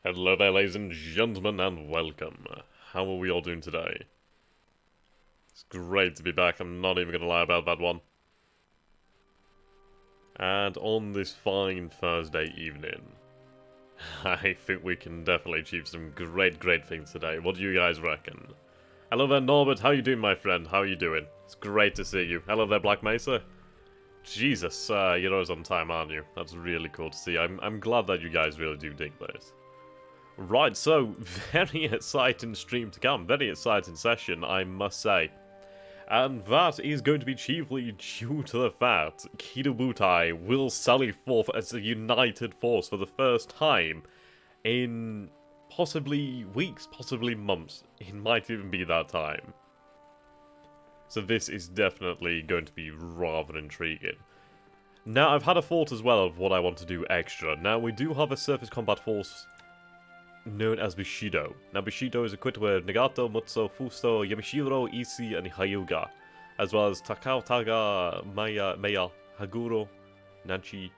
Hello there, ladies and gentlemen, and welcome. How are we all doing today? It's great to be back, I'm not even going to lie about that one. And on this fine Thursday evening, I think we can definitely achieve some great things today. What do you guys reckon? Hello there, Norbert, how you doing, my friend? How are you doing? It's great to see you. Hello there, Black Mesa. Jesus, you're always on time, aren't you? That's really cool to see. I'm glad that you guys really do dig this. Right, so, very exciting stream to come, very exciting session, I must say. And that is going to be chiefly due to the fact Kidobutai will sally forth as a united force for the first time in possibly weeks, possibly months. It might even be that time. So this is definitely going to be rather intriguing. Now, I've had a thought as well of what I want to do extra. Now, we do have a surface combat force known as Bushido. Now, Bushido is equipped with Nagato, Mutsu, Fusto, Yamashiro, Isi, and Hyuga, as well as Takao, Taga, Maya, Haguro, Nanchi,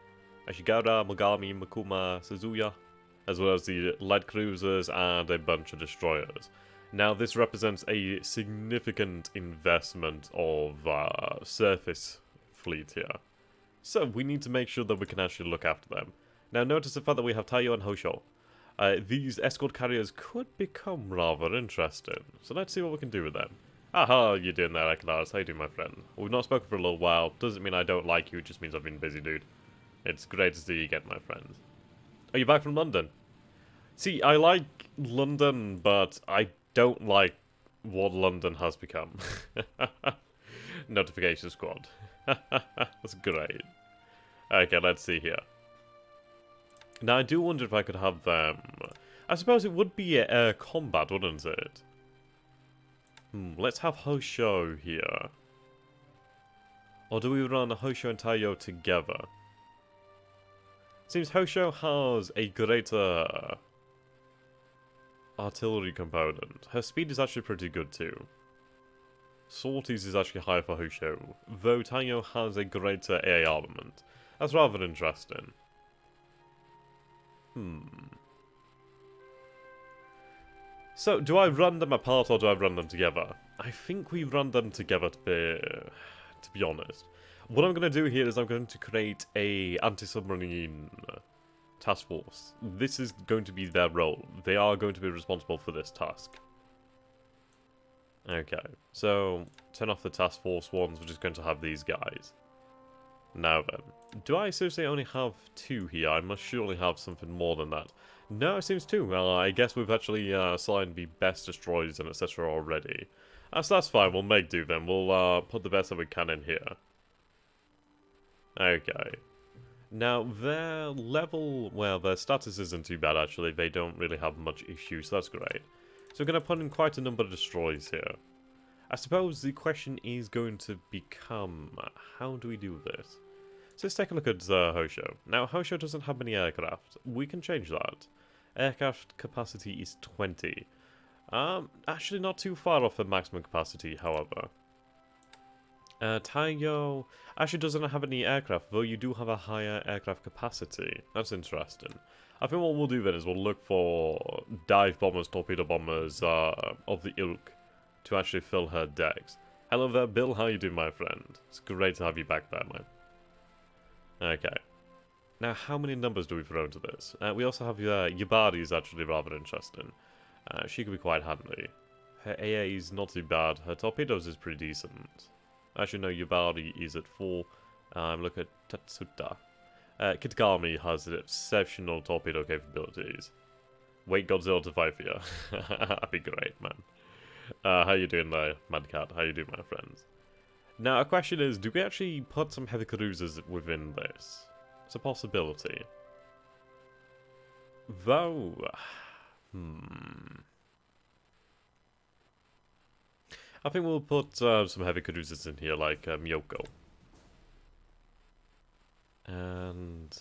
Ashigara, Mogami, Makuma, Suzuya, as well as the light cruisers and a bunch of destroyers. Now, this represents a significant investment of surface fleet here. So, we need to make sure that we can actually look after them. Now, notice the fact that we have Taiyo and Hosho. These escort carriers could become rather interesting, so let's see what we can do with them. Aha, you doing there, Ekanaris? How you doing, my friend? We've not spoken for a little while. Doesn't mean I don't like you, it just means I've been busy, dude. It's great to see you again, my friend. Are you back from London? See, I like London, but I don't like what London has become. Notification squad. That's great. Okay, let's see here. Now, I do wonder if I could have them... I suppose it would be air combat, wouldn't it? Let's have Hosho here. Or do we run Hosho and Taiyo together? Seems Hosho has a greater artillery component. Her speed is actually pretty good too. Sorties is actually higher for Hosho, though Taiyo has a greater air armament. That's rather interesting. So, do I run them apart or do I run them together? I think we run them together to be honest. What I'm going to do here is I'm going to create a anti-submarine task force. This is going to be their role. They are going to be responsible for this task. Okay, so turn off the task force ones. We're just going to have these guys. Now then, do I seriously only have two here? I must surely have something more than that. No, it seems two. I guess we've actually assigned the best destroyers and etc. already. So that's fine, we'll make do then. We'll put the best that we can in here. Okay. Now, their level, well, their status isn't too bad actually. They don't really have much issue, so that's great. So we're going to put in quite a number of destroyers here. I suppose the question is going to become, how do we do this? So let's take a look at Hosho. Now, Hosho doesn't have many aircraft. We can change that. Aircraft capacity is 20. Actually not too far off the maximum capacity, however. Taiyo actually doesn't have any aircraft, though you do have a higher aircraft capacity. That's interesting. I think what we'll do then is we'll look for dive bombers, torpedo bombers of the ilk to actually fill her decks. Hello there, Bill. How you doing, my friend? It's great to have you back there, man. Okay. Now, how many numbers do we throw into this? We also have Yabari is actually rather interesting. She could be quite handy. Her AA is not too bad. Her torpedoes is pretty decent. Actually, no, Yabari is at 4. Look at Tatsuta. Kitagami has exceptional torpedo capabilities. Wait Godzilla to fight for you. That'd be great, man. How you doing there, Mad Cat? How you doing, my friends? Now, a question is, do we actually put some heavy cruisers within this? It's a possibility. Though... I think we'll put some heavy cruisers in here, like Miyoko. And...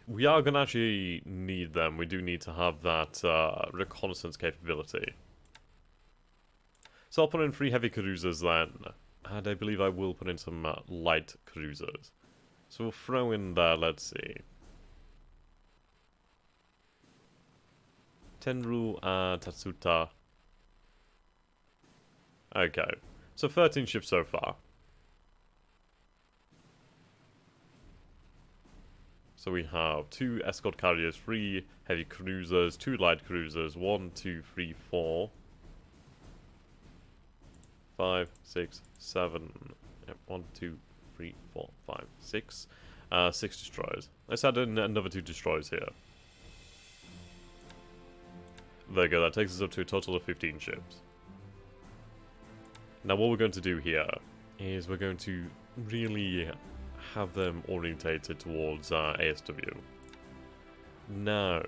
We are going to actually need them. We do need to have that reconnaissance capability. So I'll put in 3 heavy cruisers then. And I believe I will put in some light cruisers. So we'll throw in there, let's see. Tenru and Tatsuta. Okay. So 13 ships so far. So we have 2 escort carriers, 3 heavy cruisers, 2 light cruisers, 1, 2, 3, 4, 5, 6, 7, yep, 1, 2, 3, 4, 5, 6. 6 destroyers. Let's add in another 2 destroyers here. There you go, that takes us up to a total of 15 ships. Now what we're going to do here is we're going to really have them orientated towards ASW. Now,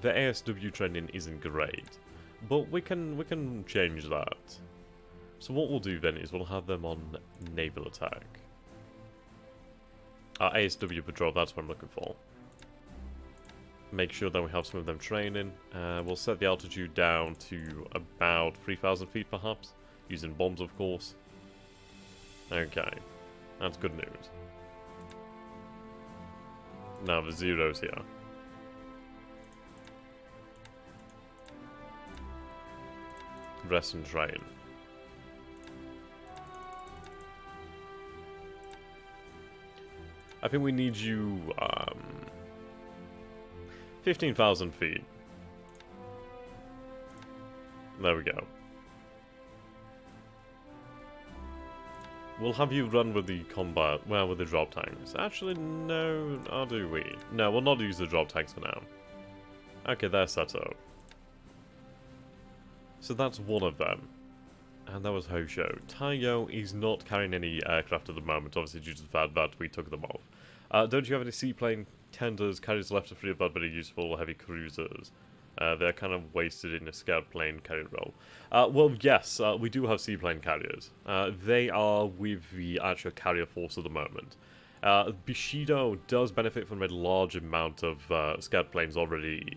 the ASW trending isn't great, but we can change that. So what we'll do then is we'll have them on naval attack. ASW patrol, that's what I'm looking for. Make sure that we have some of them training. We'll set the altitude down to about 3,000 feet perhaps, using bombs of course. Okay, that's good news. Now the zeros here. Rest and train. I think we need you 15,000 feet. There we go. We'll have you run with the combat, well, with the drop tanks. Actually, no, or do we? No, we'll not use the drop tanks for now. Okay, they're set up. So that's one of them. And that was Hosho. Taiyo is not carrying any aircraft at the moment, obviously due to the fact that we took them off. Don't you have any seaplane tenders? Carriers left to free about very useful heavy cruisers. They're kind of wasted in a scout plane carrier role. Well, yes, we do have seaplane carriers. They are with the actual carrier force at the moment. Bushido does benefit from a large amount of scout planes already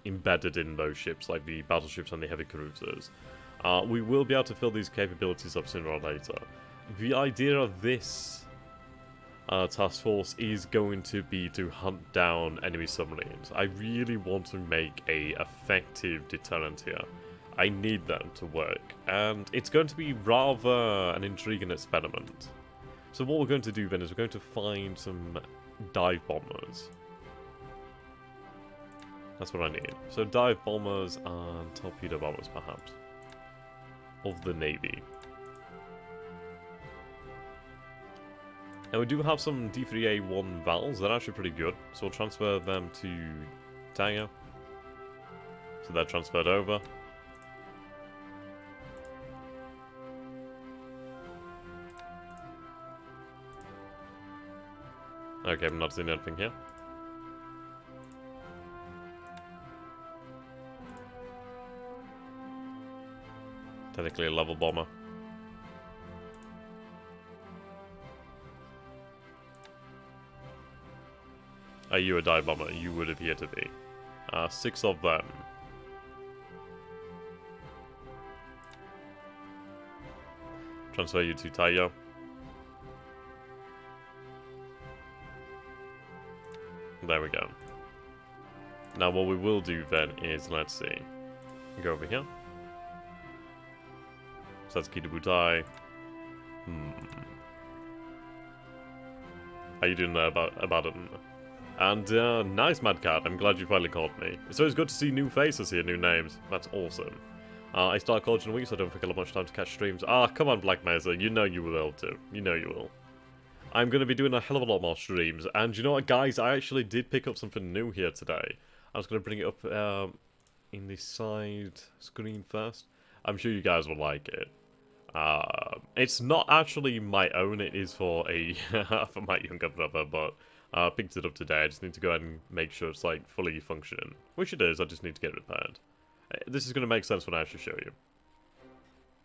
embedded in those ships, like the battleships and the heavy cruisers. We will be able to fill these capabilities up sooner or later. The idea of this task force is going to be to hunt down enemy submarines. I really want to make a effective deterrent here. I need them to work, and it's going to be rather an intriguing experiment. So what we're going to do then is we're going to find some dive bombers. That's what I need. So dive bombers and torpedo bombers, perhaps, of the Navy. Now we do have some D3A1 Vals, they're actually pretty good, so we'll transfer them to Tango. So they're transferred over. Okay, I'm not seeing anything here. Technically a level bomber. Are you a dive bomber? You would appear to be. 6 of them. Transfer you to Taiyo. There we go. Now what we will do then is, let's see. Go over here. Satsuki to Butai. How you doing there about it? And nice Mad Cat, I'm glad you finally called me. It's always good to see new faces here, new names. That's awesome. I start college in a week, so I don't think I'll have much time to catch streams. Come on, Black Mesa, you know you will too. You know you will. I'm going to be doing a hell of a lot more streams, and you know what, guys, I actually did pick up something new here today. I was going to bring it up in the side screen first. I'm sure you guys will like it. It's not actually my own, it is for a for my younger brother, but I picked it up today. I just need to go ahead and make sure it's like fully functioning, which it is. I just need to get it repaired. This is going to make sense when I actually show you.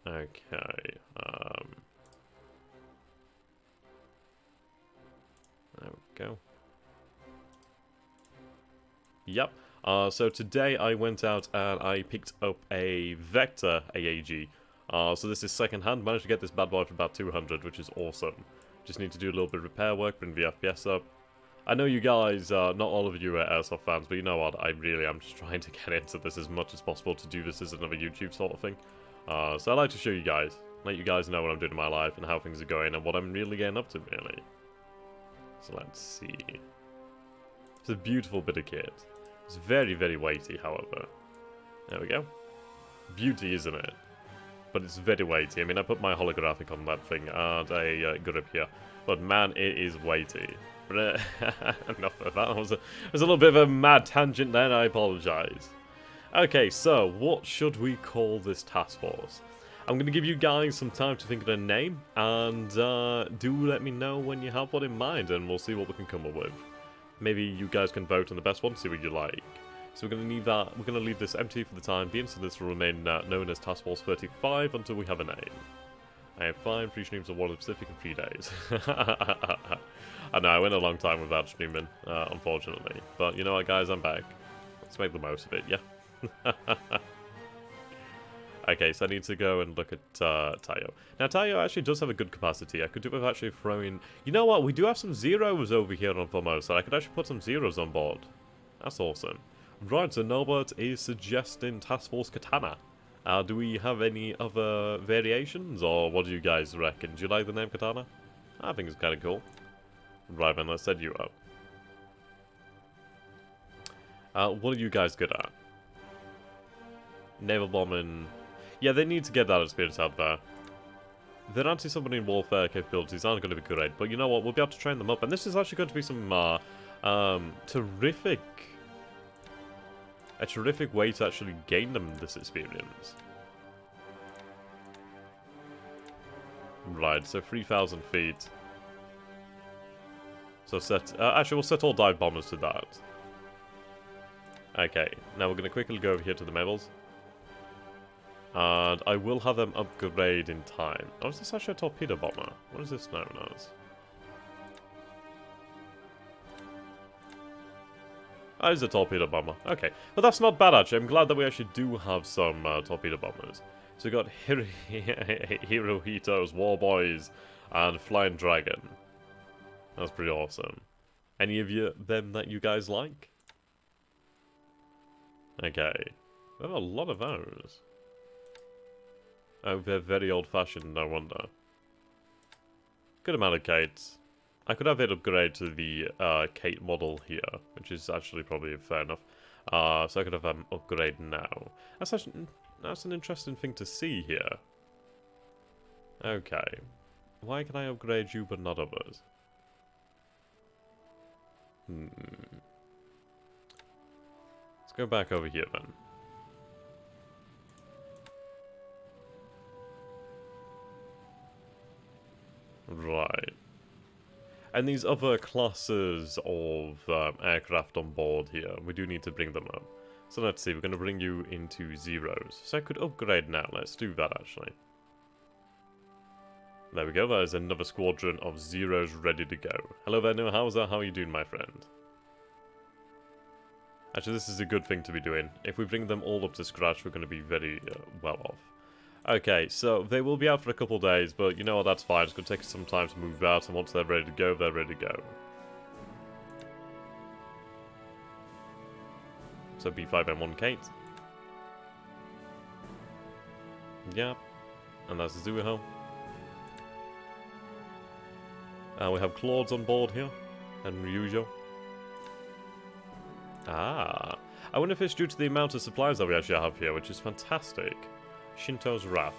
Okay. There we go. Yep. So today I went out and I picked up a Vector AAG. So this is second hand. Managed to get this bad boy for about 200, which is awesome. Just need to do a little bit of repair work, bring the FPS up. I know you guys, not all of you are Airsoft fans, but you know what, I really am just trying to get into this as much as possible to do this as another YouTube sort of thing. So I like to show you guys, let you guys know what I'm doing in my life and how things are going and what I'm really getting up to, really. So let's see. It's a beautiful bit of kit. It's very, very weighty, however. There we go. Beauty, isn't it? But it's very weighty. I mean, I put my holographic on that thing and a grip here. But man, it is weighty. But enough of that. It was a little bit of a mad tangent then, I apologise. Okay, so what should we call this task force? I'm going to give you guys some time to think of a name, and do let me know when you have one in mind, and we'll see what we can come up with. Maybe you guys can vote on the best one, see what you like. So we're going to leave that. We're going to leave this empty for the time being, so this will remain known as Task Force 35 until we have a name. I have 5 free streams of World Pacific in 3 days. I know, I went a long time without streaming, unfortunately. But you know what, guys, I'm back. Let's make the most of it, yeah? Okay, so I need to go and look at Tayo. Now, Tayo actually does have a good capacity. I could do with actually throwing... You know what, we do have some zeros over here on Formosa. I could actually put some zeros on board. That's awesome. Right, so Norbert is suggesting Task Force Katana. Do we have any other variations, or what do you guys reckon? Do you like the name Katana? I think it's kind of cool. Right then, let's set you up. What are you guys good at? Naval bombing. Yeah, they need to get that experience out there. Their anti-submarine warfare capabilities aren't going to be great, but you know what? We'll be able to train them up, and this is actually going to be some a terrific way to actually gain them this experience. Right, so 3,000 feet. So set... actually, we'll set all dive bombers to that. Okay, now we're going to quickly go over here to the medals. And I will have them upgrade in time. Oh, is this actually a torpedo bomber? What is this known as? Oh, it's a torpedo bomber. Okay. Well, that's not bad, actually. I'm glad that we actually do have some torpedo bombers. So we've got Hirohito's War Boys and Flying Dragon. That's pretty awesome. Any of them that you guys like? Okay. We have a lot of those. Oh, they're very old-fashioned, no wonder. Good amount of Kates. I could have it upgrade to the Kate model here, which is actually probably fair enough. So I could have them upgrade now. That's an interesting thing to see here. Okay. Why can I upgrade you but not others? Let's go back over here then. Right. And these other classes of aircraft on board here, we do need to bring them up. So let's see, we're going to bring you into zeros. So I could upgrade now, let's do that actually. There we go, that is another squadron of zeros ready to go. Hello there, New Hauser, how are you doing, my friend? Actually, this is a good thing to be doing. If we bring them all up to scratch, we're going to be very well off. Okay, so they will be out for a couple days, but you know what, that's fine. It's going to take some time to move out, and once they're ready to go, they're ready to go. So B5M1 Kate. Yep. And that's Zuho. We have Claudes on board here. And Ryujo. Ah. I wonder if it's due to the amount of supplies that we actually have here, which is fantastic. Shinto's Wrath.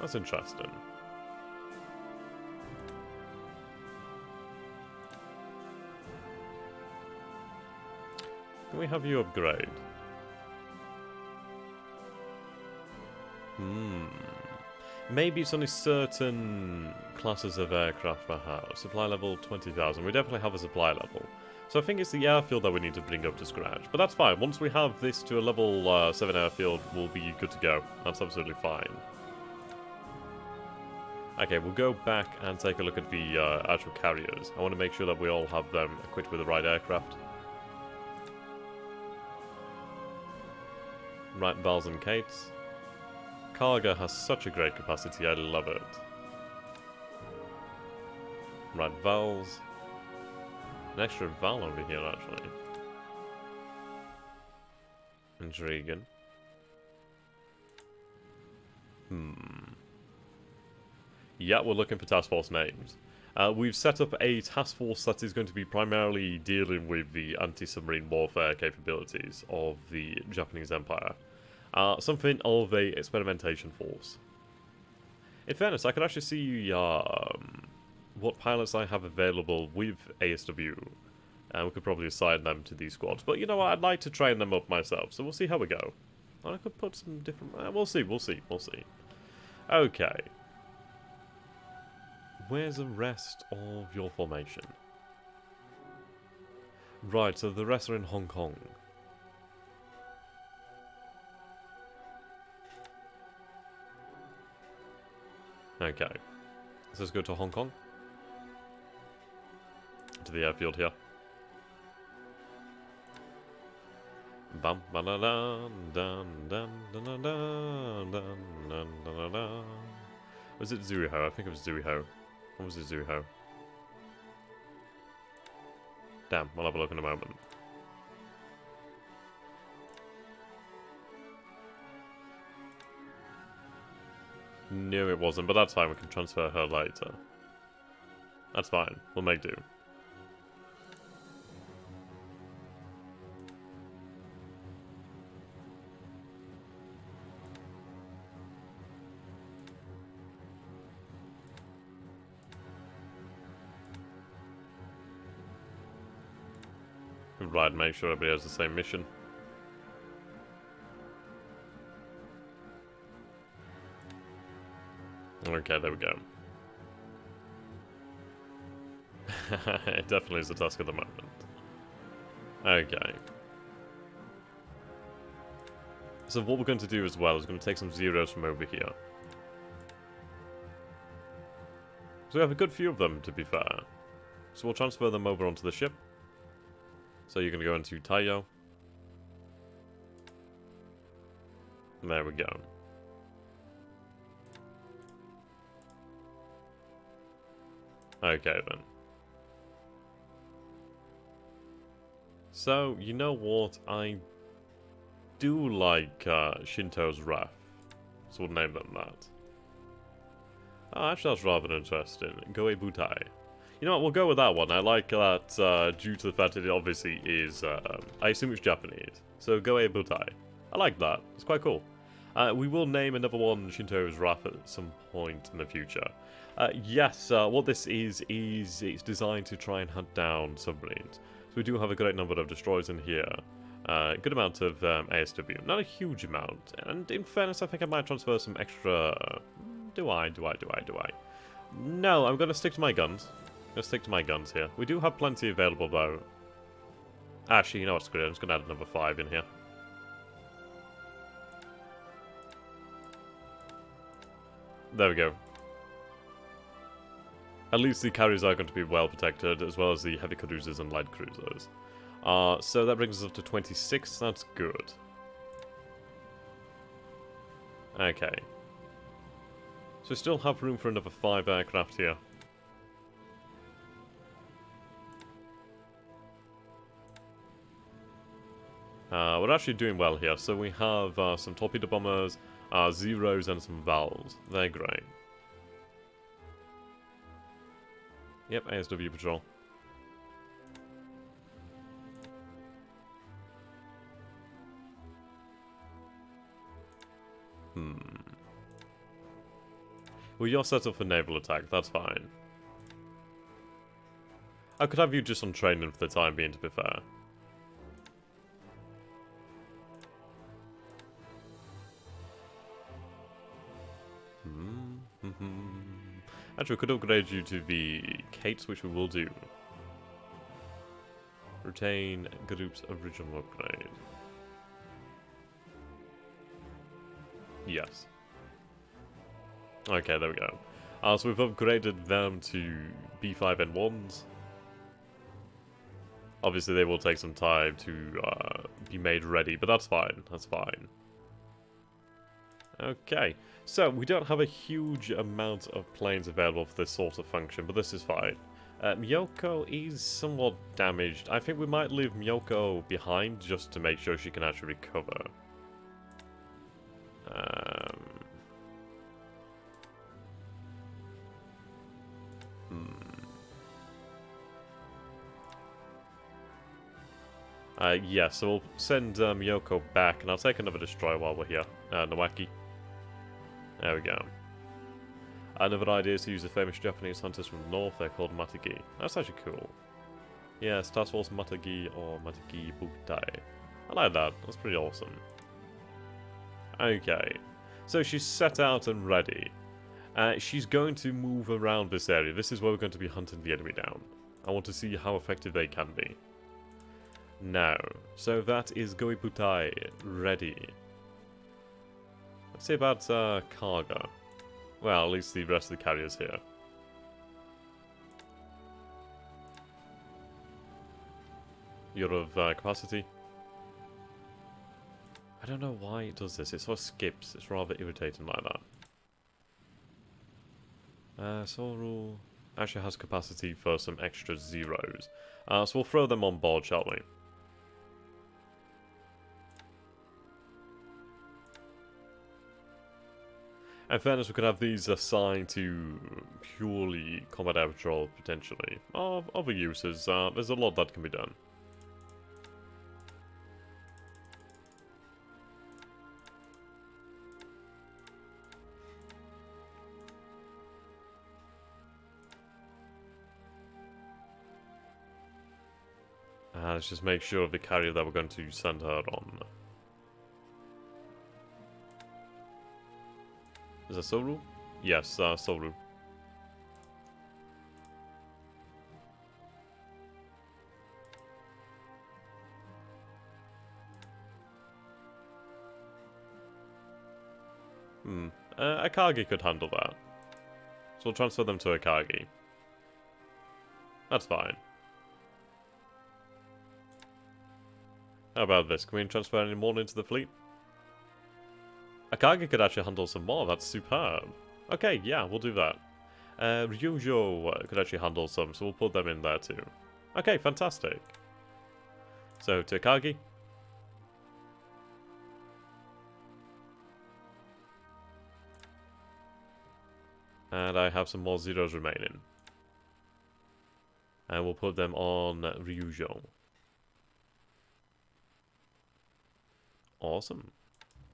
That's interesting. Can we have you upgrade? Maybe it's only certain classes of aircraft perhaps. Supply level 20,000. We definitely have a supply level. So I think it's the airfield that we need to bring up to scratch. But that's fine. Once we have this to a level 7 airfield, we'll be good to go. That's absolutely fine. Okay, we'll go back and take a look at the actual carriers. I want to make sure that we all have them equipped with the right aircraft. Right, Vals and Kates. Karga has such a great capacity, I love it. Right, Vals. An extra Val over here, actually. Intriguing. Yeah, we're looking for task force names. We've set up a task force that is going to be primarily dealing with the anti-submarine warfare capabilities of the Japanese Empire. Something of a experimentation force. In fairness, I could actually see what pilots I have available with ASW. And we could probably assign them to these squads. But you know what, I'd like to train them up myself, so we'll see how we go. I could put some different... we'll see. Okay. Where's the rest of your formation? Right, so the rest are in Hong Kong. Okay. Let's go to Hong Kong. To the airfield here. Bum ba da dun dun dun dun dun dun dun dun dun dun. Was it Zuriho? I think it was Zuriho. Or was it Zuriho? Damn, we'll have a look in a moment. No, it wasn't, but that's fine. We can transfer her later. That's fine. We'll make do. Right, make sure everybody has the same mission. Okay, there we go. It definitely is a task at the moment. Okay. So what we're going to do as well is going to take some zeros from over here. So we have a good few of them, to be fair. So we'll transfer them over onto the ship. So you're going to go into Taiyo. There we go. Okay then. So, you know what? I do like Shinto's Wrath. So we'll name them that. Oh, actually that's rather interesting. Goe Butai. You know what, we'll go with that one. I like that due to the fact that it obviously is, I assume it's Japanese. So Goe Butai. I like that. It's quite cool. We will name another one Shinto's Wrath at some point in the future. Yes, what this is it's designed to try and hunt down submarines. So we do have a great number of destroyers in here. Good amount of ASW. Not a huge amount. And in fairness, I think I might transfer some extra... Do I? No, I'm going to stick to my guns. Here. We do have plenty available, though. Actually, you know what's good? I'm just going to add number 5 in here. There we go. At least the carriers are going to be well protected, as well as the heavy cruisers and light cruisers. So that brings us up to 26. That's good. Okay. So we still have room for another 5 aircraft here. We're actually doing well here. So we have some torpedo bombers, Zeros, and some Vals. They're great. Yep, ASW patrol. Well, you're set up for naval attack, that's fine. I could have you just on training for the time being, to be fair. Actually, we could upgrade you to the Kates, which we will do. Retain group's original upgrade. Yes. Okay, there we go. So we've upgraded them to B5N1s. Obviously, they will take some time to be made ready, but that's fine. That's fine. Okay, so we don't have a huge amount of planes available for this sort of function, but this is fine. Miyoko is somewhat damaged. I think we might leave Miyoko behind just to make sure she can actually recover. Um, yeah, so we'll send Miyoko back, and I'll take another destroyer while we're here. Nawaki. There we go. Another idea is to use the famous Japanese hunters from the north. They're called Matagi. That's actually cool. Yeah, Task Force Matagi or Matagi Butai. I like that. That's pretty awesome. Okay. So she's set out and ready. She's going to move around this area. This is where we're going to be hunting the enemy down. I want to see how effective they can be. Now, so that is Goibutai ready. Let's see about Kaga. Well, at least the rest of the carriers here. You're of capacity. I don't know why it does this. It sort of skips. It's rather irritating like that. Soru actually has capacity for some extra zeros. So we'll throw them on board, shall we? In fairness, we could have these assigned to purely combat air patrol, potentially. Other uses, there's a lot that can be done. Let's just make sure of the carrier that we're going to send her on. Is that Soru? Yes, Soru. Akagi could handle that. So we'll transfer them to Akagi. That's fine. How about this? Can we transfer any more into the fleet? Akagi could actually handle some more. That's superb. Okay, yeah, we'll do that. Ryujo could actually handle some, so we'll put them in there too. Okay, fantastic. So, to Akagi. And I have some more zeros remaining. And we'll put them on Ryujo. Awesome.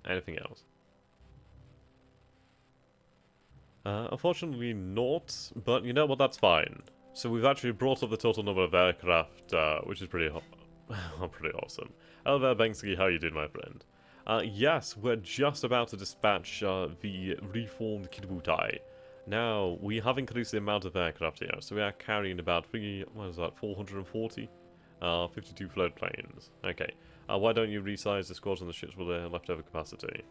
Anything else? Unfortunately not, but you know what, that's fine. So we've actually brought up the total number of aircraft, which is pretty pretty awesome. Hello there, Banksy, how you doing, my friend? Yes, we're just about to dispatch the reformed Kidobutai. Now, we have increased the amount of aircraft here, so we are carrying about 440? 52 float planes. Okay. Why don't you resize the squads on the ships with their leftover capacity?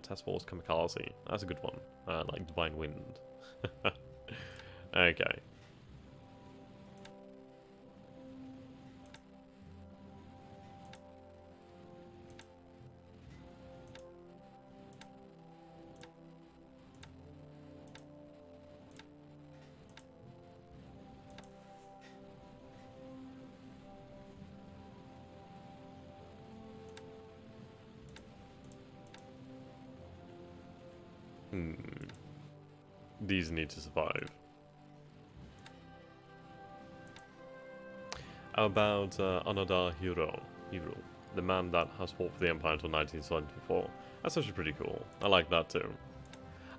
Task Force Kamikaze. That's a good one. Like Divine Wind. Okay. These need to survive. How about Anada Hiro, the man that has fought for the Empire until 1974. That's actually pretty cool. I like that too.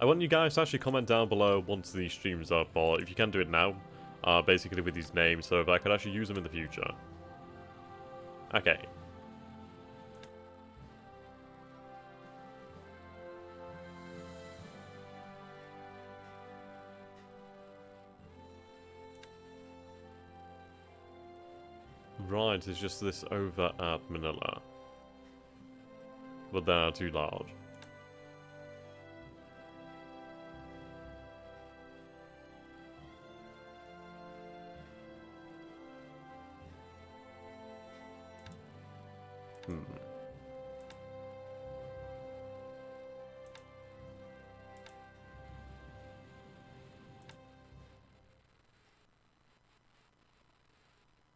I want you guys to actually comment down below once the stream's up, or if you can do it now, basically with these names, so that I could actually use them in the future. Okay. Right, it's just this over at Manila. But they're too large.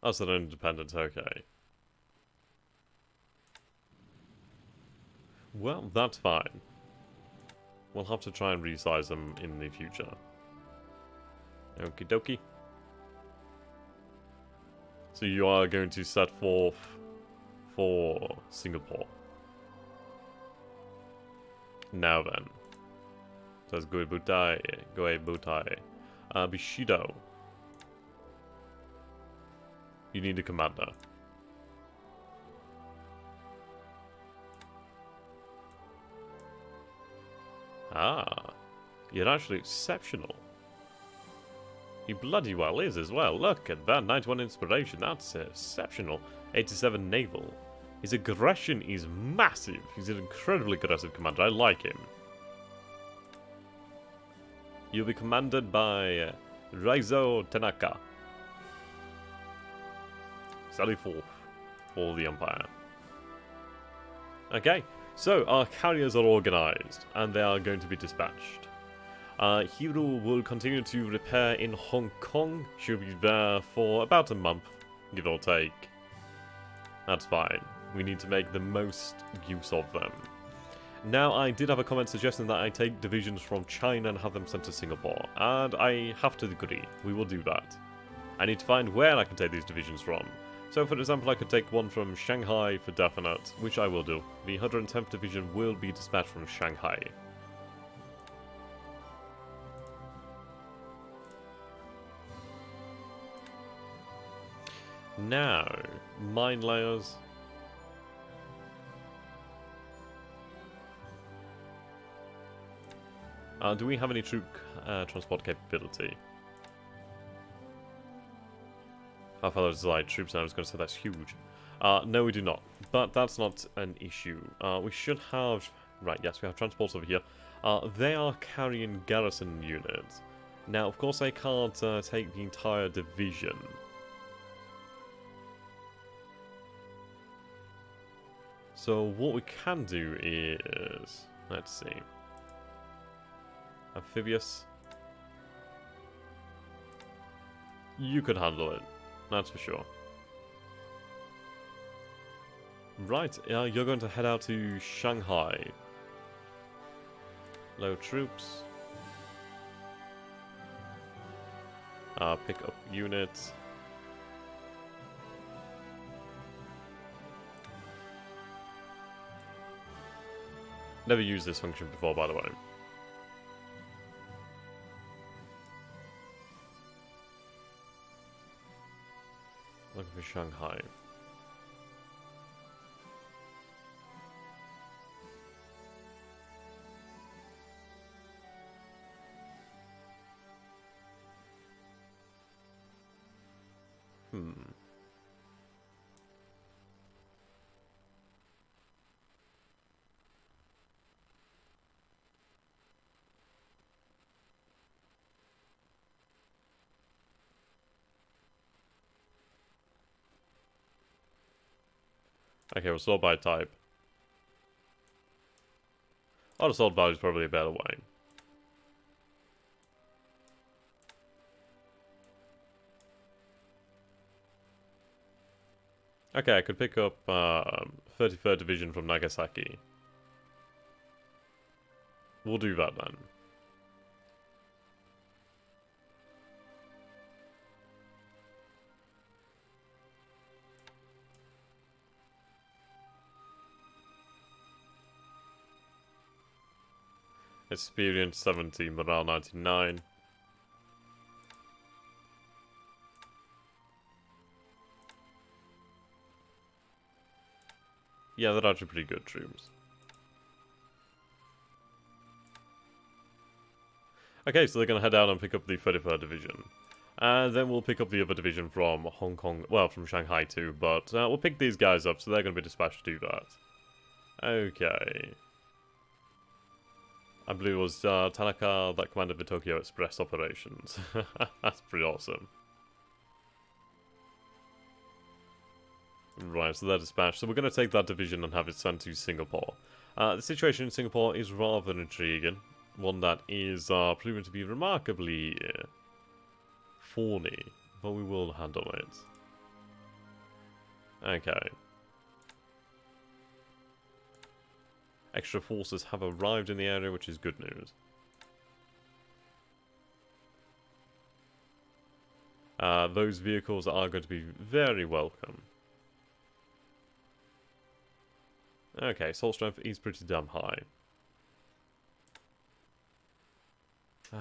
That's an independent, okay. Well, that's fine. We'll have to try and resize them in the future. Okie dokie. So you are going to set forth for Singapore. Now then. Says Goe Butai, Goe Butai. Bushido. You need a commander. Ah, you're actually exceptional. He bloody well is as well. Look at that, 91 inspiration, that's exceptional. 87 naval. His aggression is massive. He's an incredibly aggressive commander, I like him. You'll be commanded by Raizo Tanaka. Sally forth for the Empire. Okay, so our carriers are organized, and they are going to be dispatched. Hiro will continue to repair in Hong Kong. She'll be there for about a month, give or take. That's fine. We need to make the most use of them. Now, I did have a comment suggesting that I take divisions from China and have them sent to Singapore, and I have to agree. We will do that. I need to find where I can take these divisions from. So, for example, I could take one from Shanghai for definite, which I will do. The 110th Division will be dispatched from Shanghai. Now, mine layers. Do we have any troop transport capability? Our fellow desired troops, and I was going to say that's huge. No, we do not. But that's not an issue. We should have... Right, yes, we have transports over here. They are carrying garrison units. Now, of course, they can't take the entire division. So what we can do is... Let's see. Amphibious. You could handle it. That's for sure. Right, you're going to head out to Shanghai. Low troops. Pick up units. Never used this function before, by the way. Looking for Shanghai. Okay, we'll sort by type. Auto sort value is probably a better way. Okay, I could pick up 33rd Division from Nagasaki. We'll do that then. Experience 70, morale 99. Yeah, they're actually pretty good troops. Okay, so they're going to head out and pick up the 33rd Division. And then we'll pick up the other division from Hong Kong, well, from Shanghai too, but we'll pick these guys up, so they're going to be dispatched to do that. Okay. I believe it was Tanaka that commanded the Tokyo Express operations. That's pretty awesome. Right, so they're dispatched. So we're going to take that division and have it sent to Singapore. The situation in Singapore is rather intriguing. One that is proven to be remarkably thorny, but we will handle it. Okay. Extra forces have arrived in the area, which is good news. Those vehicles are going to be very welcome. Okay, soul strength is pretty damn high.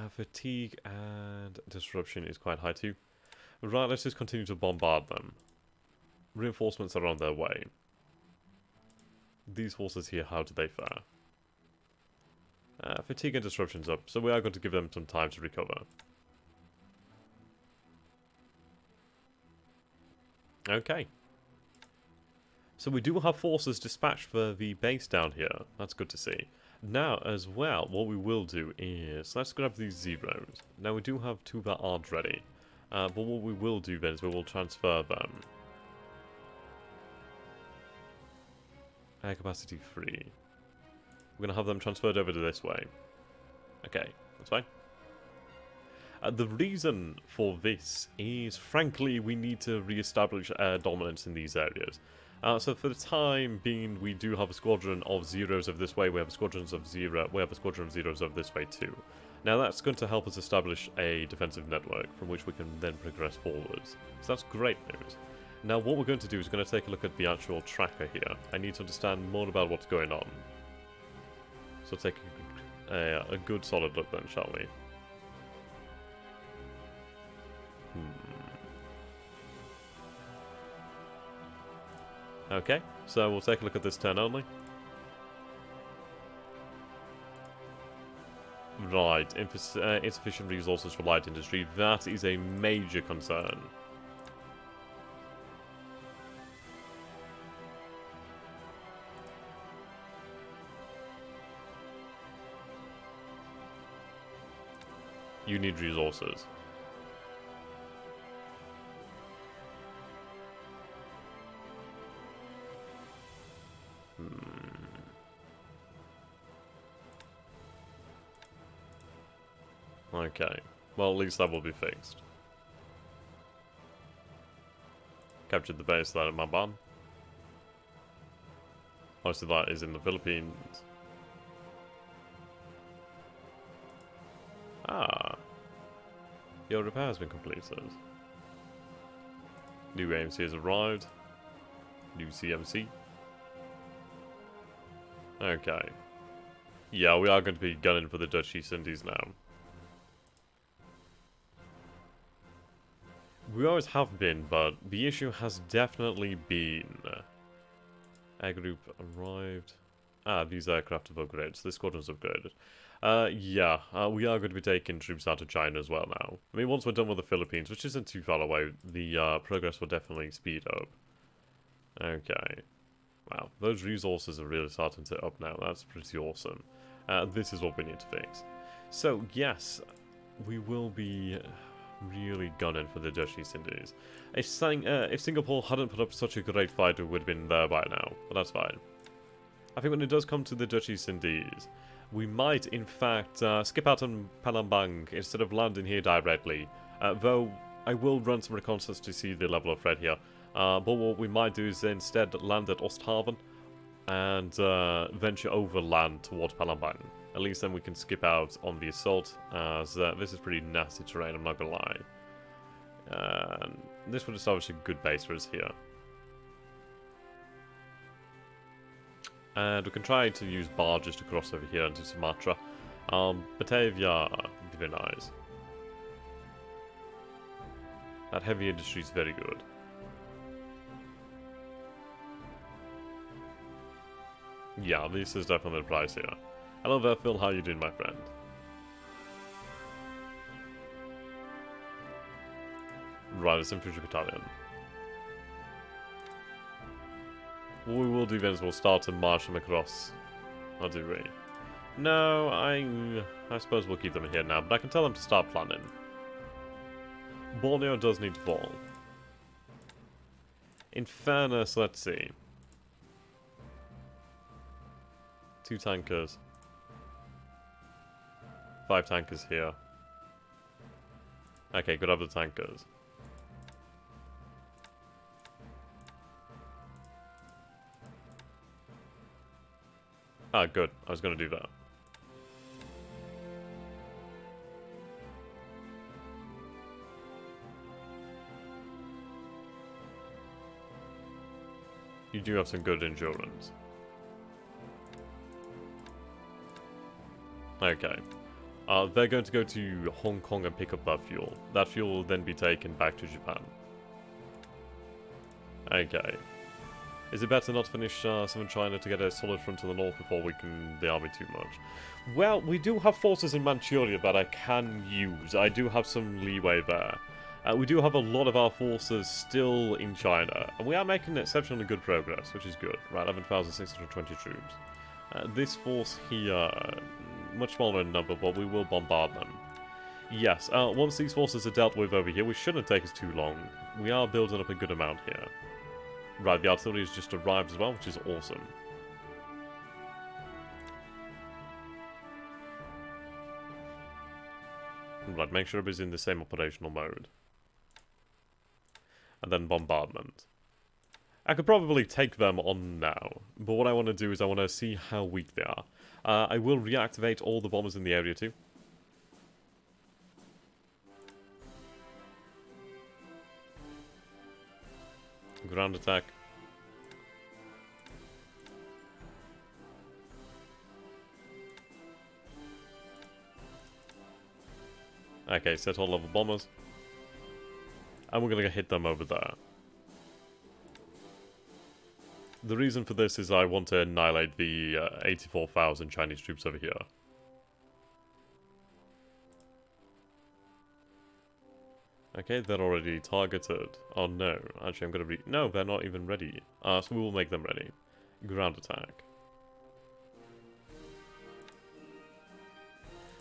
Fatigue and disruption is quite high too. Right, let's just continue to bombard them. Reinforcements are on their way. These forces here, how do they fare? Fatigue and disruption's up, so we are going to give them some time to recover. Okay. So we do have forces dispatched for the base down here. That's good to see. Now, as well, what we will do is, let's grab these zeros. Now, we do have two that aren't ready. But what we will do then is we will transfer them. Air capacity 3. We're going to have them transferred over to this way. Okay, that's fine. The reason for this is, frankly, we need to re-establish air dominance in these areas. So for the time being, we do have a squadron of zeros over this way. We have a squadron of zeros over this way too. Now that's going to help us establish a defensive network from which we can then progress forwards. So that's great news. Now what we're going to do is we're going to take a look at the actual tracker here. I need to understand more about what's going on. So take a good solid look then, shall we? Okay, so we'll take a look at this turn only. Right, insufficient resources for light industry. That is a major concern. You need resources. Okay. Well, at least that will be fixed. Captured the base that in my barn. Most of that is in the Philippines. Ah. Your repair has been completed. New AMC has arrived. New CMC. Okay. Yeah, we are going to be gunning for the Dutch East Indies now. We always have been, but the issue has definitely been... Air group arrived. Ah, these aircraft have upgraded. This squadron's upgraded. We are going to be taking troops out of China as well now. I mean, once we're done with the Philippines, which isn't too far away, the progress will definitely speed up. Okay. Wow, those resources are really starting to up now. That's pretty awesome. This is what we need to fix. So, yes, we will be really gunning for the Dutch East Indies. If Singapore hadn't put up such a great fight, we would have been there by now. But that's fine. I think when it does come to the Dutch East Indies, we might, in fact, skip out on Palembang instead of landing here directly. Though, I will run some reconnaissance to see the level of threat here. But what we might do is instead land at Osthaven and venture overland towards Palembang. At least then we can skip out on the assault, as this is pretty nasty terrain, I'm not gonna lie. This would establish a good base for us here. And we can try to use barges to cross over here into Sumatra. Batavia would be very nice. That heavy industry is very good. Yeah, this is definitely the price here. Hello there, Phil. How you doing, my friend? Right, it's infantry battalion. What we will do then is we'll start to march them across. Or do we? No, I suppose we'll keep them here now, but I can tell them to start planning. Borneo does need to fall. In fairness, let's see. 2 tankers. 5 tankers here. Okay, good have the tankers. Ah, good. I was going to do that. You do have some good endurance. Okay. They're going to go to Hong Kong and pick up that fuel. That fuel will then be taken back to Japan. Okay. Is it better not to finish Southern China to get a solid front to the north before we can the army too much? Well, we do have forces in Manchuria that I can use. I do have some leeway there. We do have a lot of our forces still in China, and we are making exceptionally good progress, which is good. Right, 11,620 troops. This force here, much smaller in number, but we will bombard them. Yes, once these forces are dealt with over here, which shouldn't take us too long, we are building up a good amount here. Right, the artillery has just arrived as well, which is awesome. Right, make sure everybody's in the same operational mode. And then bombardment. I could probably take them on now, but what I want to do is I want to see how weak they are. I will reactivate all the bombers in the area too. Ground attack. Okay, set all level bombers. And we're going to hit them over there. The reason for this is I want to annihilate the 84,000 Chinese troops over here. Okay, they're already targeted. Oh no, actually I'm going to no, they're not even ready. So we will make them ready. Ground attack.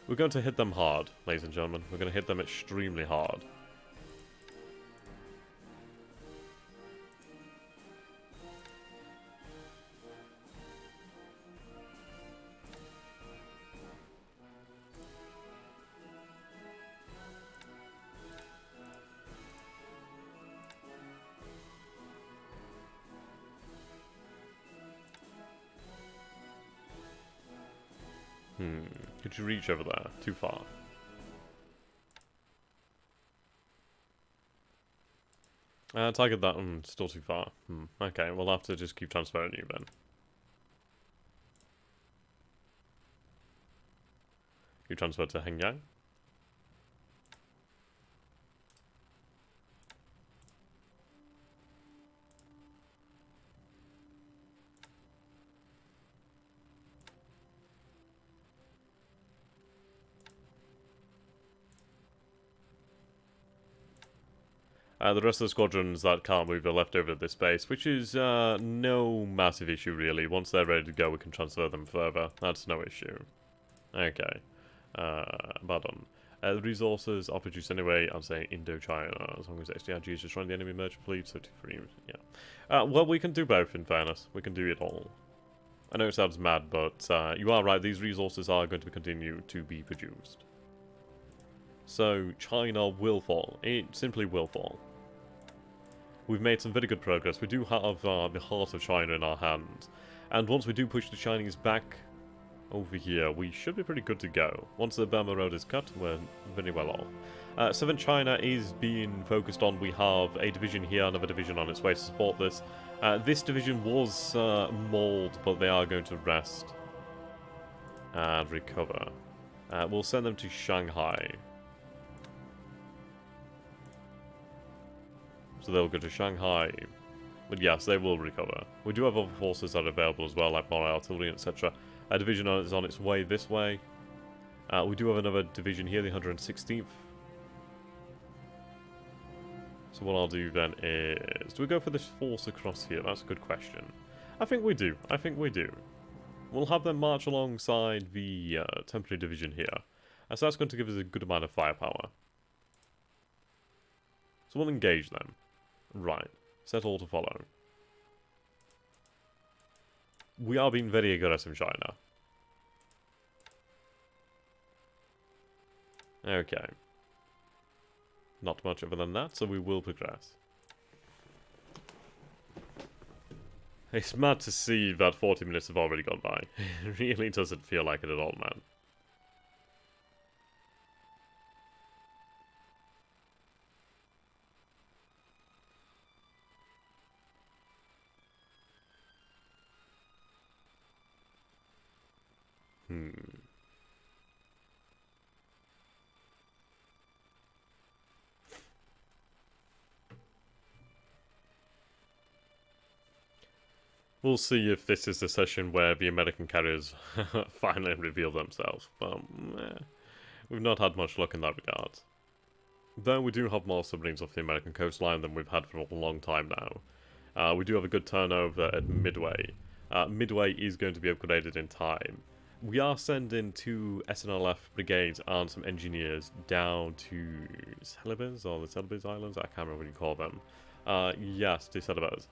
We're going to hit them hard, ladies and gentlemen. We're going to hit them extremely hard. Could you reach over there? Too far. Target that. Still too far. Okay, we'll have to just keep transferring you then. You transfer to Hengyang. The rest of the squadrons that can't move are left over at this base, which is no massive issue really. Once they're ready to go, we can transfer them further. That's no issue. Okay. Pardon. The resources are produced anyway, I'm saying Indochina, as long as XDRG is destroying the enemy merchant fleet, 73, yeah. Well, we can do both, in fairness. We can do it all. I know it sounds mad, but you are right, these resources are going to continue to be produced. So, China will fall. It simply will fall. We've made some very good progress. We do have the heart of China in our hands. And once we do push the Chinese back over here, we should be pretty good to go. Once the Burma Road is cut, we're very well off. Southern China is being focused on. We have a division here, another division on its way to support this. This division was mauled, but they are going to rest and recover. We'll send them to Shanghai. So they'll go to Shanghai. But yes, they will recover. We do have other forces that are available as well, like more artillery, etc. A division is on its way this way. We do have another division here, the 116th. So what I'll do then is... do we go for this force across here? That's a good question. I think we do. I think we do. We'll have them march alongside the temporary division here. So that's going to give us a good amount of firepower. So we'll engage them. Right. Set all to follow. We are being very aggressive in China. Okay. Not much other than that, so we will progress. It's mad to see that 40 minutes have already gone by. It really doesn't feel like it at all, man. We'll see if this is the session where the American carriers finally reveal themselves, but we've not had much luck in that regard. Though we do have more submarines off the American coastline than we've had for a long time now. We do have a good turnover at Midway. Midway is going to be upgraded in time. We are sending 2 SNLF brigades and some engineers down to Celebes, or the Celebes Islands? I can't remember what you call them. Yes, to Celebes.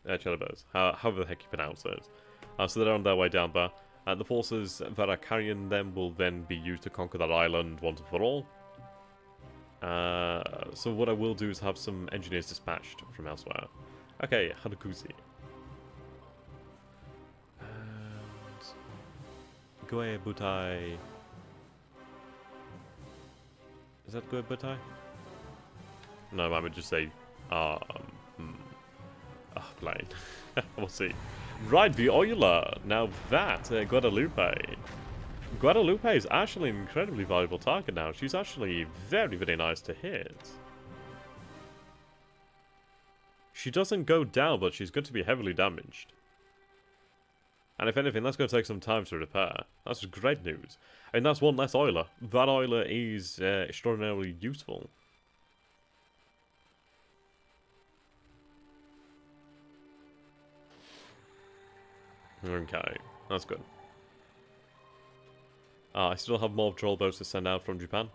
Celebes, however the heck you pronounce it. So they're on their way down there. The forces that are carrying them will then be used to conquer that island once and for all. So what I will do is have some engineers dispatched from elsewhere. Okay, Hanakuzi. And Goe Butai. Is that Goe Butai? No, I would just say plane. We'll see. Right, the Euler. Now that, Guadalupe. Guadalupe is actually an incredibly valuable target now. She's actually very, very nice to hit. She doesn't go down, but she's going to be heavily damaged. And if anything, that's going to take some time to repair. That's great news. And that's one less Euler. That Euler is extraordinarily useful. Okay, that's good. I still have more patrol boats to send out from Japan.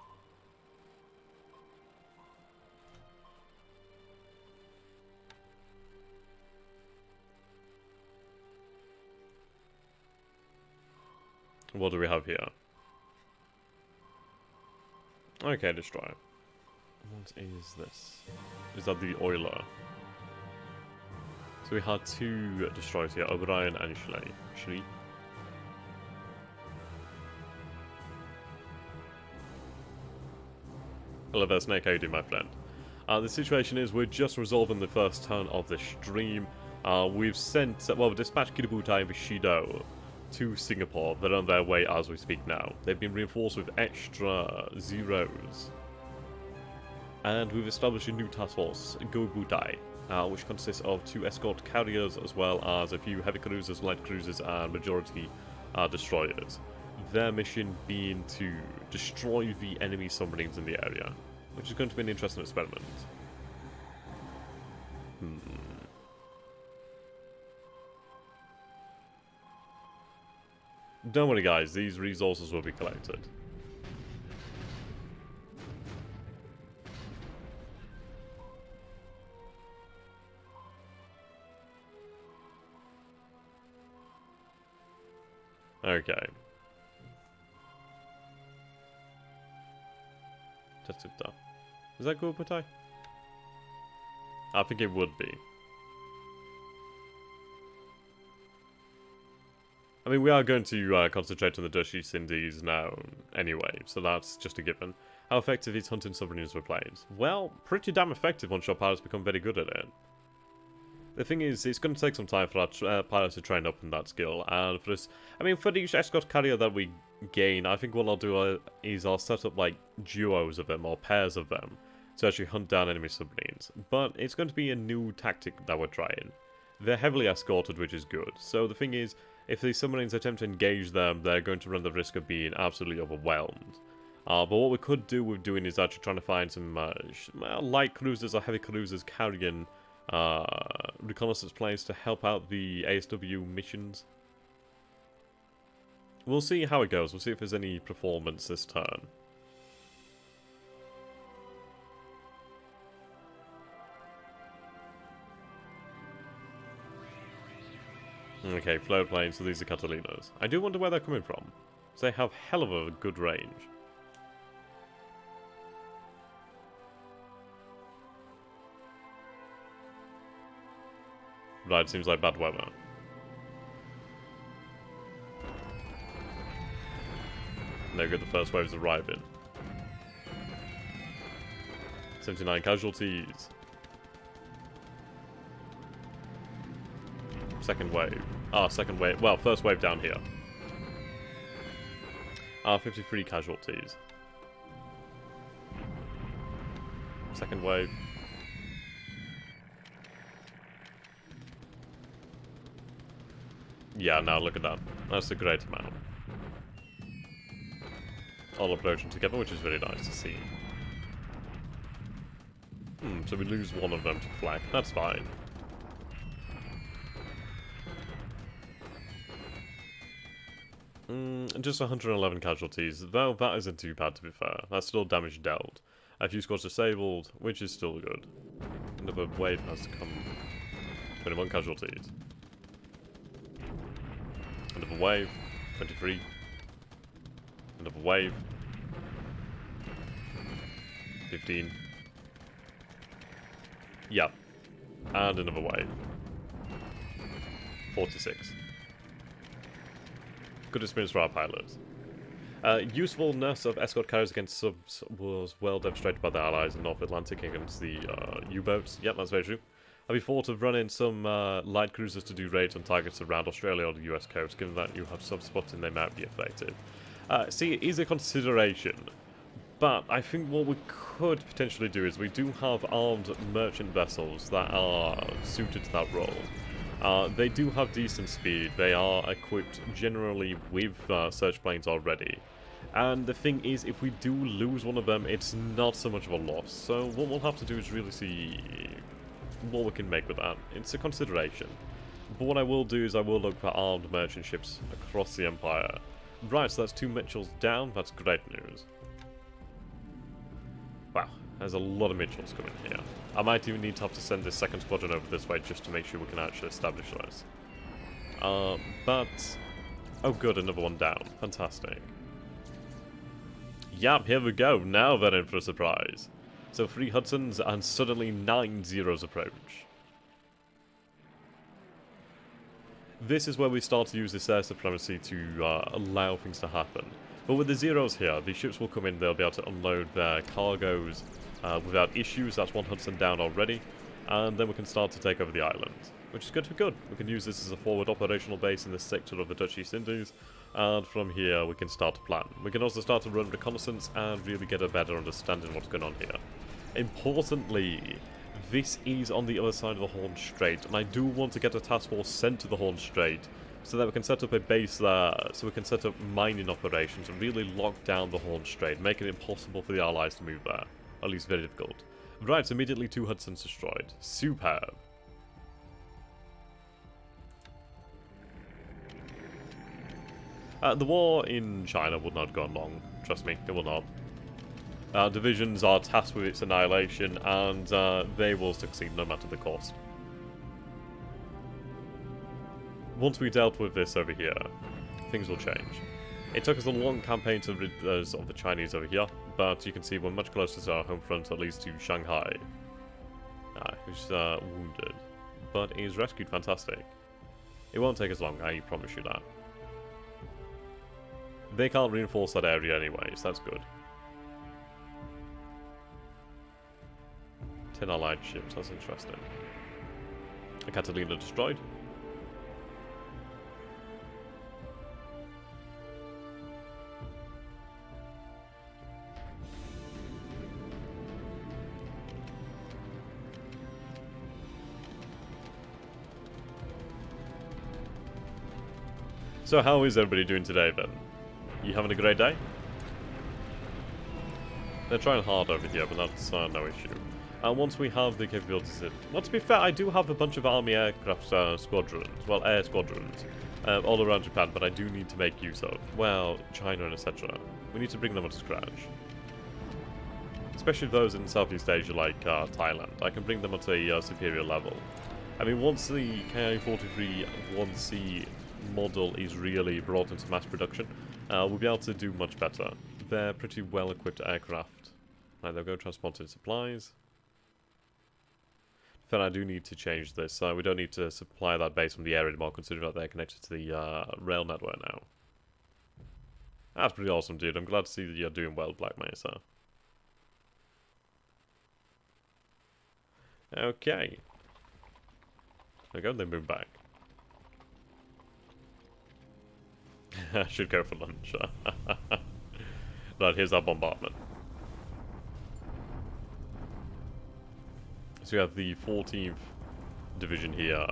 What do we have here? Okay, destroyer. What is this? Is that the Euler? So we had 2 destroyers here, O'Brien and Shri. Hello there, Snake, how you doing, my friend? The situation is we're just resolving the first turn of the stream. We've sent, well, we dispatched Kiributai and Bushido to Singapore. They're on their way as we speak now. They've been reinforced with extra Zeros. And we've established a new task force, Gobutai. Which consists of 2 escort carriers as well as a few heavy cruisers, light cruisers and majority destroyers. Their mission being to destroy the enemy submarines in the area, which is going to be an interesting experiment. Don't worry guys, these resources will be collected. Okay. Tetsuta. Is that Guobutai? I think it would be. I mean, we are going to concentrate on the Dutch East Indies now anyway, so that's just a given. How effective is hunting submarines with planes? Well, pretty damn effective once your pilots become very good at it. The thing is, it's going to take some time for our pilots to train up in that skill, and for this, I mean, for each escort carrier that we gain, I think what I'll do is I'll set up, like, duos of them, or pairs of them, to actually hunt down enemy submarines. But it's going to be a new tactic that we're trying. They're heavily escorted, which is good. So the thing is, if the submarines attempt to engage them, they're going to run the risk of being absolutely overwhelmed. But what we could do with doing is actually trying to find some light cruisers or heavy cruisers carrying reconnaissance planes to help out the ASW missions. We'll see how it goes. We'll see if there's any performance this turn. Okay, float planes, so these are Catalinas. I do wonder where they're coming from. So they have hell of a good range. Right, seems like bad weather. There we go, the first wave's arriving. 79 casualties. Second wave. Ah, second wave. Well, first wave down here. 53 casualties. Second wave. Yeah, now look at that. That's a great amount. All approaching together, which is very nice to see. So we lose one of them to flak. That's fine. Just 111 casualties, though that isn't too bad to be fair. That's still damage dealt. A few squads disabled, which is still good. Another wave has to come. 21 casualties. Another wave. 23. Another wave. 15. Yep. And another wave. 46. Good experience for our pilots. Usefulness of escort carriers against subs was well demonstrated by the Allies in North Atlantic against the U-boats. Yep, that's very true. Have you thought of running some light cruisers to do raids on targets around Australia or the US coast, given that you have sub-spotting they might be effective? See, it is a consideration, but I think what we could potentially do is we do have armed merchant vessels that are suited to that role. They do have decent speed, they are equipped generally with search planes already. And the thing is, if we do lose one of them, it's not so much of a loss. So what we'll have to do is really see what we can make with that. It's a consideration. But what I will do is I will look for armed merchant ships across the Empire. Right, so that's 2 Mitchells down, that's great news. Wow, there's a lot of Mitchells coming here. I might even need to have to send this second squadron over this way just to make sure we can actually establish this. But... oh good, another one down. Fantastic. Yep, here we go. Now they're in for a surprise. So 3 Hudsons and suddenly 9 Zeros approach. This is where we start to use this air supremacy to allow things to happen. But with the Zeros here, the ships will come in, they'll be able to unload their cargoes without issues. That's 1 Hudson down already. And then we can start to take over the island, which is good for good. We can use this as a forward operational base in this sector of the Dutch East Indies. And from here, we can start to plan. We can also start to run reconnaissance and really get a better understanding of what's going on here. Importantly, this is on the other side of the Horn Strait, and I do want to get a task force sent to the Horn Strait so that we can set up a base there, so we can set up mining operations and really lock down the Horn Strait, making it impossible for the Allies to move there. At least very difficult. Right, so immediately 2 Hudsons destroyed. Superb. The war in China will not go on long. Trust me, it will not. Divisions are tasked with its annihilation, and they will succeed no matter the cost. Once we dealt with this over here, things will change. It took us a long campaign to rid us of the Chinese over here, but you can see we're much closer to our home front, at least to Shanghai. Who's wounded, but he's rescued. Fantastic. It won't take us long, I promise you that. They can't reinforce that area anyway, so that's good. 10 allied ships, that's interesting. A Catalina destroyed. So how is everybody doing today then? You having a great day? They're trying hard over here, but that's no issue. And once we have the capabilities in... well, to be fair, I do have a bunch of army aircraft squadrons, well, air squadrons, all around Japan, but I do need to make use of, well, China and etc. We need to bring them up to scratch. Especially those in Southeast Asia like Thailand. I can bring them up to a superior level. I mean, once the Ki-43 1C model is really brought into mass production, we'll be able to do much better. They're pretty well-equipped aircraft. Right, they'll go transporting supplies. Then I do need to change this. We don't need to supply that base from the air anymore, considering that they're connected to the rail network now. That's pretty awesome, dude. I'm glad to see that you're doing well, Black Mesa. Okay. There we go, they move back. I should go for lunch. Right, here's our bombardment. So we have the 14th Division here,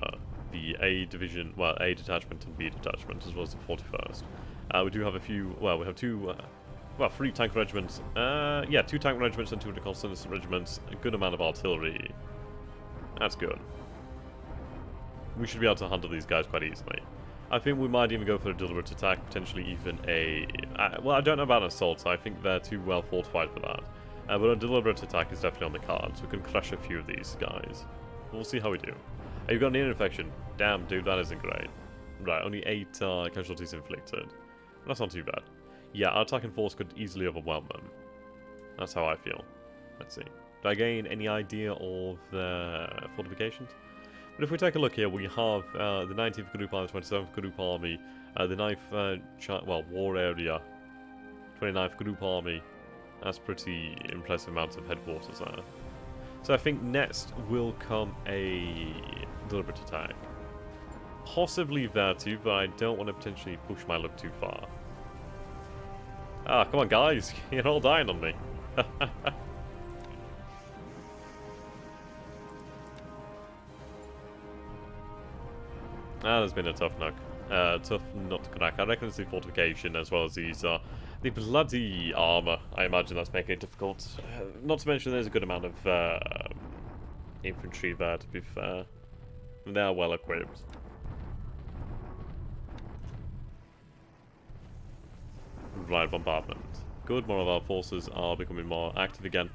the A Division, well, A Detachment and B Detachment, as well as the 41st. We do have a few, well, we have two, well, 3 tank regiments, yeah, 2 tank regiments and 2 reconnaissance regiments, a good amount of artillery. That's good. We should be able to handle these guys quite easily. I think we might even go for a deliberate attack, potentially even a... well, I don't know about an assault, I think they're too well fortified for that. But a deliberate attack is definitely on the cards. We can crush a few of these guys. We'll see how we do. You've got an ear infection. Damn, dude, that isn't great. Right, only 8 casualties inflicted. That's not too bad. Yeah, our attacking force could easily overwhelm them. That's how I feel. Let's see. Do I gain any idea of the fortifications? But if we take a look here, we have the 19th Group Army, 27th Group Army, the 9th War Area, 29th Group Army. That's pretty impressive amounts of headquarters there. So I think next will come a deliberate attack. Possibly there too, but I don't want to potentially push my luck too far. Ah, come on guys, you're all dying on me. That's been a tough nut. Tough nut to crack. I reckon it's the fortification as well as these, the bloody armor. I imagine that's making it difficult. Not to mention there's a good amount of infantry there, to be fair. They are well equipped. Right, bombardment. Good, more of our forces are becoming more active again.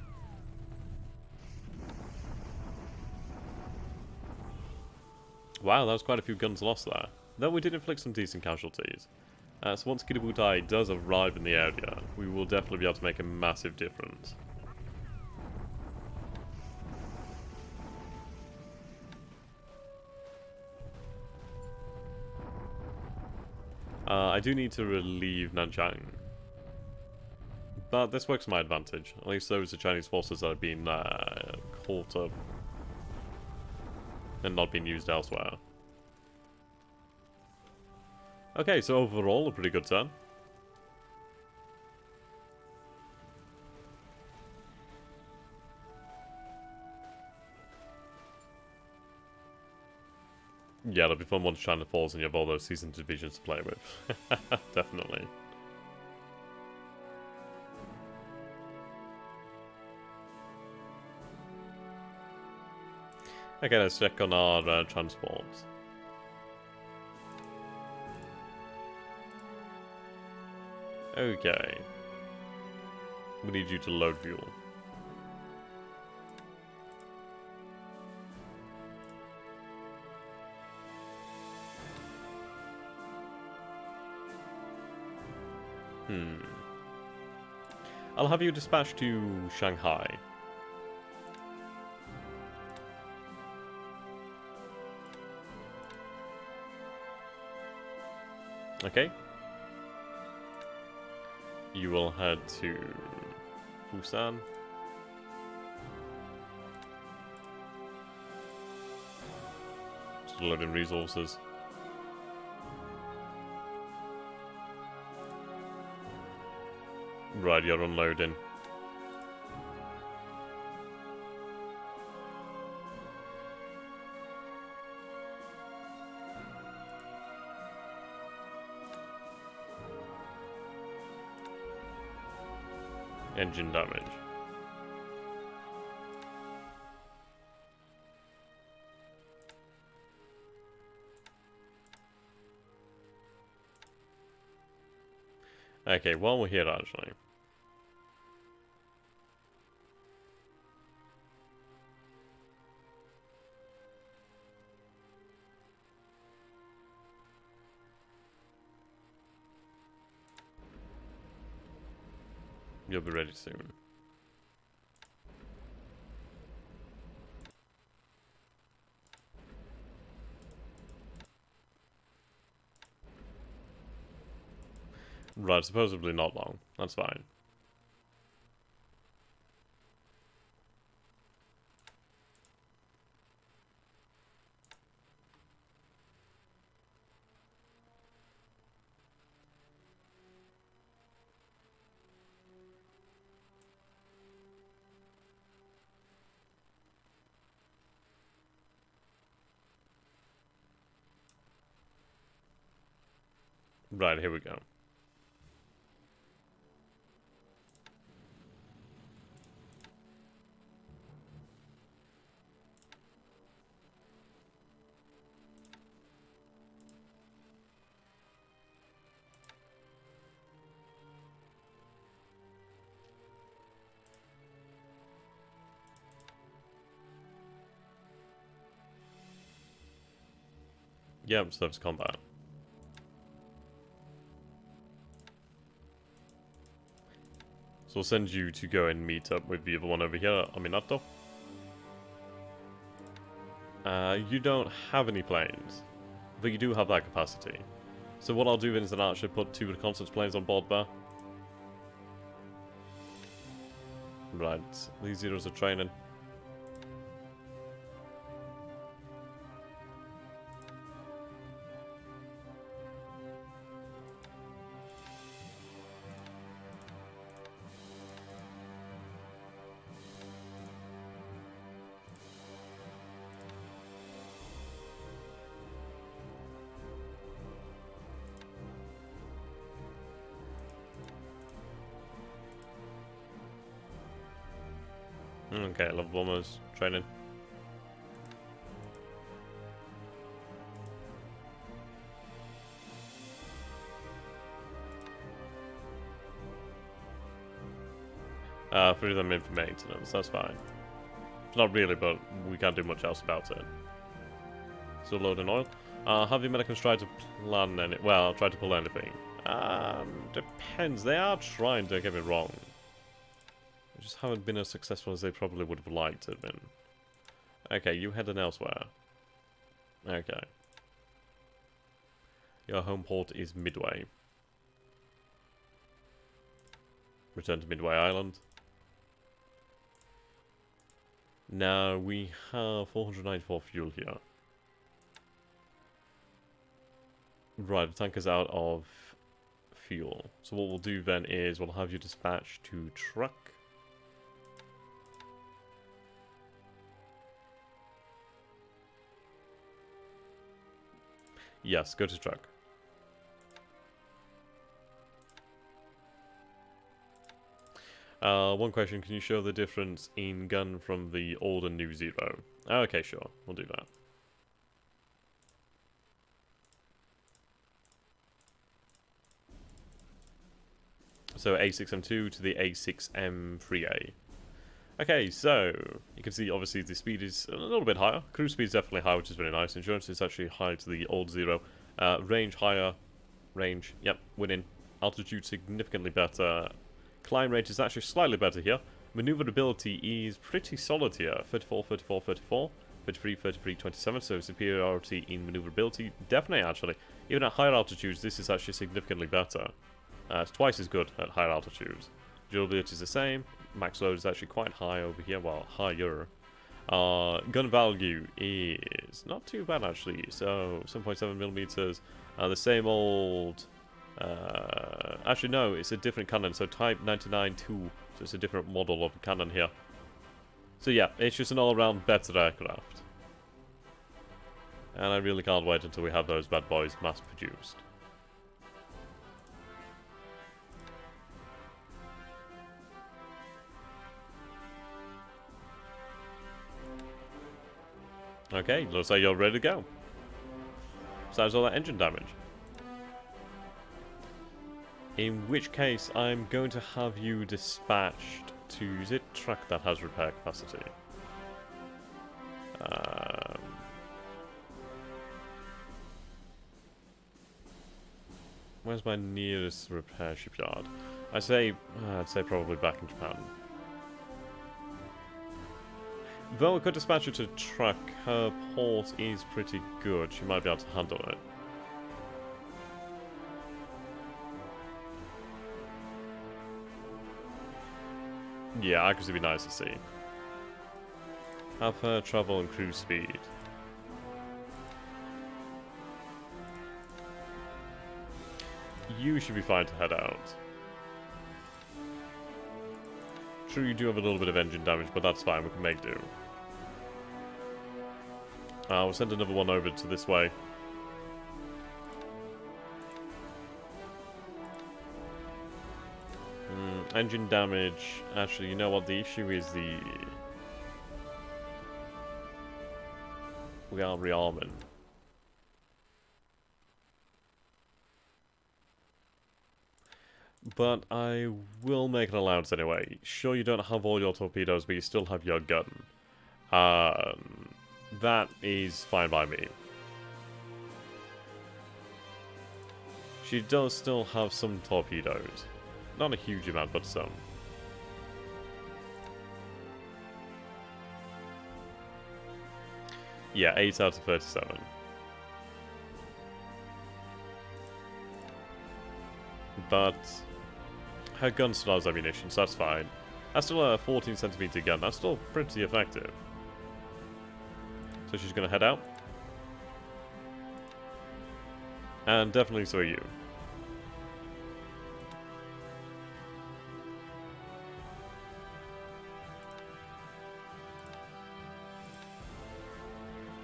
Wow, that was quite a few guns lost there. Though we did inflict some decent casualties. So once Kidabutai does arrive in the area, we will definitely be able to make a massive difference. I do need to relieve Nanjang. But this works to my advantage. At least those are Chinese forces that have been caught up and not being used elsewhere. Okay, so overall, a pretty good turn. Yeah, it'll be fun once China falls and you have all those seasoned divisions to play with. Definitely. Okay, let's check on our transports. Okay. We need you to load fuel. I'll have you dispatched to Shanghai. Okay. You will head to Busan. Just loading resources. Right, you're unloading. Engine damage. Okay, while we're here actually. You'll be ready soon. Right, supposedly not long. That's fine. Right, here we go. Yep, surface combat. So we'll send you to go and meet up with the other one over here, Aminato. You don't have any planes, but you do have that capacity. So what I'll do then is I'll actually put 2 reconnaissance planes on board there. Right, these zeros are training. Okay, love bombers, training. Through them in for maintenance, that's fine. Not really, but we can't do much else about it. So loading oil. Have the Americans tried to plan any... Well, try to pull anything? Depends. They are trying, don't get me wrong. They just haven't been as successful as they probably would have liked to have been. Okay, you heading elsewhere. Okay. Your home port is Midway. Return to Midway Island. Now, we have 494 fuel here. Right, the tank is out of fuel. So what we'll do then is we'll have you dispatch to truck. Yes, go to truck. One question, can you show the difference in gun from the old and new Zero? Okay, sure, we'll do that. So A6M2 to the A6M3A. Okay, so you can see obviously the speed is a little bit higher. Cruise speed is definitely higher, which is very nice. Endurance is actually high to the old Zero. Range higher. Range, yep, winning. Altitude significantly better. Climb rate is actually slightly better here. Maneuverability is pretty solid here. 34, 34, 34. 33, 33, 27. So superiority in maneuverability. Definitely, actually. Even at higher altitudes, this is actually significantly better. It's twice as good at higher altitudes. Durability is the same. Max load is actually quite high over here. Well, higher. Gun value is not too bad, actually. So 7.7 millimeters. The same old... actually, no, it's a different cannon. So Type 99-2. So it's a different model of cannon here. So yeah, it's just an all-around better aircraft. And I really can't wait until we have those bad boys mass-produced. Okay, looks like you're ready to go. Besides all that engine damage. In which case, I'm going to have you dispatched to... Is it truck that has repair capacity? Where's my nearest repair shipyard? I'd say probably back in Japan. Though we could dispatch her to truck, her port is pretty good. She might be able to handle it. Yeah, accuracy would be nice to see. Have her travel and cruise speed. You should be fine to head out. True, you do have a little bit of engine damage, but that's fine, we can make do. We'll send another one over to this way. Engine damage. Actually, you know what? The issue is we are rearming. But I will make an allowance anyway. Sure, you don't have all your torpedoes, but you still have your gun. That is fine by me. She does still have some torpedoes. Not a huge amount, but some. Yeah, 8 out of 37. But her gun still has ammunition, so that's fine. That's still a 14cm gun. That's still pretty effective. So she's going to head out. And definitely so are you.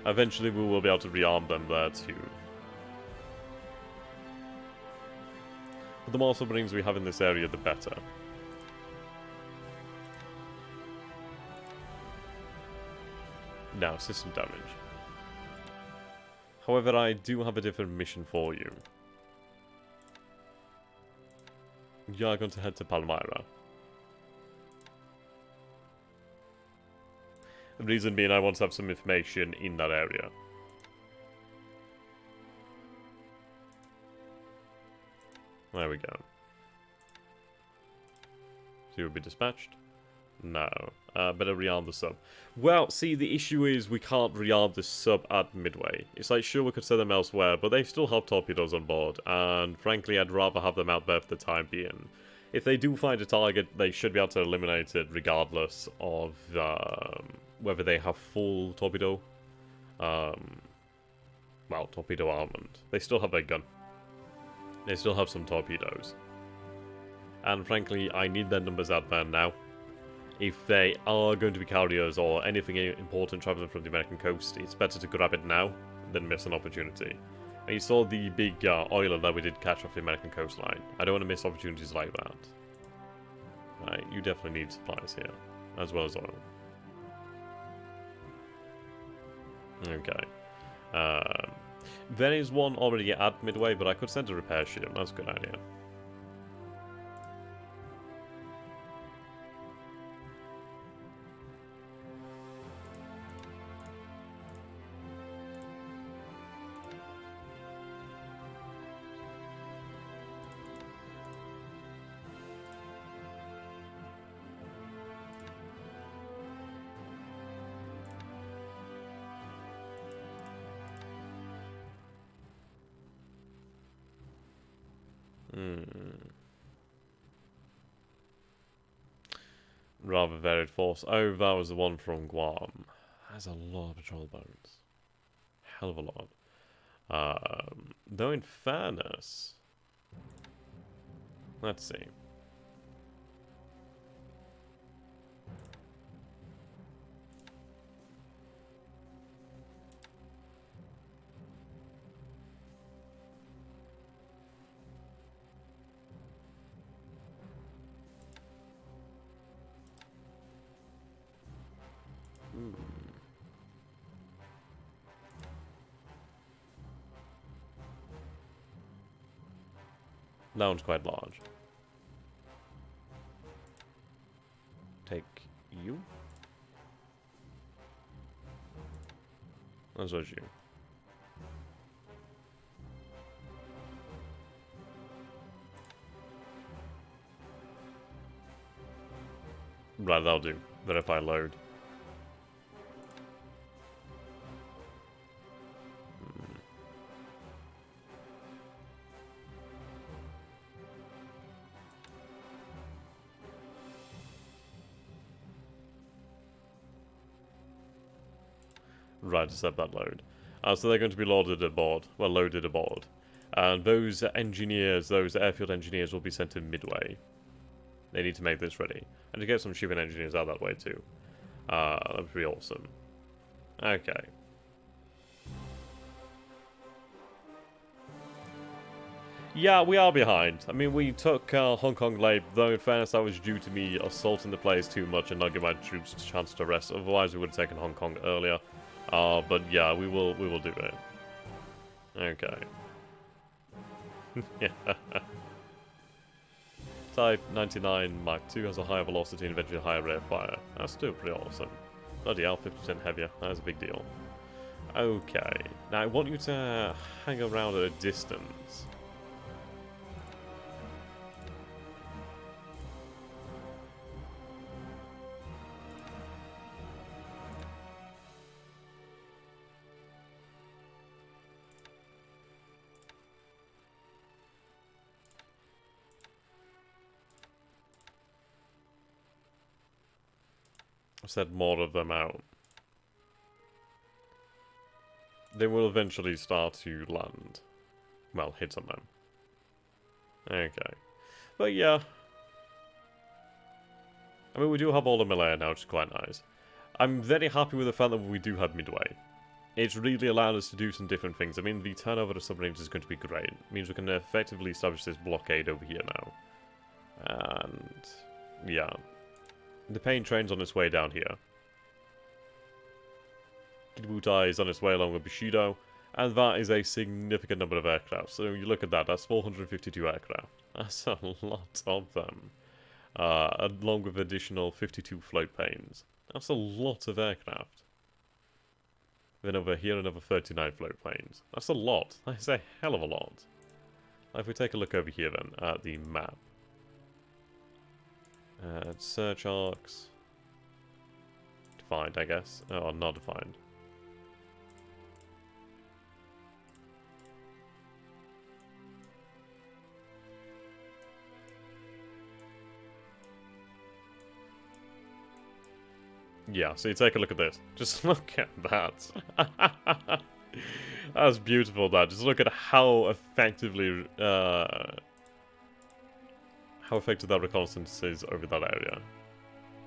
Eventually we will be able to rearm them there too. But the more submarines we have in this area, the better. Now, system damage. However, I do have a different mission for you. You are going to head to Palmyra. The reason being I want to have some information in that area. There we go. So you'll be dispatched? No. Better rearm the sub. Well, see, the issue is we can't rearm the sub at Midway. It's like, sure, we could send them elsewhere, but they still have torpedoes on board, and frankly, I'd rather have them out there for the time being. If they do find a target, they should be able to eliminate it regardless of whether they have full torpedo, well, torpedo armament. They still have their gun. They still have some torpedoes. And frankly, I need their numbers out there now. If they are going to be carriers or anything important traveling from the American coast, it's better to grab it now than miss an opportunity. And you saw the big oiler that we did catch off the American coastline. I don't want to miss opportunities like that. Right, you definitely need supplies here, as well as oil. Okay. There is one already at Midway, but I could send a repair ship. That's a good idea. Rather varied force. Oh, that was the one from Guam. That's a lot of patrol boats. Hell of a lot. Though in fairness... Let's see. That one's quite large. Take you? As well as you. Right, that'll do. Verify load. Right, accept that load. So they're going to be loaded aboard. Well, loaded aboard. And those engineers, those airfield engineers will be sent to Midway. They need to make this ready. And to get some shipping engineers out that way too. That would be awesome. Okay. Yeah, we are behind. I mean, we took Hong Kong late, though in fairness that was due to me assaulting the place too much and not giving my troops a chance to rest. Otherwise we would have taken Hong Kong earlier. But yeah, we will do it. Okay. Yeah. Type 99 Mark II has a higher velocity and eventually higher rate of fire. That's still pretty awesome. Bloody hell, 50% heavier. That is a big deal. Okay. Now I want you to hang around at a distance. I've said more of them out. They will eventually start to land. Well, hit on them. Okay. But yeah. I mean, we do have all the Malaya now, which is quite nice. I'm very happy with the fact that we do have Midway. It's really allowed us to do some different things. I mean, the turnover of submarines is going to be great. It means we can effectively establish this blockade over here now. And yeah. The Pain train's on its way down here. Kibutai is on its way along with Bushido, and that is a significant number of aircraft. So you look at that, that's 452 aircraft. That's a lot of them. Along with additional 52 float planes. That's a lot of aircraft. Then over here, another 39 float planes. That's a lot. That's a hell of a lot. If we take a look over here then, at the map. Search arcs. Defined, I guess. Oh, not defined. Yeah, so you take a look at this. Just look at that. That's beautiful, that. Just look at how effectively, how effective that reconnaissance is over that area.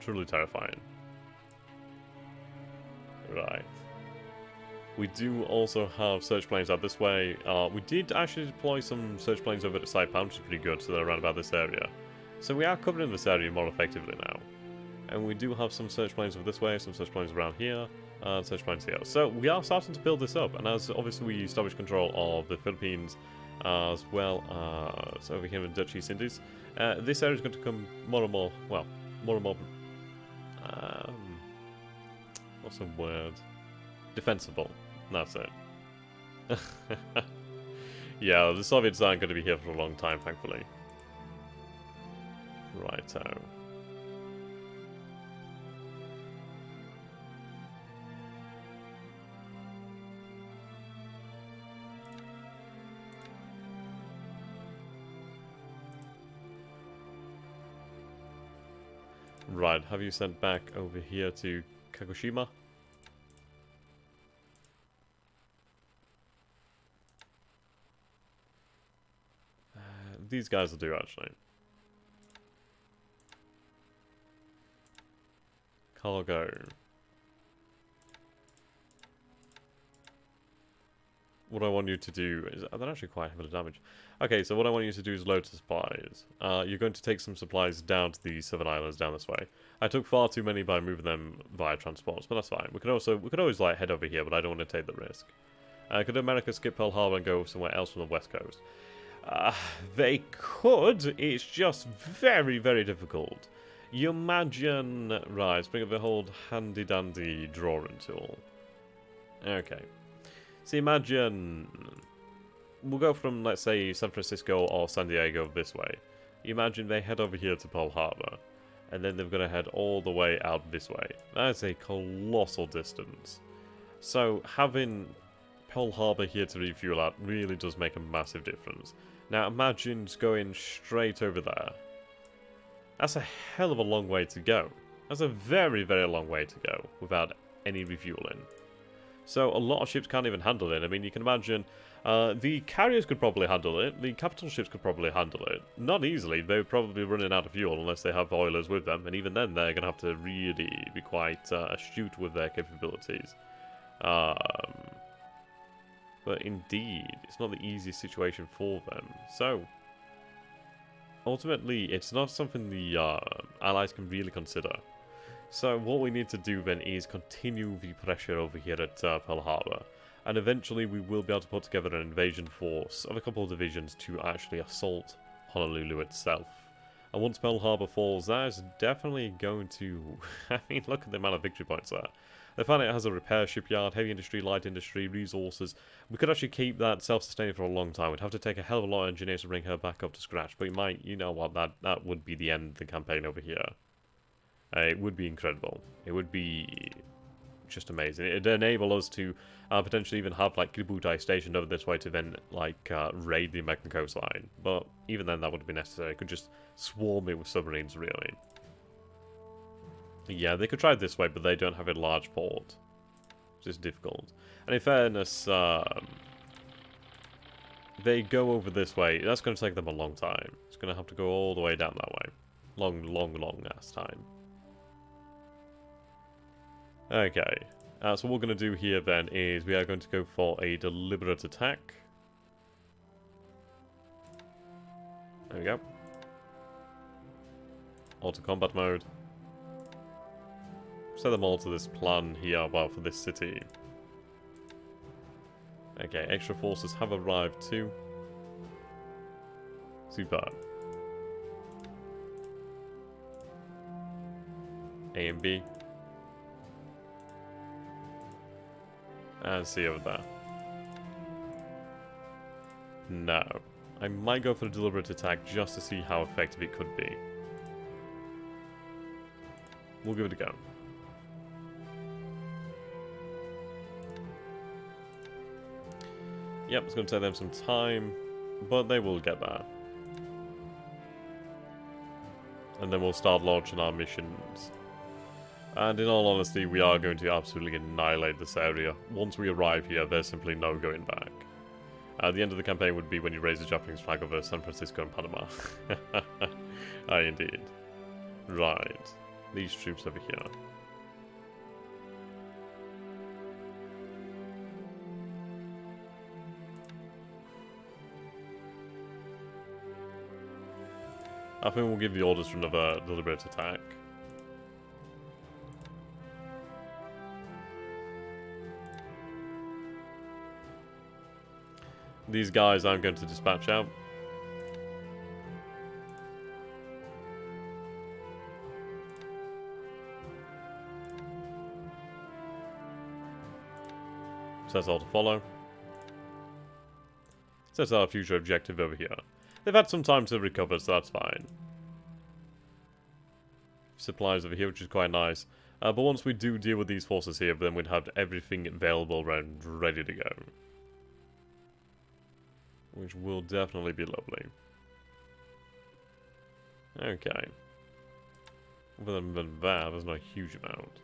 Truly terrifying. Right. We do also have search planes out this way. We did actually deploy some search planes over at Saipan, which is pretty good, so they're around about this area. So we are covering this area more effectively now. And we do have some search planes over this way, some search planes around here, and search planes here. So we are starting to build this up, and as obviously we establish control of the Philippines, as well as over here in Dutch East Indies, this area is going to become more and more, well, more and more, what's the word? Defensible. That's it. Yeah, the Soviets aren't going to be here for a long time, thankfully. Righto. Right, have you sent back over here to Kagoshima? These guys will do, actually. Cargo. What I want you to do is... they're actually quite heavily damaged. Okay, so what I want you to do is load supplies. You're going to take some supplies down to the Southern Islands down this way. I took far too many by moving them via transports, but that's fine. We could always like head over here, but I don't want to take the risk. Could America skip Pearl Harbor and go somewhere else from the west coast? They could. It's just very, very difficult. You imagine... right, let's bring up the whole handy-dandy drawing tool. Okay. So imagine... we'll go from, let's say, San Francisco or San Diego this way. You imagine they head over here to Pearl Harbor. And then they're going to head all the way out this way. That's a colossal distance. So having Pearl Harbor here to refuel at really does make a massive difference. Now imagine just going straight over there. That's a hell of a long way to go. That's a very, very long way to go without any refueling. So a lot of ships can't even handle it. I mean, you can imagine the carriers could probably handle it. The capital ships could probably handle it. Not easily. They would probably be running out of fuel unless they have oilers with them. And even then, they're going to have to really be quite astute with their capabilities. But indeed, it's not the easiest situation for them. So, ultimately, it's not something the Allies can really consider. So what we need to do then is continue the pressure over here at Pearl Harbor. And eventually we will be able to put together an invasion force of a couple of divisions to actually assault Honolulu itself. And once Pearl Harbor falls, that is definitely going to... I mean, look at the amount of victory points there. The fact it has a repair shipyard, heavy industry, light industry, resources. We could actually keep that self-sustaining for a long time. We'd have to take a hell of a lot of engineers to bring her back up to scratch. But you know what, that would be the end of the campaign over here. It would be incredible. It would be just amazing. It'd enable us to potentially even have like Kibutai stationed over this way to then like raid the American coastline. But even then, that wouldn't be necessary. It could just swarm it with submarines, really. Yeah, they could try it this way, but they don't have a large port, which is difficult. And in fairness, they go over this way. That's going to take them a long time. It's going to have to go all the way down that way. Long ass time. Okay, so what we're going to do here then is we are going to go for a deliberate attack. There we go. Auto combat mode. Set them all to this plan here, well, for this city. Okay, extra forces have arrived too. Superb. A and B. And C over there. No. I might go for a deliberate attack just to see how effective it could be. We'll give it a go. Yep, it's going to take them some time, but they will get there. And then we'll start launching our missions. And in all honesty, we are going to absolutely annihilate this area. Once we arrive here, there's simply no going back. The end of the campaign would be when you raise the Japanese flag over San Francisco and Panama. Aye, indeed. Right. These troops over here. I think we'll give the orders for another deliberate attack. These guys I'm going to dispatch out. Says all to follow. Says our future objective over here. They've had some time to recover, so that's fine. Supplies over here, which is quite nice. But once we do deal with these forces here, then we'd have everything available and ready to go. Which will definitely be lovely. Okay. Other than that, there's not a huge amount.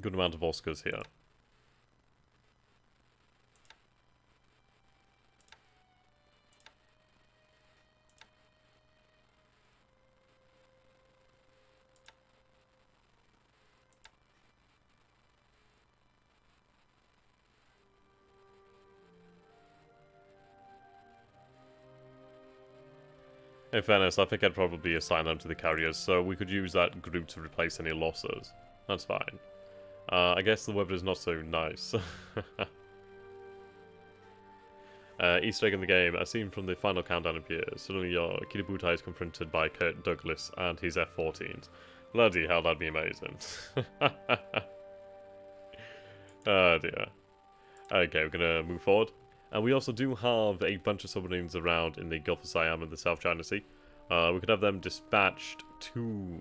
Good amount of Oscars here. In fairness, I think I'd probably assign them to the carriers, so we could use that group to replace any losses. That's fine. I guess the weather is not so nice. Easter egg in the game, a scene from the final countdown appears. Suddenly your Kiributai is confronted by Kurt Douglas and his F-14s. Bloody hell, that'd be amazing. Oh dear. Okay, we're gonna move forward. And we also do have a bunch of submarines around in the Gulf of Siam and the South China Sea. We could have them dispatched to,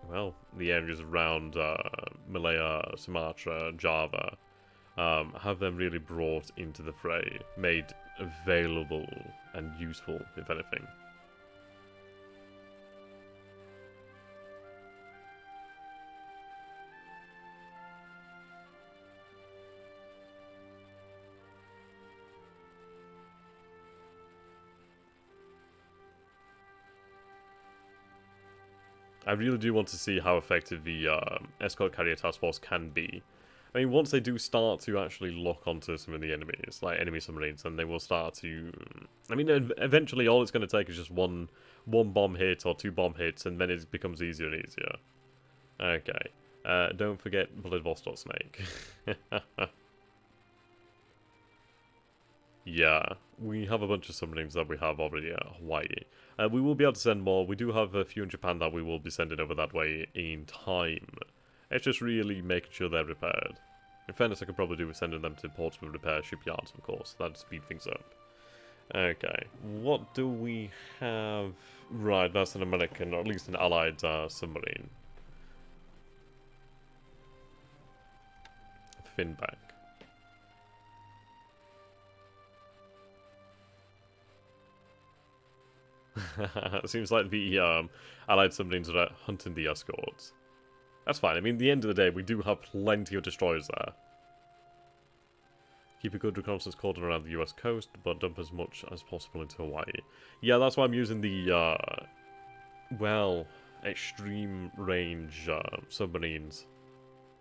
well, the areas around Malaya, Sumatra, Java, have them really brought into the fray, made available and useful, if anything. I really do want to see how effective the escort carrier task force can be. I mean, once they do start to actually lock onto some of the enemies, like enemy submarines, then they will start to... I mean, eventually all it's going to take is just one bomb hit or 2 bomb hits, and then it becomes easier and easier. Okay. Don't forget Vladivostok Snake. Yeah, we have a bunch of submarines that we have already at Hawaii. We will be able to send more. We do have a few in Japan that we will be sending over that way in time. It's just really making sure they're repaired. In fairness, I could probably do with sending them to ports with repair shipyards, of course. That'd speed things up. Okay, what do we have? Right, that's an American, or at least an Allied submarine. Finback. It seems like the Allied submarines are hunting the escorts. That's fine. I mean, at the end of the day, we do have plenty of destroyers there. Keep a good reconnaissance cordon around the US coast, but dump as much as possible into Hawaii. Yeah, that's why I'm using the, well, extreme range submarines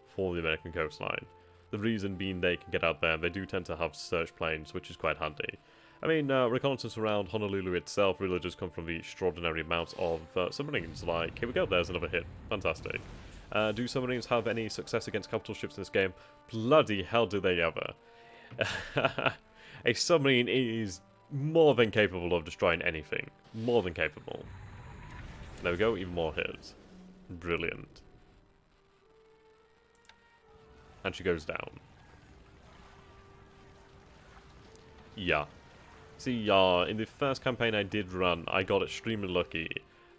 for the American coastline. The reason being they can get out there, they do tend to have search planes, which is quite handy. I mean, reconnaissance around Honolulu itself really does come from the extraordinary amounts of submarines. Like, here we go, there's another hit. Fantastic. Do submarines have any success against capital ships in this game? Bloody hell do they ever. A submarine is more than capable of destroying anything. More than capable. There we go, even more hits. Brilliant. And she goes down. Yeah. See, in the first campaign I did run, I got extremely lucky.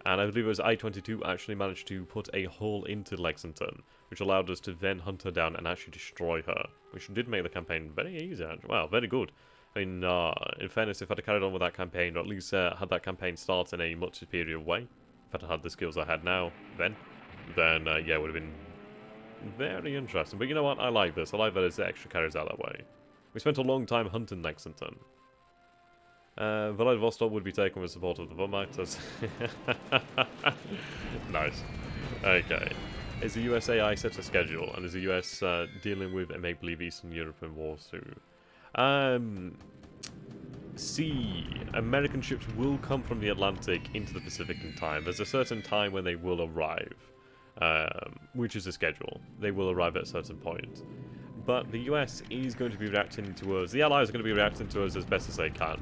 And I believe it was I-22 actually managed to put a hole into Lexington, which allowed us to then hunt her down and actually destroy her, which did make the campaign very easy, well, very good. I mean, in fairness, if I'd have carried on with that campaign, or at least had that campaign start in a much superior way, if I'd had the skills I had now, then yeah, it would have been very interesting. But you know what, I like this. I like that it's extra carries out that way. We spent a long time hunting Lexington. Vladivostok would be taken with support of the Wehrmacht. Nice. Okay. Is the USAI set a schedule? And is the US dealing with a make-believe Eastern European war soon? See, American ships will come from the Atlantic into the Pacific in time. There's a certain time when they will arrive, which is a schedule. They will arrive at a certain point. But the US is going to be reacting to us. The Allies are going to be reacting to us as best as they can.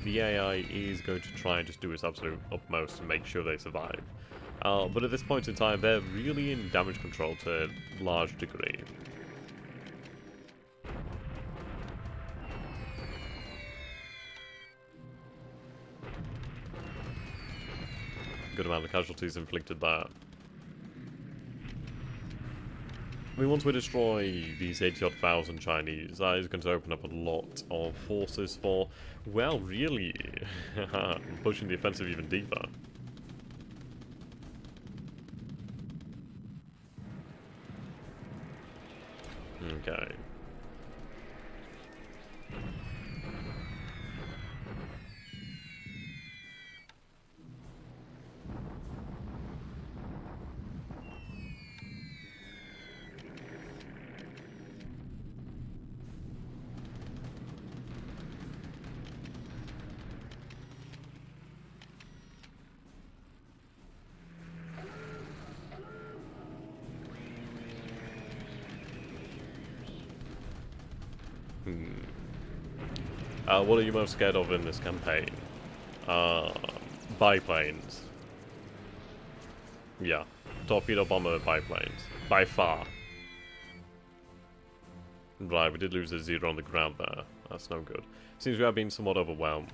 The AI is going to try and just do its absolute utmost to make sure they survive. But at this point in time, they're really in damage control to a large degree. Good amount of casualties inflicted there. I mean, once we destroy these 80,000 Chinese, that is going to open up a lot of forces for, well, really, pushing the offensive even deeper. Okay. What are you most scared of in this campaign? Biplanes. Yeah. Torpedo bomber biplanes. By far. Right, we did lose a 0 on the ground there. That's no good. Seems we are being somewhat overwhelmed.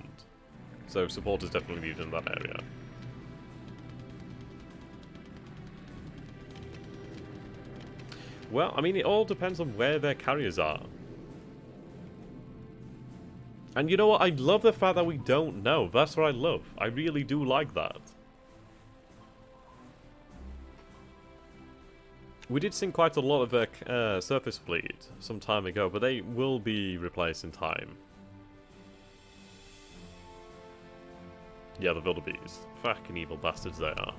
So support is definitely needed in that area. Well, I mean, it all depends on where their carriers are. And you know what? I love the fact that we don't know. That's what I love. I really do like that. We did sink quite a lot of their surface fleet some time ago, but they will be replaced in time. Yeah, the wildebeest. Fucking evil bastards they are.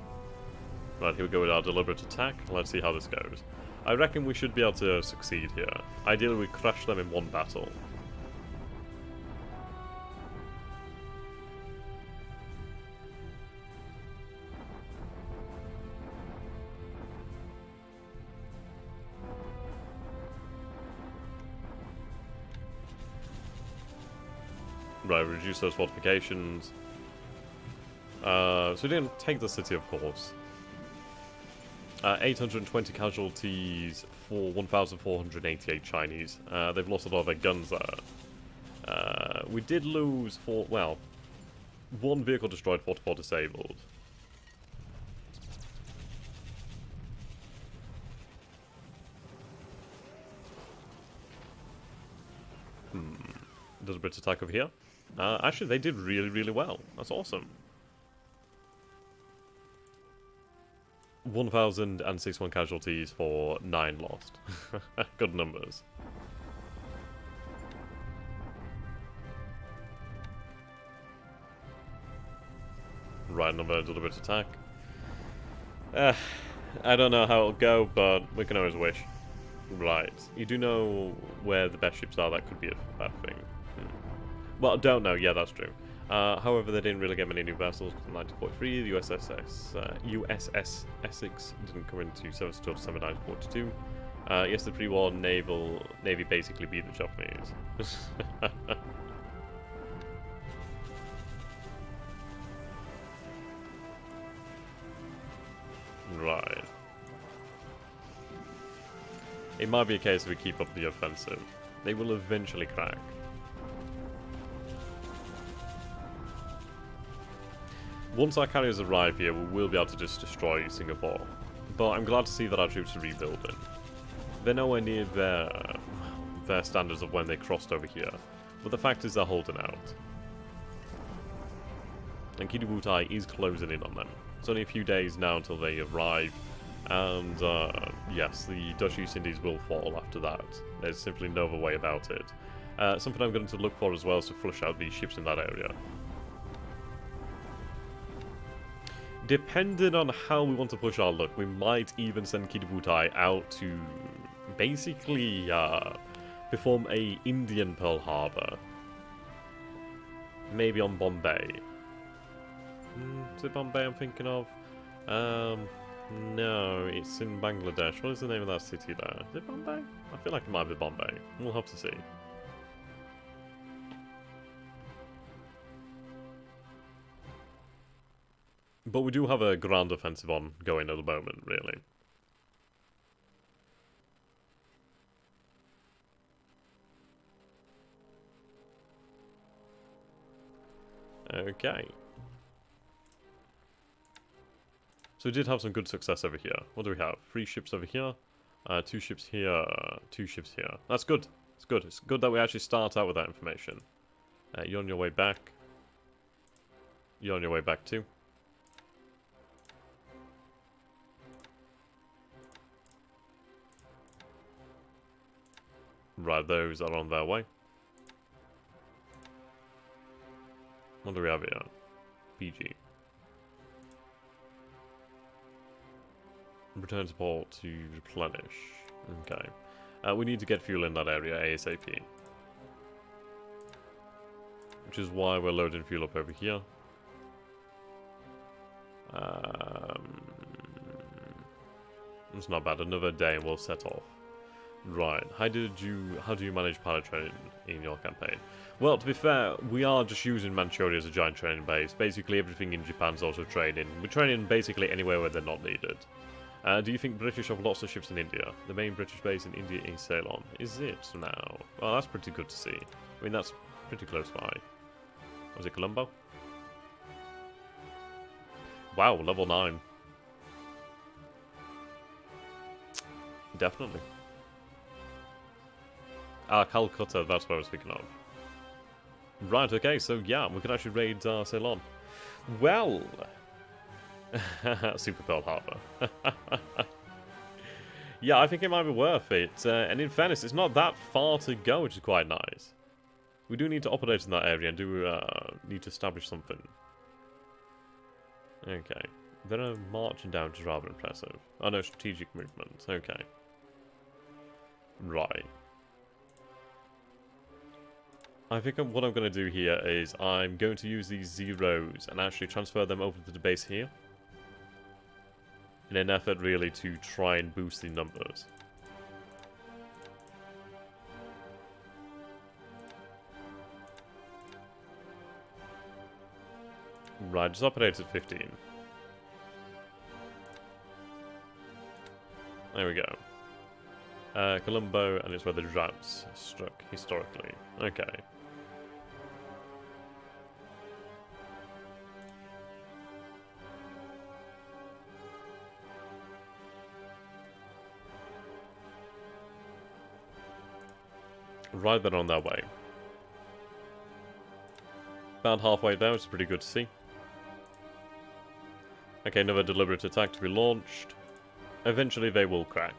Right, here we go with our deliberate attack. Let's see how this goes. I reckon we should be able to succeed here. Ideally, we crush them in one battle. Right, reduce those fortifications. So we didn't take the city, of course. 820 casualties for 1,488 Chinese. They've lost a lot of their guns there. We did lose one vehicle destroyed, 44 disabled. Does a British attack over here? Actually, they did really, really well. That's awesome. 1,061 casualties for 9 lost. Good numbers. Right, another deliberate attack. I don't know how it'll go, but we can always wish. Right. You do know where the best ships are, that could be a bad thing. Well, I don't know, yeah, that's true. However, they didn't really get many new vessels in 1943. The USS Essex didn't come into service until December 1942. Yes, the pre-war Navy basically beat the Japanese. Right. It might be a case if we keep up the offensive. They will eventually crack. Once our carriers arrive here, we will be able to just destroy Singapore. But I'm glad to see that our troops are rebuilding. They're nowhere near their standards of when they crossed over here. But the fact is they're holding out. And Kidubutai is closing in on them. It's only a few days now until they arrive. And yes, the Dutch East Indies will fall after that. There's simply no other way about it. Something I'm going to look for as well is to flush out these ships in that area. Depending on how we want to push our luck, we might even send Kidubutai out to basically perform a Indian Pearl Harbor. Maybe on Bombay. Is it Bombay I'm thinking of? No, it's in Bangladesh. What is the name of that city there? Is it Bombay? I feel like it might be Bombay. We'll have to see. But we do have a ground offensive on going at the moment, really. Okay. So we did have some good success over here. What do we have? 3 ships over here, 2 ships here, 2 ships here. That's good. It's good. It's good that we actually start out with that information. You're on your way back. You're on your way back too. Right, those are on their way. What do we have here? PG. Return to port to replenish. Okay. We need to get fuel in that area ASAP. Which is why we're loading fuel up over here. It's not bad. Another day and we'll set off. Right. How do you manage pilot training in your campaign? Well, to be fair, we are just using Manchuria as a giant training base. Basically, everything in Japan's also training. We're training basically anywhere where they're not needed. Do you think British have lots of ships in India? The main British base in India is Ceylon. Is it now? Well, that's pretty good to see. I mean, that's pretty close by. Was it Colombo? Wow, level 9. Definitely. Calcutta, that's what I was thinking of. Right, okay, so yeah, we can actually raid Ceylon. Well... Super Pearl Harbor. Yeah, I think it might be worth it. And in fairness, it's not that far to go, which is quite nice. We do need to operate in that area and do need to establish something. Okay. They're marching down, which is rather impressive. Oh no, strategic movement. Okay. Right. I think what I'm going to do here is I'm going to use these zeros and actually transfer them over to the base here. In an effort really to try and boost the numbers. Right, just operate at 15. There we go. Colombo, and it's where the droughts struck historically. Okay. Right, they're on their way. About halfway there, which is pretty good to see. Okay, another deliberate attack to be launched. Eventually they will crack.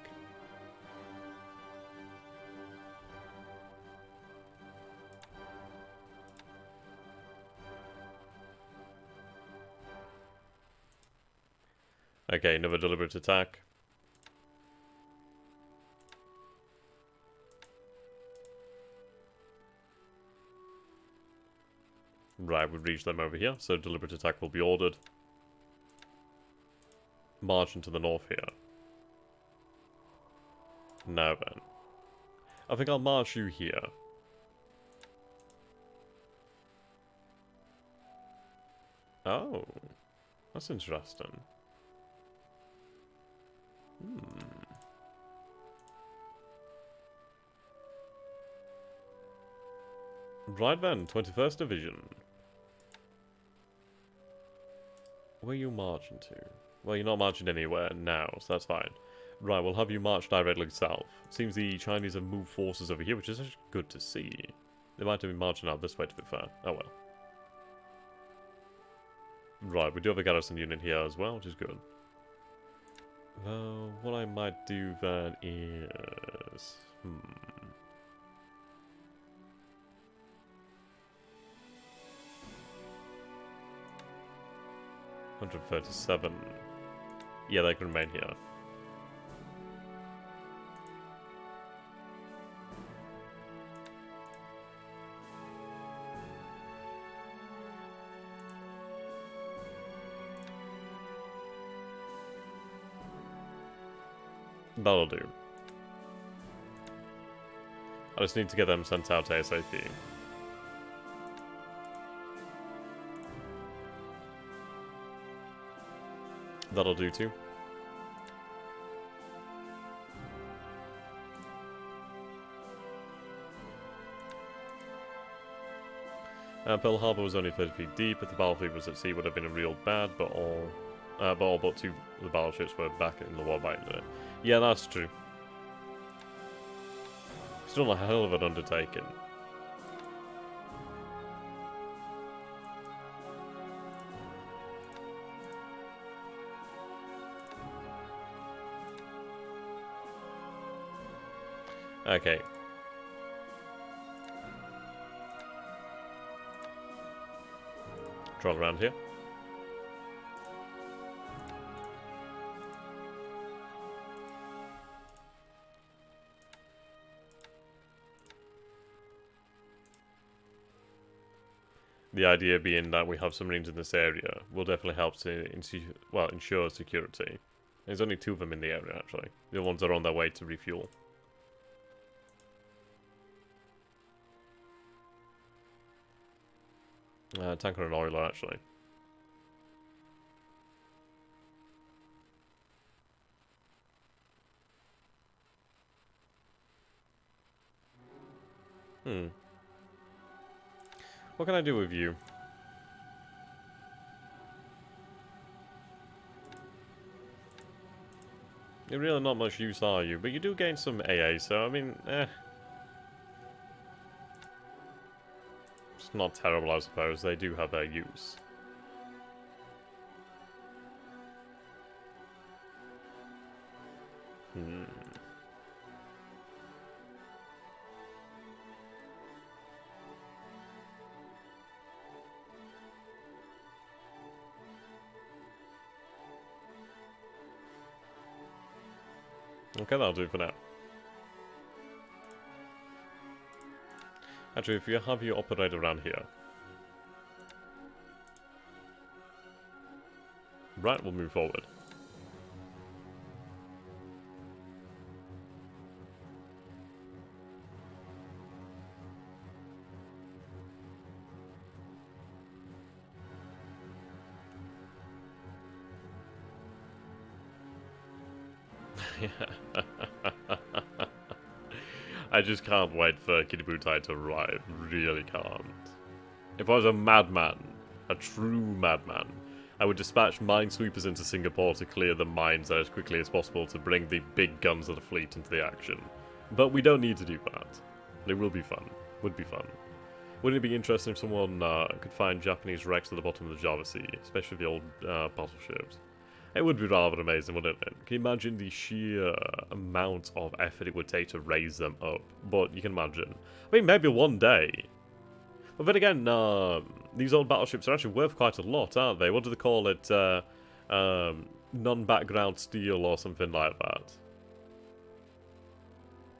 Okay, another deliberate attack. Right, we've reached them over here, so deliberate attack will be ordered. March into the north here. Now then. I think I'll march you here. Oh. That's interesting. Right then, 21st Division. Where are you marching to? Well, you're not marching anywhere now, so that's fine. Right, we'll have you march directly south. Seems the Chinese have moved forces over here, which is actually good to see. They might have been marching out this way, to be fair. Oh well. Right, we do have a garrison unit here as well, which is good. Well, what I might do then is... 137. Yeah, they can remain here. That'll do. I just need to get them sent out ASAP. That'll do too. Pearl Harbor was only 30 feet deep. If the battlefield was at sea, it would have been a real bad, but all but two of the battleships were back in the war by the Yeah, that's true. Still a hell of an undertaking. Okay. Trot around here. The idea being that we have submarines in this area will definitely help to ensure security. There's only 2 of them in the area, actually. The ones that are on their way to refuel. Tanker and oiler, actually. What can I do with you? You're really not much use, are you? But you do gain some AA, so I mean, It's not terrible, I suppose. They do have their use. Hmm. Okay, that'll do it for now. Actually, if you have your operator around here. Right, we'll move forward. I just can't wait for Kiributai to arrive. Really can't. If I was a madman, a true madman, I would dispatch minesweepers into Singapore to clear the mines as quickly as possible to bring the big guns of the fleet into the action. But we don't need to do that. It will be fun. Would be fun. Wouldn't it be interesting if someone could find Japanese wrecks at the bottom of the Java Sea, especially the old battleships? It would be rather amazing, wouldn't it? Can you imagine the sheer amount of effort it would take to raise them up? But you can imagine. I mean, maybe one day. But then again, these old battleships are actually worth quite a lot, aren't they? What do they call it? Non-background steel or something like that.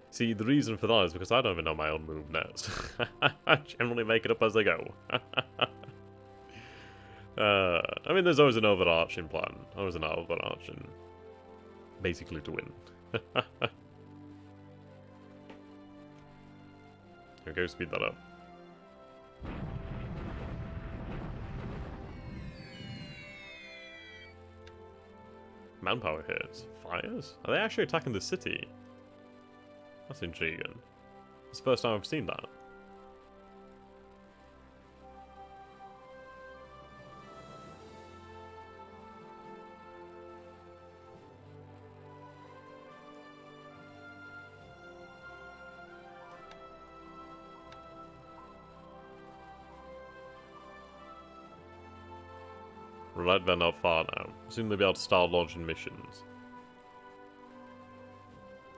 See, the reason for that is because I don't even know my own move nets. I generally make it up as I go. I mean, there's always an overarching plan. Always an overarching. Basically to win. Okay, speed that up. Manpower hits. Fires? Are they actually attacking the city? That's intriguing. It's the first time I've seen that. Right, they're not far now. Soon they'll be able to start launching missions.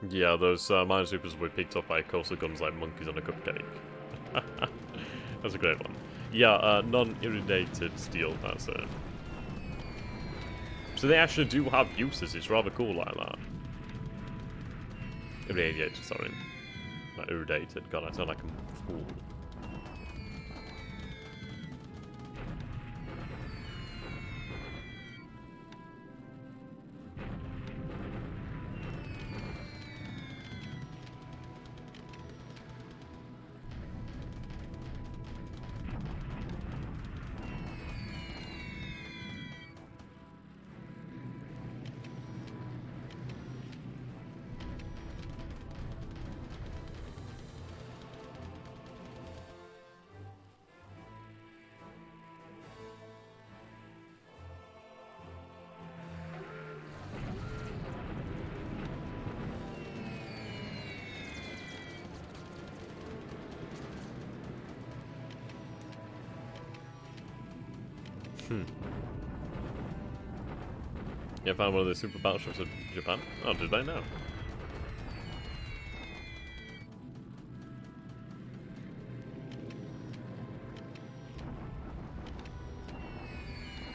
Yeah, those minesweepers will be picked up by coastal guns like monkeys on a cupcake. That's a great one. Yeah, non-irradiated steel, that's it. So they actually do have uses, it's rather cool like that. Irradiated, sorry. Not irradiated, god, I sound like a fool. You found one of the super battleships of Japan? Oh, did they know?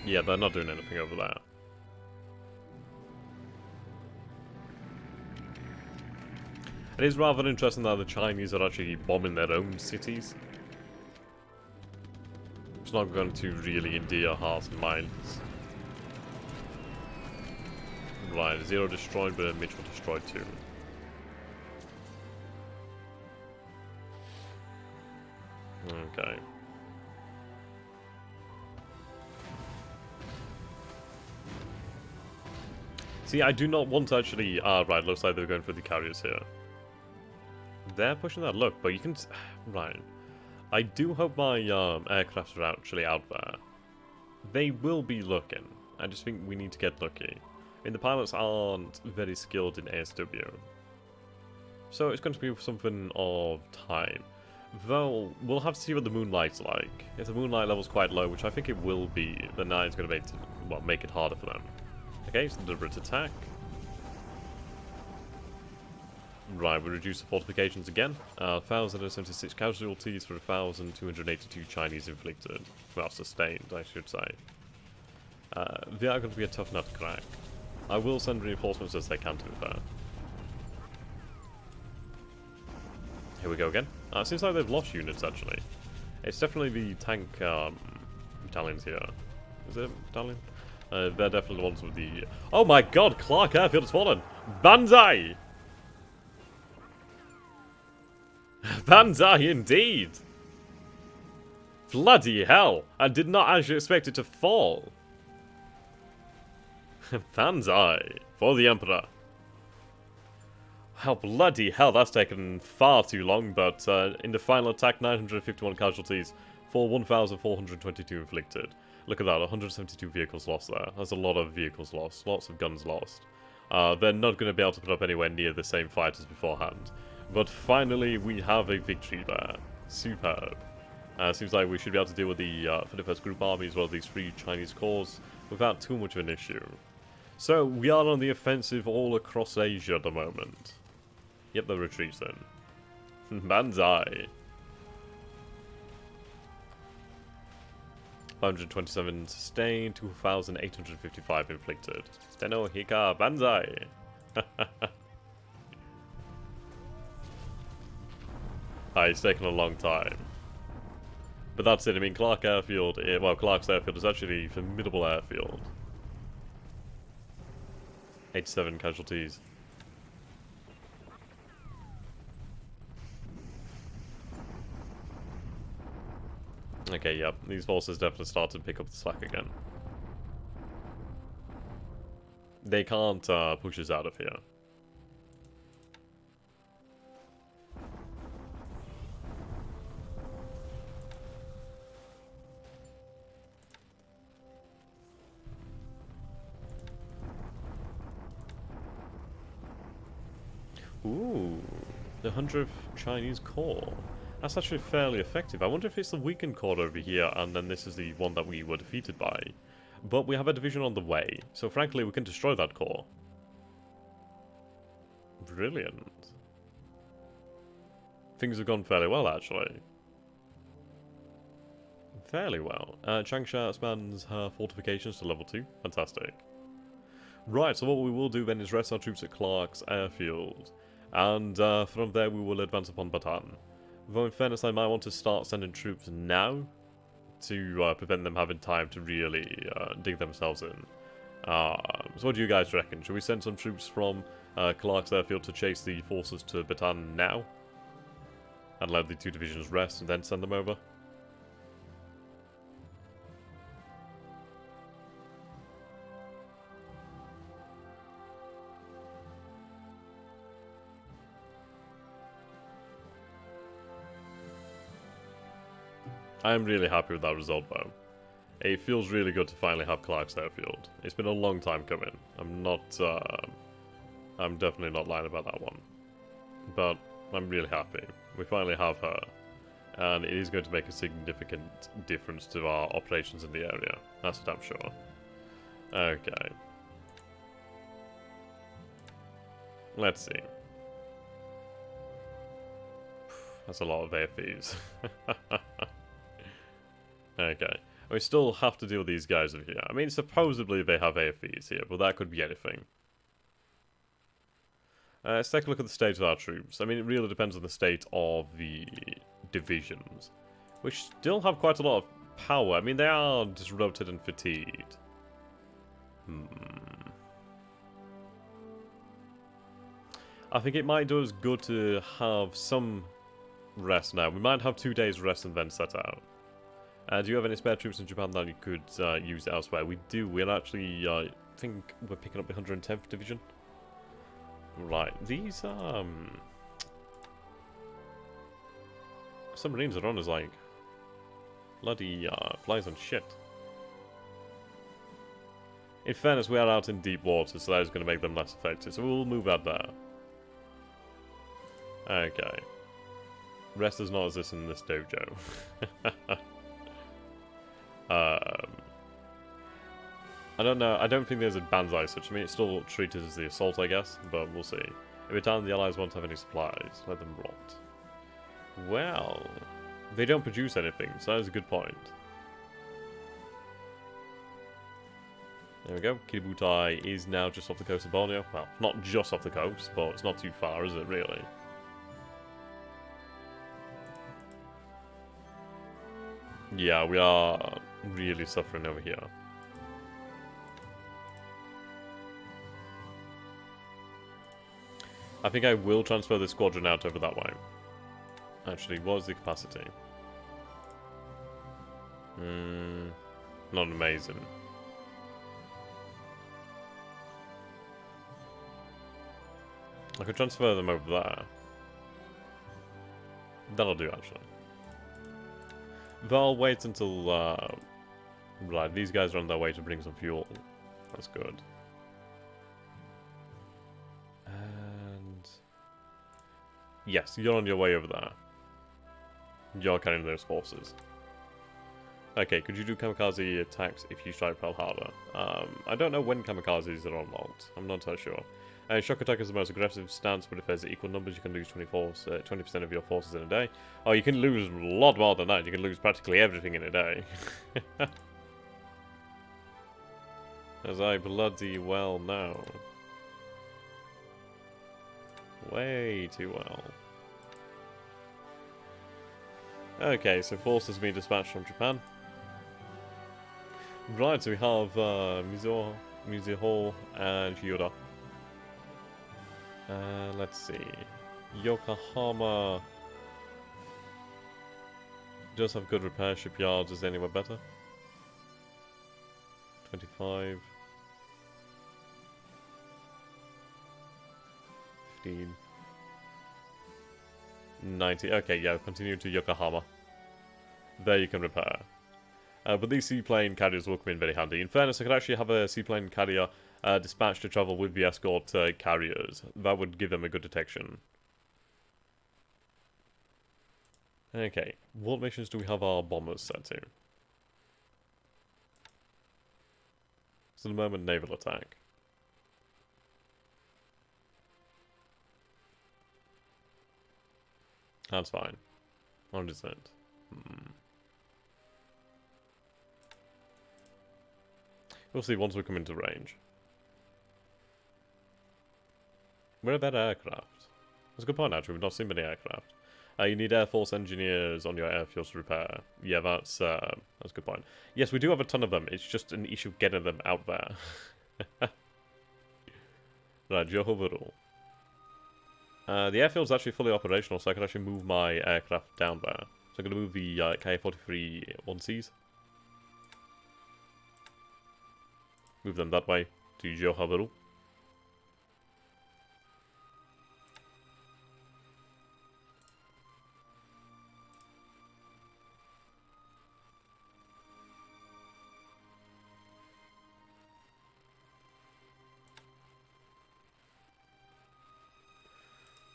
Yeah, they're not doing anything over there. It is rather interesting that the Chinese are actually bombing their own cities. It's not going to really endear hearts and minds. Right, zero destroyed, but Mitchell destroyed too. Okay. See, I do not want to actually... right, looks like they're going for the carriers here. They're pushing that look, but you can... Right. I do hope my aircraft are actually out there. They will be looking. I just think we need to get lucky. I mean, the pilots aren't very skilled in ASW. So it's going to be something of time. Though, we'll have to see what the moonlight's like. If the moonlight level's quite low, which I think it will be, then that is going to make it harder for them. Okay, so deliberate attack. Right, we reduce the fortifications again. 1,076 casualties for 1,282 Chinese inflicted. Well, sustained, I should say. They are going to be a tough nut to crack. I will send reinforcements as they can, to be fair. Here we go again. Seems like they've lost units, actually. It's definitely the tank battalions here. Is it battalion? They're definitely the ones with the... Oh my god, Clark Airfield has fallen! Banzai! Banzai indeed! Bloody hell! I did not actually expect it to fall. Banzai for the Emperor. Well, bloody hell, that's taken far too long, but in the final attack, 951 casualties for 1,422 inflicted. Look at that, 172 vehicles lost there. That's a lot of vehicles lost, lots of guns lost. They're not going to be able to put up anywhere near the same fight as beforehand. But finally, we have a victory there. Superb. Seems like we should be able to deal with the 31st Group Army as well as these 3 Chinese corps without too much of an issue. So, we are on the offensive all across Asia at the moment. Yep, they're retreating. Banzai. 527 sustained, 2,855 inflicted. Tenno Hika Banzai. It's taken a long time. But that's it, I mean, Clark Airfield, well, Clark's Airfield is actually a formidable airfield. 87 casualties. Okay, yep, these forces definitely start to pick up the slack again. They can't push us out of here. Ooh, the 100th Chinese Corps. That's actually fairly effective. I wonder if it's the weakened corps over here, and then this is the one that we were defeated by. But we have a division on the way, so frankly we can destroy that corps. Brilliant. Things have gone fairly well, actually. Fairly well. Changsha expands her fortifications to level 2. Fantastic. Right, so what we will do then is rest our troops at Clark's Airfield. And from there we will advance upon Bataan. Though in fairness I might want to start sending troops now to prevent them having time to really dig themselves in. So what do you guys reckon? Should we send some troops from Clark's Airfield to chase the forces to Bataan now? And let the 2 divisions rest and then send them over? I'm really happy with that result, though. It feels really good to finally have Clark's Airfield. It's been a long time coming. I'm definitely not lying about that one. But I'm really happy. We finally have her. And it is going to make a significant difference to our operations in the area. That's what I'm sure. Okay. Let's see. That's a lot of AFEs. Okay. We still have to deal with these guys over here. I mean, supposedly they have AFEs here, but that could be anything. Let's take a look at the state of our troops. I mean, it really depends on the state of the divisions, which still have quite a lot of power. I mean, they are disrupted and fatigued. I think it might do us good to have some rest now. We might have 2 days rest and then set out. Do you have any spare troops in Japan that you could use elsewhere? We do. We're actually, I think we're picking up the 110th Division. Right. These, submarines are on us like bloody flies on shit. In fairness, we are out in deep water, so that is going to make them less effective. So we'll move out there. Okay. Rest does not exist in this dojo. um, I don't know. I don't think there's a Banzai such. I mean, it's still treated as the assault, I guess, but we'll see. Every time the Allies won't have any supplies, let them rot. Well, they don't produce anything, so that is a good point. There we go. Kiributai is now just off the coast of Borneo. Well, not just off the coast, but it's not too far, is it, really? Yeah, we are really suffering over here. I think I will transfer this squadron out over that way. Actually, what is the capacity? Not amazing. I could transfer them over there. That'll do, actually. They'll wait until, right, these guys are on their way to bring some fuel. That's good. And... yes, you're on your way over there. You're carrying those forces. Okay, could you do kamikaze attacks if you strike Pearl Harbor? I don't know when kamikazes are unlocked. I'm not so sure. Shock attack is the most aggressive stance, but if there's equal numbers, you can lose 20% of your forces in a day. Oh, you can lose a lot more than that. You can lose practically everything in a day. As I bloody well know. Way too well. Okay, so forces being dispatched from Japan. Right, so we have Mizuho and Hyuda. Let's see. Yokohama does have good repair shipyards. Is there anywhere better? 25. 15. 90. Okay, yeah, continue to Yokohama. There you can repair. But these seaplane carriers will come in very handy. In fairness, I could actually have a seaplane carrier dispatched to travel with the escort carriers. That would give them a good detection. Okay, what missions do we have our bombers set to? So the moment naval attack. That's fine. 100%. We'll see once we come into range. Where about aircraft? That's a good point, actually. We've not seen many aircraft. You need Air Force engineers on your airfields to repair. Yeah, that's a good point. Yes, we do have a ton of them. It's just an issue of getting them out there. Right, Johor. The airfield's actually fully operational, so I can actually move my aircraft down there. So I'm going to move the Ka-43 1Cs. Move them that way to Johor.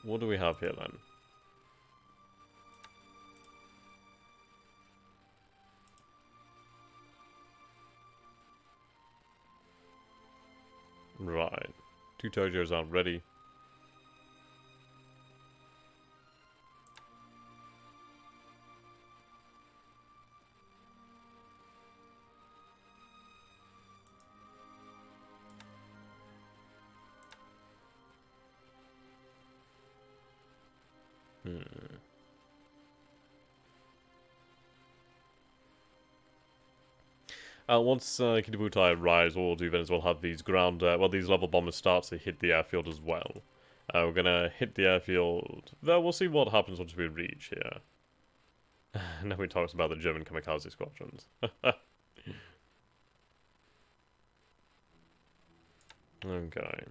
What do we have here then? Right. 2 Tojos aren't ready. Once Kitabutai arrives, what we'll do then is we'll have these ground, these level bombers start to hit the airfield as well. We're gonna hit the airfield. Though we'll see what happens once we reach here. Now we talked about the German kamikaze squadrons. Okay.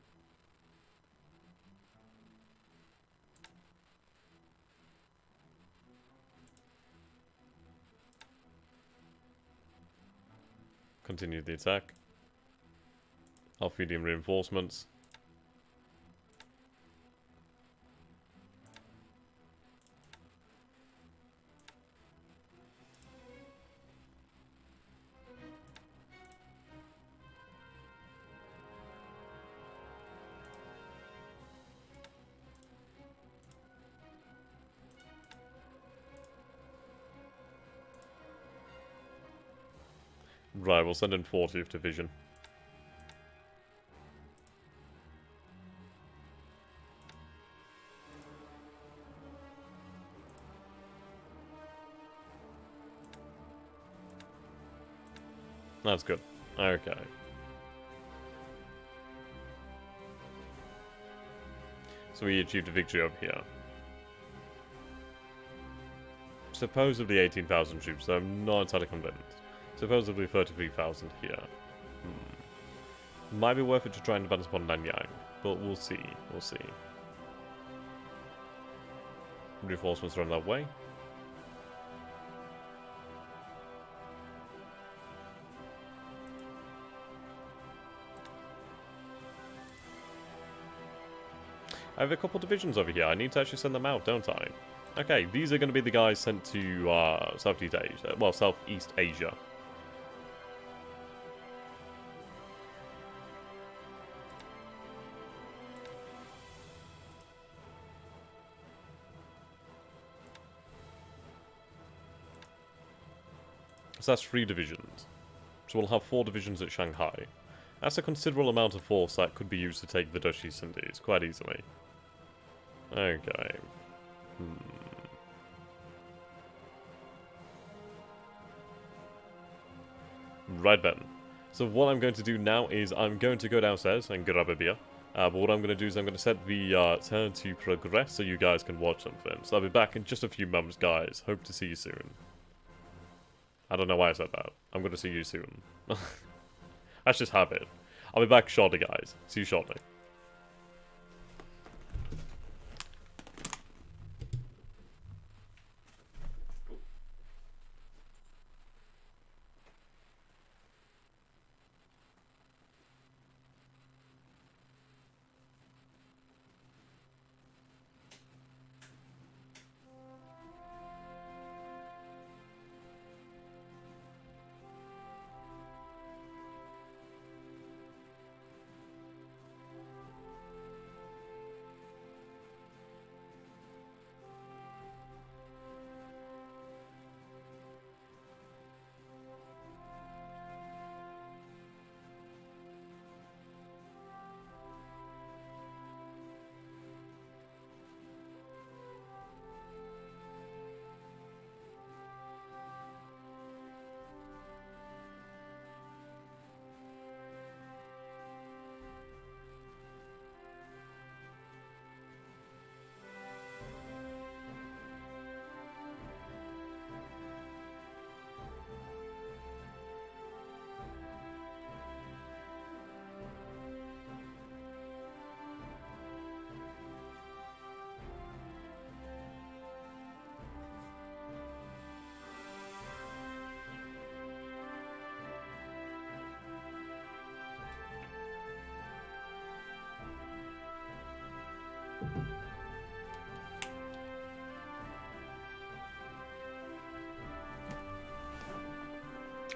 Continue the attack. I'll feed him reinforcements. Right, we'll send in 40th Division. That's good. Okay. So we achieved a victory over here. Supposedly 18,000 troops, so I'm not entirely convinced. Supposedly 33,000 here. Might be worth it to try and advance upon Nanyang, but we'll see. We'll see. Reinforcements are on that way. I have a couple divisions over here. I need to actually send them out, don't I? Okay, these are going to be the guys sent to Southeast Asia. Well, Southeast Asia. So that's 3 divisions. So we'll have 4 divisions at Shanghai. That's a considerable amount of force that could be used to take the Dutch East Indies, quite easily. Okay. Right then. So what I'm going to do now is I'm going to go downstairs and grab a beer. But what I'm going to do is I'm going to set the turn to progress so you guys can watch something. So I'll be back in just a few moments, guys. Hope to see you soon. I don't know why I said that. I'm going to see you soon. That's just habit. I'll be back shortly, guys. See you shortly.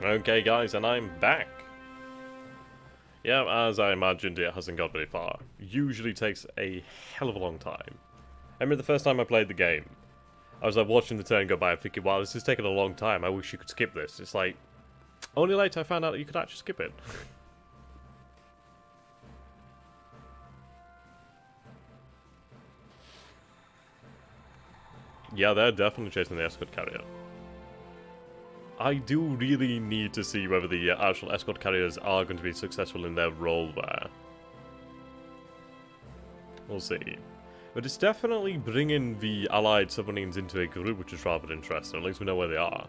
Okay, guys, and I'm back. Yeah, as I imagined, it hasn't got very far. Usually takes a hell of a long time. I remember the first time I played the game, I was like watching the turn go by and thinking, wow, this is taking a long time. I wish you could skip this. It's like, only later I found out that you could actually skip it. Yeah, they're definitely chasing the escort carrier. I do really need to see whether the actual escort carriers are going to be successful in their role there. We'll see. But it's definitely bringing the allied submarines into a group, which is rather interesting. At least we know where they are.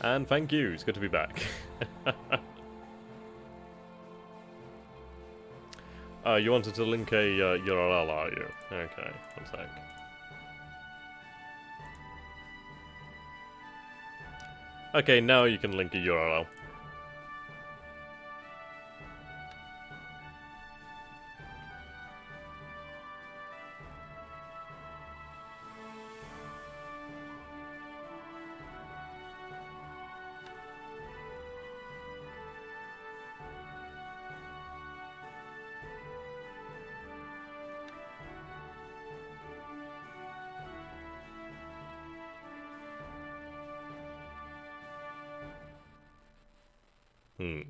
And thank you, it's good to be back. You wanted to link a URL, are you? Okay, one sec. Okay, now you can link a URL. Hmm.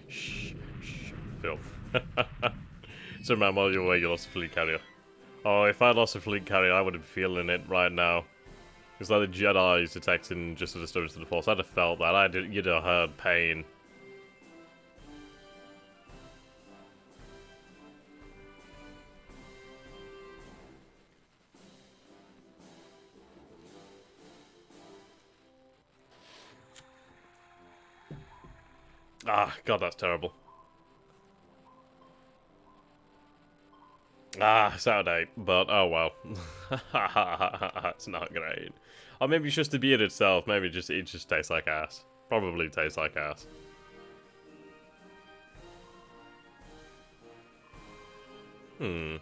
Shh, shh, filth. So man, while you're away, you lost a fleet carrier. Oh, if I lost a fleet carrier, I would have been feeling it right now. It's like the Jedi's detecting just a disturbance to the Force. I'd have felt that. You'd have heard pain. Ah, God, that's terrible. Ah, Saturday, but oh well. It's not great. Or maybe it's just the beard itself. Maybe it just tastes like ass. Probably tastes like ass. Hmm.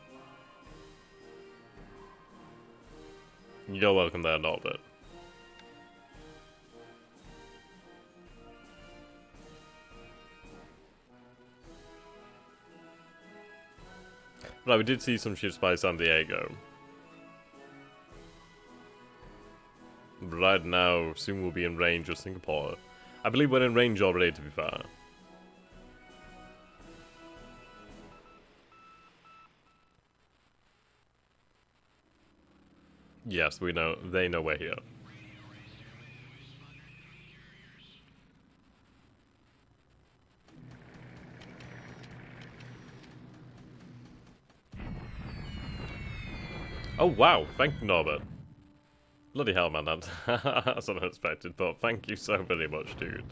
You're welcome there, Norbert. Right, we did see some ships by San Diego. Right now, soon we'll be in range of Singapore. I believe we're in range already, to be fair. Yes, we know. They know we're here. Oh wow, thank you, Norbert. Bloody hell, man, that's unexpected, but thank you so very much, dude.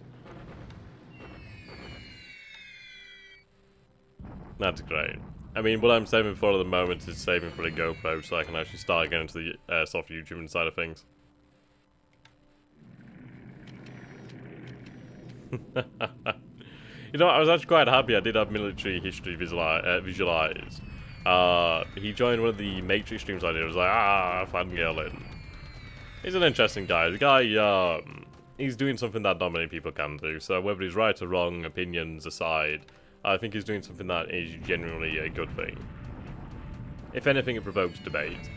That's great. I mean, what I'm saving for at the moment is saving for a GoPro so I can actually start getting into the soft YouTubing side of things. You know, I was actually quite happy I did have military history visualized. He joined one of the Matrix streams I did. I was like, fangirling. He's an interesting guy. The guy, he's doing something that not many people can do. So whether he's right or wrong, opinions aside, I think he's doing something that is genuinely a good thing. If anything, it provokes debate.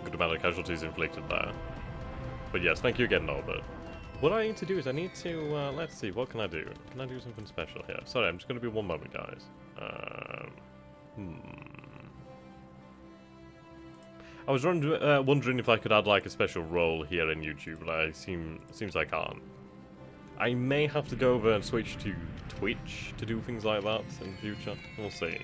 Good amount of casualties inflicted there. But yes, thank you again, Norbert. What I need to do is I need to, let's see, what can I do? Can I do something special here? Sorry, I'm just going to be one moment, guys. I was wondering if I could add, like, a special role here in YouTube, but seems I can't. I may have to go over and switch to Twitch to do things like that in the future. We'll see.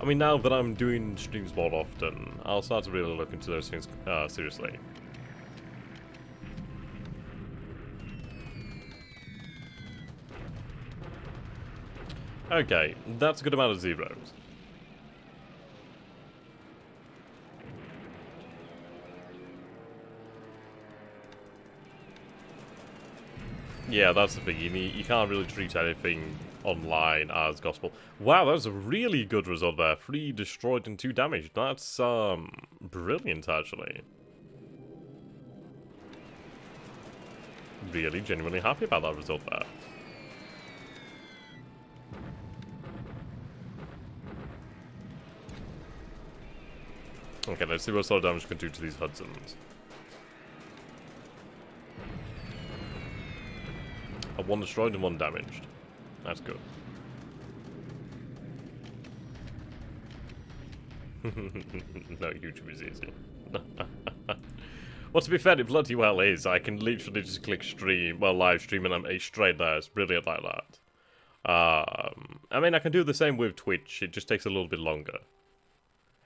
I mean, now that I'm doing streams more often, I'll start to really look into those things seriously. Okay, that's a good amount of zeros. Yeah, that's the thing. You can't really treat anything online as gospel. Wow, that was a really good result there. 3 destroyed and 2 damaged. That's brilliant, actually. Really genuinely happy about that result there. Okay, let's see what sort of damage we can do to these Hudsons. 1 destroyed and 1 damaged. That's good. No, YouTube is easy. Well, to be fair, it bloody well is. I can literally just click stream, well, live stream, and I'm straight there. It's brilliant like that. I mean, I can do the same with Twitch. It just takes a little bit longer.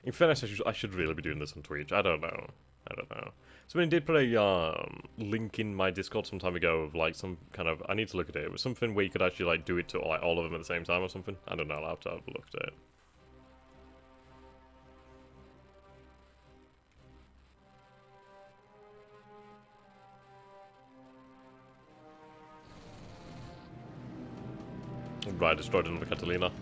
In fairness, I should really be doing this on Twitch. I don't know. Someone did put a link in my Discord some time ago of like some kind of, I need to look at it. It was something where you could actually like do it to like all of them at the same time or something. I don't know. I'll have to have a look at it. Right, destroyed another Catalina.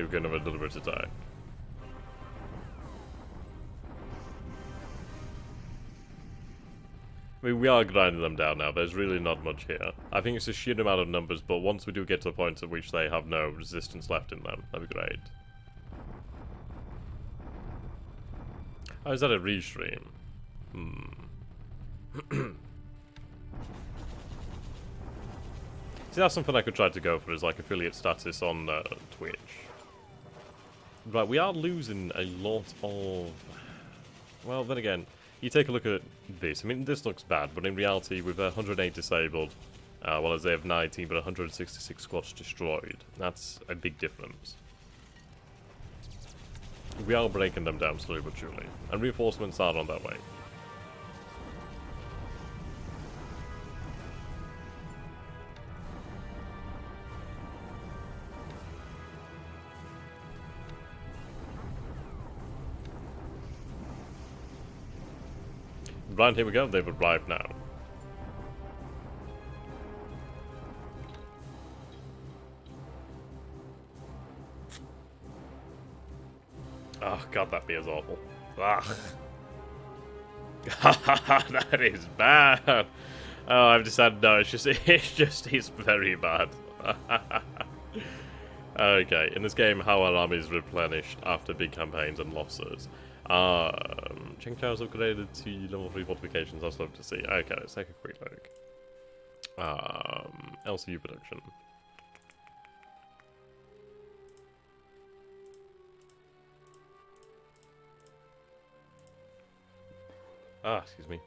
If we're going to have a deliberate attack. I mean, we are grinding them down now. There's really not much here. I think it's a sheer amount of numbers, but once we do get to a point at which they have no resistance left in them, that'd be great. Oh, is that a restream? See, that's something I could try to go for, is like affiliate status on Twitch. Right, we are losing a lot of... Well, then again, you take a look at this. I mean, this looks bad, but in reality, with 108 disabled, well, as they have 19, but 166 squads destroyed, that's a big difference. We are breaking them down slowly but surely, and reinforcements are on that way. Right, here we go, they've arrived now. Oh god, that beer's awful. Ah. That is bad. Oh, I've decided no, it's very bad. Okay, in this game, how our army is replenished after big campaigns and losses. Cheng Chow's upgraded to level 3 fortifications, that's love to see. Okay, let's take a quick look. LCU production. Excuse me.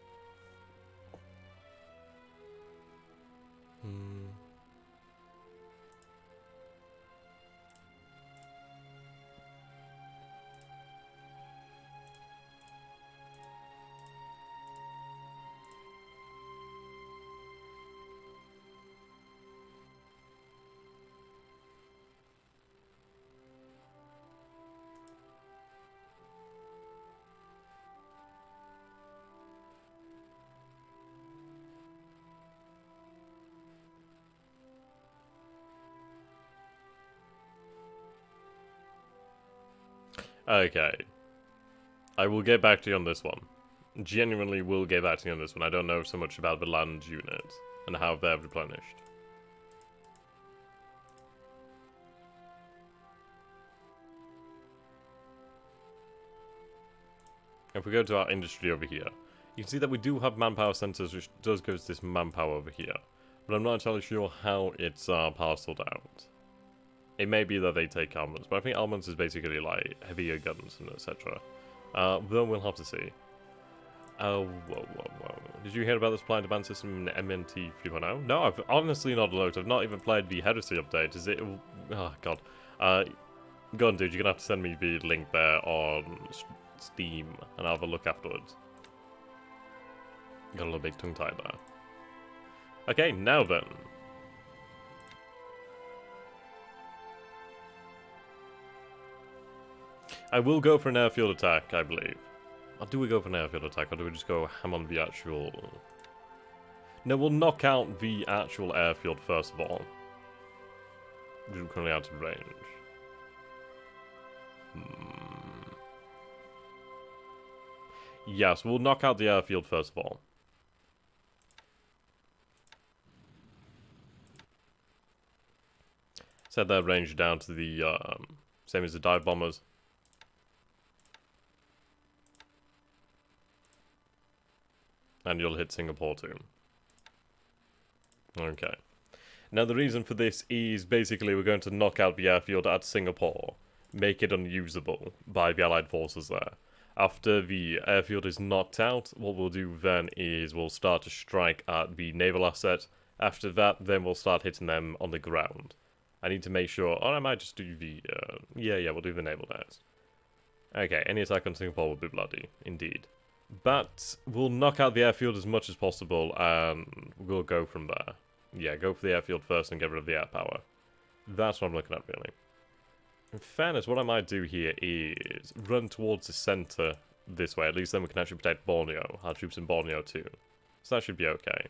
Okay. I will get back to you on this one. Genuinely will get back to you on this one. I don't know so much about the land units and how they're replenished. If we go to our industry over here, you can see that we do have manpower centers, which does go to this manpower over here. But I'm not entirely sure how it's parceled out. It may be that they take armaments, but I think armaments is basically like heavier guns and etc. Though we'll have to see. Whoa. Did you hear about the supply and demand system in MNT 3.0? No, I've honestly not looked. I've not even played the Heresy update. Is it... Oh, God. Go on, dude. You're going to have to send me the link there on Steam, and I'll have a look afterwards. Got a little big tongue-tied there. Okay, now then. I will go for an airfield attack, I believe. Or do we go for an airfield attack, or do we just go ham on the actual... No, we'll knock out the actual airfield first of all. We're currently out of range. Yes, we'll knock out the airfield first of all. Set their range down to the same as the dive bombers. And you'll hit Singapore too. Okay. Now the reason for this is basically we're going to knock out the airfield at Singapore, make it unusable by the Allied forces there. After the airfield is knocked out, what we'll do then is we'll start to strike at the naval asset. After that, then we'll start hitting them on the ground. I need to make sure... Oh, I might just do the... Yeah, we'll do the naval next. Okay, any attack on Singapore will be bloody, indeed. But we'll knock out the airfield as much as possible, and we'll go from there. Yeah, go for the airfield first and get rid of the air power. That's what I'm looking at, really. In fairness, what I might do here is run towards the centre this way. At least then we can actually protect Borneo, our troops in Borneo too. So that should be okay.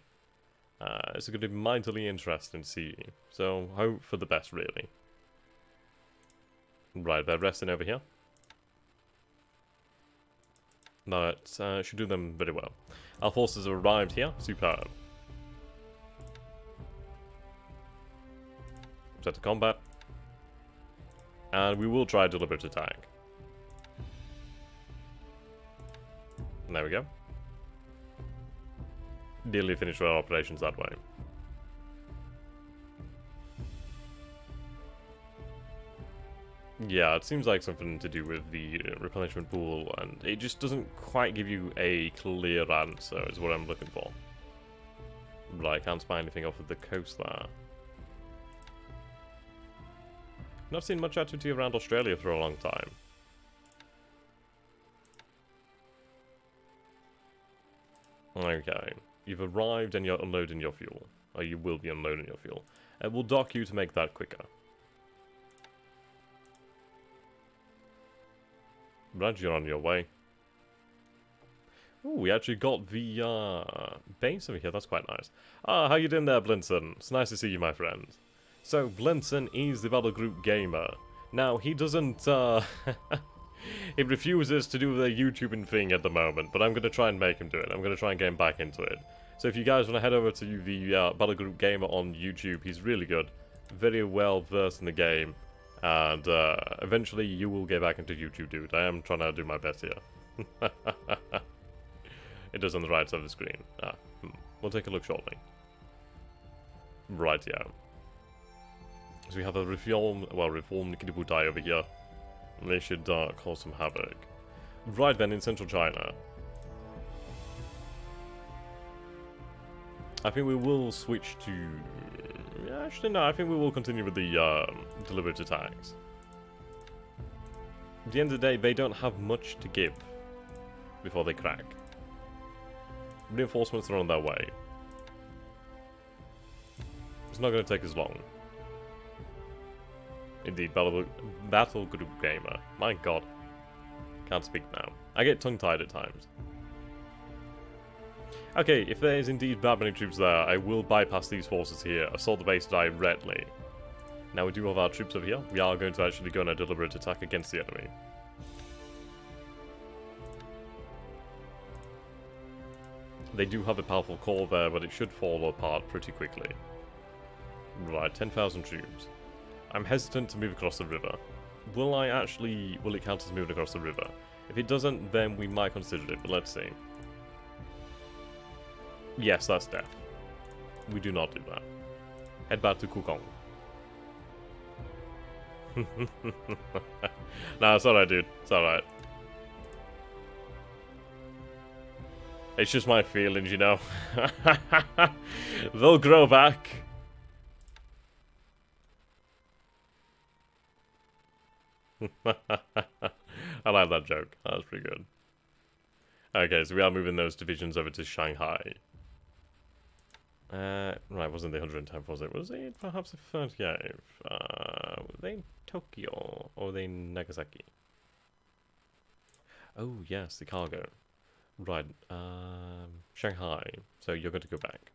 It's going to be mightily interesting to see. So, hope for the best, really. Right, they're resting over here. That should do them very well. Our forces have arrived here. Superb. Set to combat. And we will try a deliberate attack. And there we go. Nearly finished our operations that way. Yeah, it seems like something to do with the replenishment pool, and it just doesn't quite give you a clear answer, is what I'm looking for. Right, can't spy anything off of the coast there. Not seen much activity around Australia for a long time. Okay, you've arrived and you're unloading your fuel. Or you will be unloading your fuel. And we'll dock you to make that quicker. Right, you're on your way. Ooh, we actually got the base over here. That's quite nice. Ah, how you doing there, Blinson? It's nice to see you, my friend. So, Blinson is the Battle Group Gamer. Now, he doesn't, he refuses to do the YouTubing thing at the moment, but I'm going to try and make him do it. I'm going to try and get him back into it. So if you guys want to head over to the Battle Group Gamer on YouTube, he's really good. Very well versed in the game. And eventually you will get back into YouTube, dude. I am trying to do my best here. It is on the right side of the screen. We'll take a look shortly. Right, yeah. So we have a reformed Kidibutai over here. And they should cause some havoc. Right then, in central China. I think we will switch to... Yeah, actually no, I think we will continue with the deliberate attacks. At the end of the day, they don't have much to give before they crack. Reinforcements are on their way. It's not going to take as long. Indeed, Battle Group Gamer. My god. Can't speak now. I get tongue-tied at times. Okay, if there is indeed that many troops there, I will bypass these forces here, assault the base directly. Now we do have our troops over here. We are going to actually go on a deliberate attack against the enemy. They do have a powerful core there, but it should fall apart pretty quickly. Right, 10,000 troops. I'm hesitant to move across the river. Will it count as moving across the river? If it doesn't, then we might consider it, but let's see. Yes, that's death. We do not do that. Head back to Kukong. Nah, it's alright, dude. It's alright. It's just my feelings, you know. They'll grow back. I like that joke. That was pretty good. Okay, so we are moving those divisions over to Shanghai. Right, wasn't the 110th, was it? Was it perhaps the 38th? Were they in Tokyo? Or were they in Nagasaki? Oh, yes, the cargo. Right, Shanghai. So you're going to go back.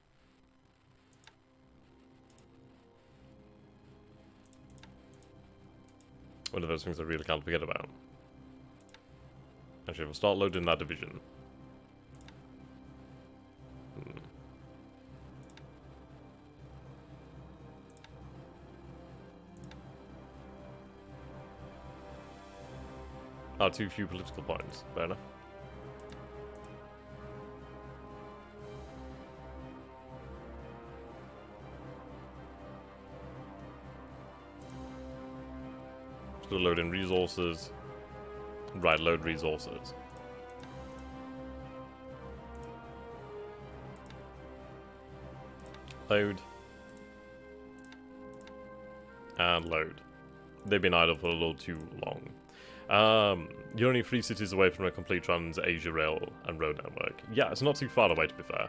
One of those things I really can't forget about. Actually, we'll start loading that division. Too few political points. Fair enough. Still loading resources. Right, load resources. Load. And load. They've been idle for a little too long. You're only 3 cities away from a complete Trans-Asia rail and road network. Yeah, it's not too far away, to be fair.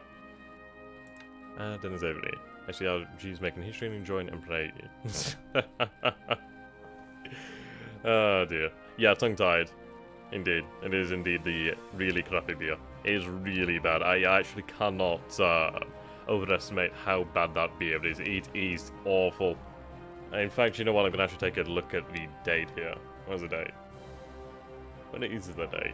Dennis Avery. Actually, RG's making history and enjoying Emperor. Oh dear. Yeah, tongue-tied. Indeed. It is indeed the really crappy beer. It is really bad. I actually cannot overestimate how bad that beer is. It is awful. In fact, you know what? I'm going to actually take a look at the date here. Where's the date? When is the date?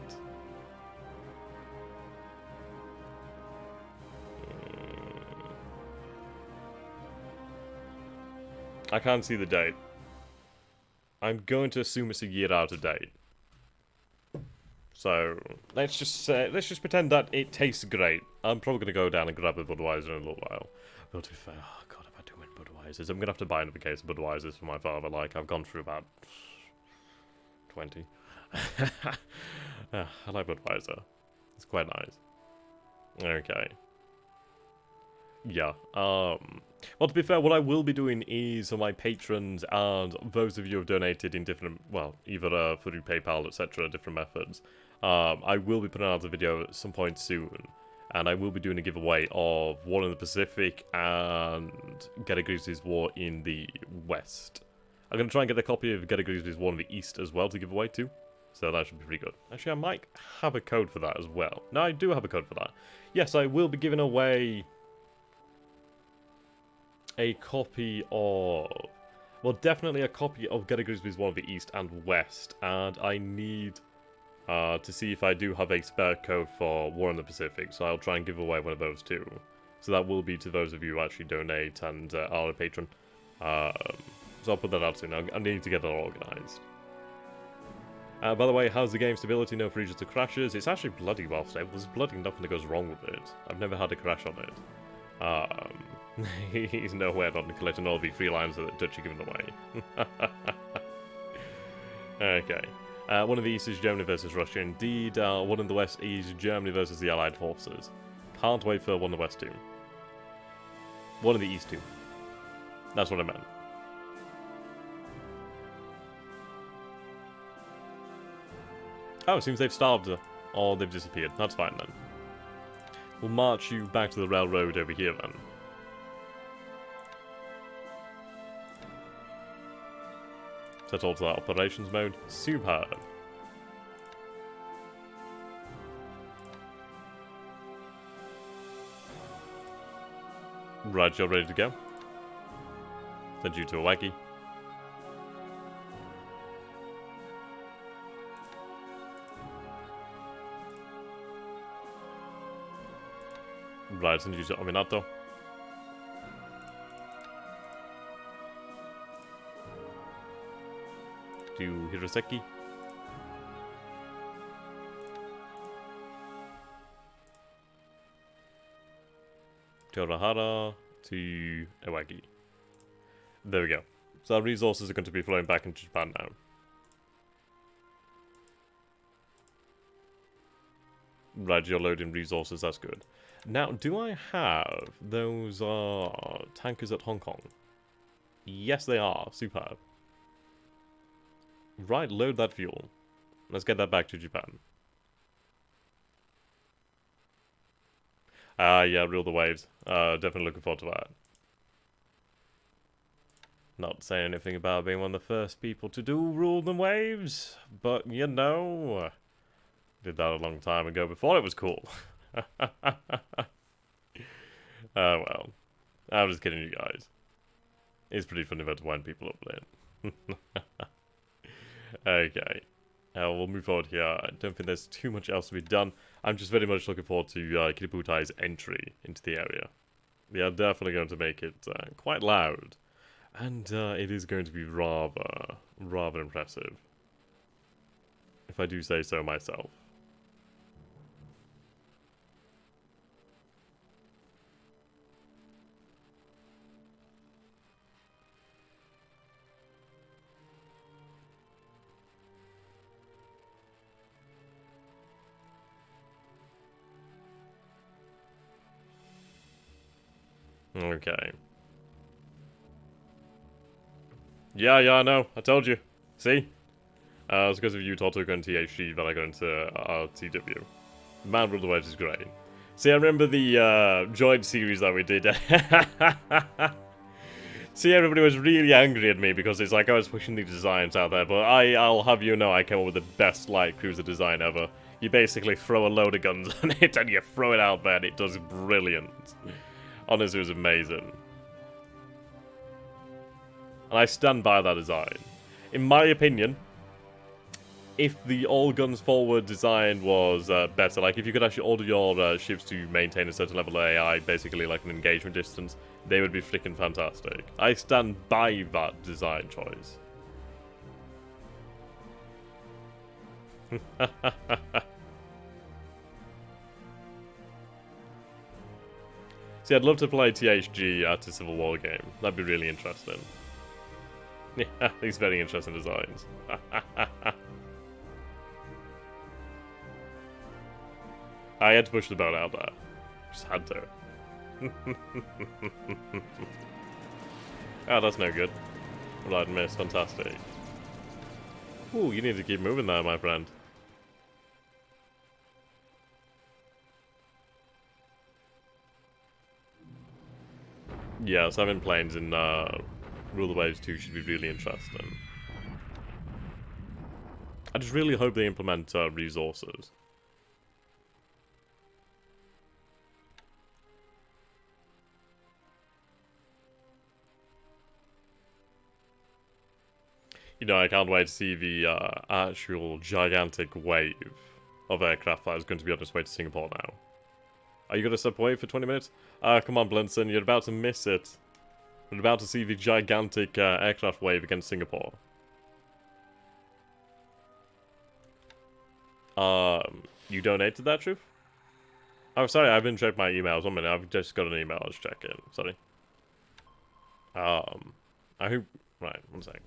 I can't see the date. I'm going to assume it's a year out of date. So let's just pretend that it tastes great. I'm probably gonna go down and grab a Budweiser in a little while. But to be fair, oh god, if I do win Budweisers, I'm gonna have to buy another case of Budweisers for my father. Like I've gone through about 20. I like Budweiser. It's quite nice. Okay. Yeah. Well, to be fair, what I will be doing is for my patrons and those of you who have donated in different, well, either through PayPal, etc., different methods, I will be putting out a video at some point soon, and I will be doing a giveaway of War in the Pacific and Get a Grigsby's War in the West. I'm going to try and get a copy of Get a Grigsby's War in the East as well to give away too, so that should be pretty good. Actually, I might have a code for that as well. No, I do have a code for that. Yes, I will be giving away a copy of, well, definitely a copy of Get a Grigsby's War of the East and West, and I need to see if I do have a spare code for War in the Pacific, so I'll try and give away one of those too. So that will be to those of you who actually donate and are a patron. So I'll put that out soon. I need to get that organised. By the way, how's the game stability? No freezes or crashes? It's actually bloody well stable. There's bloody nothing that goes wrong with it. I've never had a crash on it. He's nowhere not collecting all the free lines that Dutch are giving away. Okay. One of the East is Germany versus Russia. Indeed, one in the West is Germany versus the Allied forces. Can't wait for one in the West too. One in the East too. That's what I meant. Oh, it seems they've starved or they've disappeared. That's fine then. We'll march you back to the railroad over here then. Set all to that operations mode. Superb. Right, you're ready to go. Send you to a wacky. Right, send you to Ominato. To Hiroseki. Torahara to Iwagi. There we go. So our resources are going to be flowing back into Japan now. Right, you're loading resources, that's good. Now, do I have those tankers at Hong Kong? Yes, they are. Superb. Right, load that fuel. Let's get that back to Japan. Yeah, rule the waves. Definitely looking forward to that. Not saying anything about being one of the first people to do rule the waves, but you know, did that a long time ago before it was cool. Oh well, I'm just kidding you guys. It's pretty funny about to wind people up there. Okay, we'll move forward here. I don't think there's too much else to be done. I'm just very much looking forward to Kiributai's entry into the area. They are definitely going to make it quite loud. And it is going to be rather impressive. If I do say so myself. Okay. Yeah, I know. I told you. See? It's because of you, Tortuga, and THG that I got into RTW. Man Rule the Wedge is great. See, I remember the joint series that we did. See, everybody was really angry at me because it's like I was pushing the designs out there, but I'll have you know I came up with the best light cruiser design ever. You basically throw a load of guns on it and you throw it out there and it does brilliant. Honestly, it was amazing. And I stand by that design. In my opinion, if the all guns forward design was better, like if you could actually order your ships to maintain a certain level of AI, basically like an engagement distance, they would be freaking fantastic. I stand by that design choice. See, I'd love to play THG at a Civil War game. That'd be really interesting. Yeah, these very interesting designs. I had to push the boat out there. Just had to. Oh, that's no good. Well, I'd miss. Fantastic. Ooh, you need to keep moving there, my friend. Yes, having planes in Rule the Waves 2 should be really interesting. I just really hope they implement resources. You know, I can't wait to see the actual gigantic wave of aircraft that is going to be on its way to Singapore now. Are you going to step away for 20 minutes? Come on, Blinson, you're about to miss it. We're about to see the gigantic aircraft wave against Singapore. You donated that, Truth? Oh, sorry, I haven't checked my emails. 1 minute, I've just got an email. I was checking. Sorry. I hope... Right, 1 second.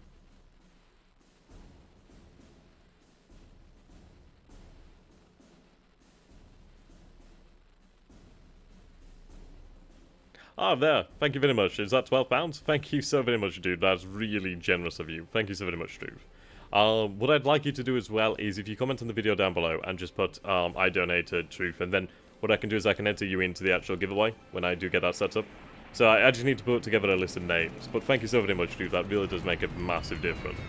Ah, there. Thank you very much. Is that £12? Thank you so very much, dude. That's really generous of you. Thank you so very much, dude. What I'd like you to do as well is if you comment on the video down below and just put, I donated, Truth, and then what I can do is I can enter you into the actual giveaway when I do get that set up. So I just need to put together a list of names. But thank you so very much, dude. That really does make a massive difference.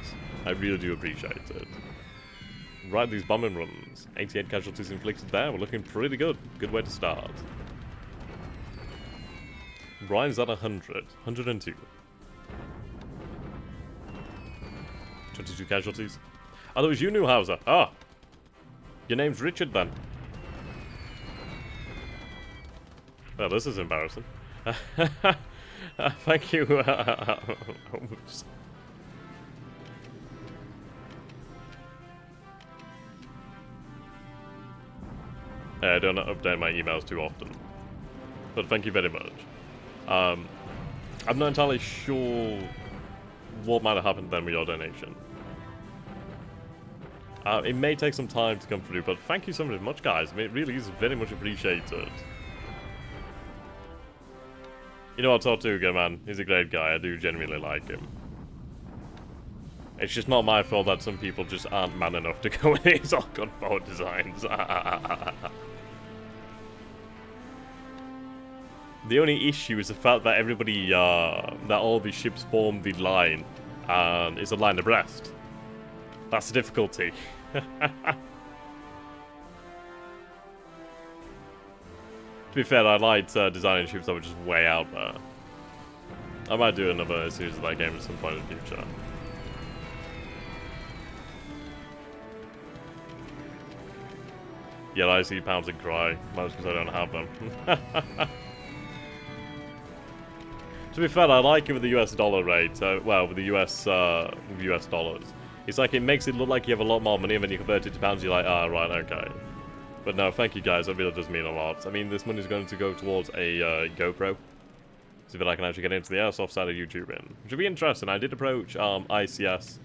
I really do appreciate it. Right, these bombing runs. 88 casualties inflicted there. We're looking pretty good. Good way to start. Brian's at 100. 102. 22 casualties. Oh, that was you, Newhauser. Ah! Your name's Richard, then. Well, this is embarrassing. Thank you. Oops. I don't update my emails too often. But thank you very much. I'm not entirely sure what might have happened then with your donation. It may take some time to come through, but thank you so very much, guys. I mean, it really is very much appreciated. You know what, Tortuga, man, he's a great guy. I do genuinely like him. It's just not my fault that some people just aren't man enough to go in his all-gun forward designs. The only issue is the fact that everybody, that all the ships form the line, and it's a line abreast. That's the difficulty. To be fair, I liked designing ships that were just way out there. I might do another series of that game at some point in the future. Yeah, I see pounds and cry, mostly because I don't have them. To be fair, I like it with the US dollar rate, well, with the US dollars. It's like, it makes it look like you have a lot more money, and then you convert it to pounds, you're like, ah, right, okay. But no, thank you guys, that really does mean a lot. I mean, this money is going to go towards a GoPro, so that I can actually get into the airsoft side of YouTubing. Which would be interesting. I did approach ICS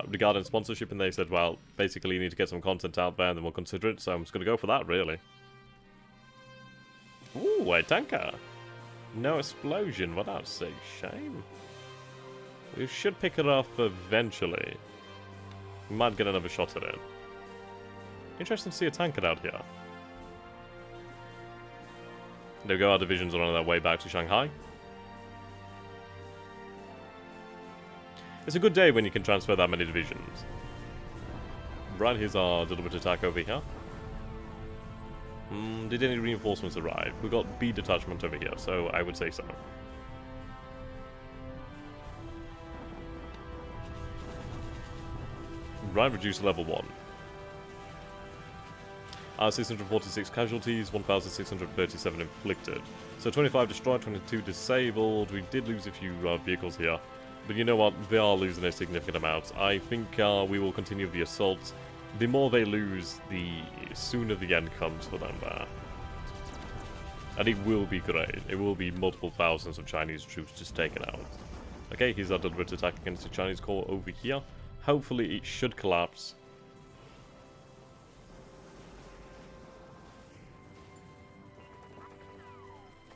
regarding sponsorship, and they said, well, basically you need to get some content out there, and then we'll consider it, so I'm just going to go for that, really. Ooh, a tanker. No explosion, well that's a shame. We should pick it off eventually. We might get another shot at it. Interesting to see a tanker out here. There we go, our divisions are on their way back to Shanghai. It's a good day when you can transfer that many divisions. Right, here's our deliberate attack over here. Did any reinforcements arrive? We got B detachment over here, so I would say so. Right, reduce to level 1. 646 casualties, 1,637 inflicted. So 25 destroyed, 22 disabled. We did lose a few vehicles here. But you know what? They are losing a significant amount. I think we will continue the assault. The more they lose, the sooner the end comes for them there. And it will be great. It will be multiple thousands of Chinese troops just taken out. Okay, here's our deliberate attack against the Chinese corps over here. Hopefully it should collapse.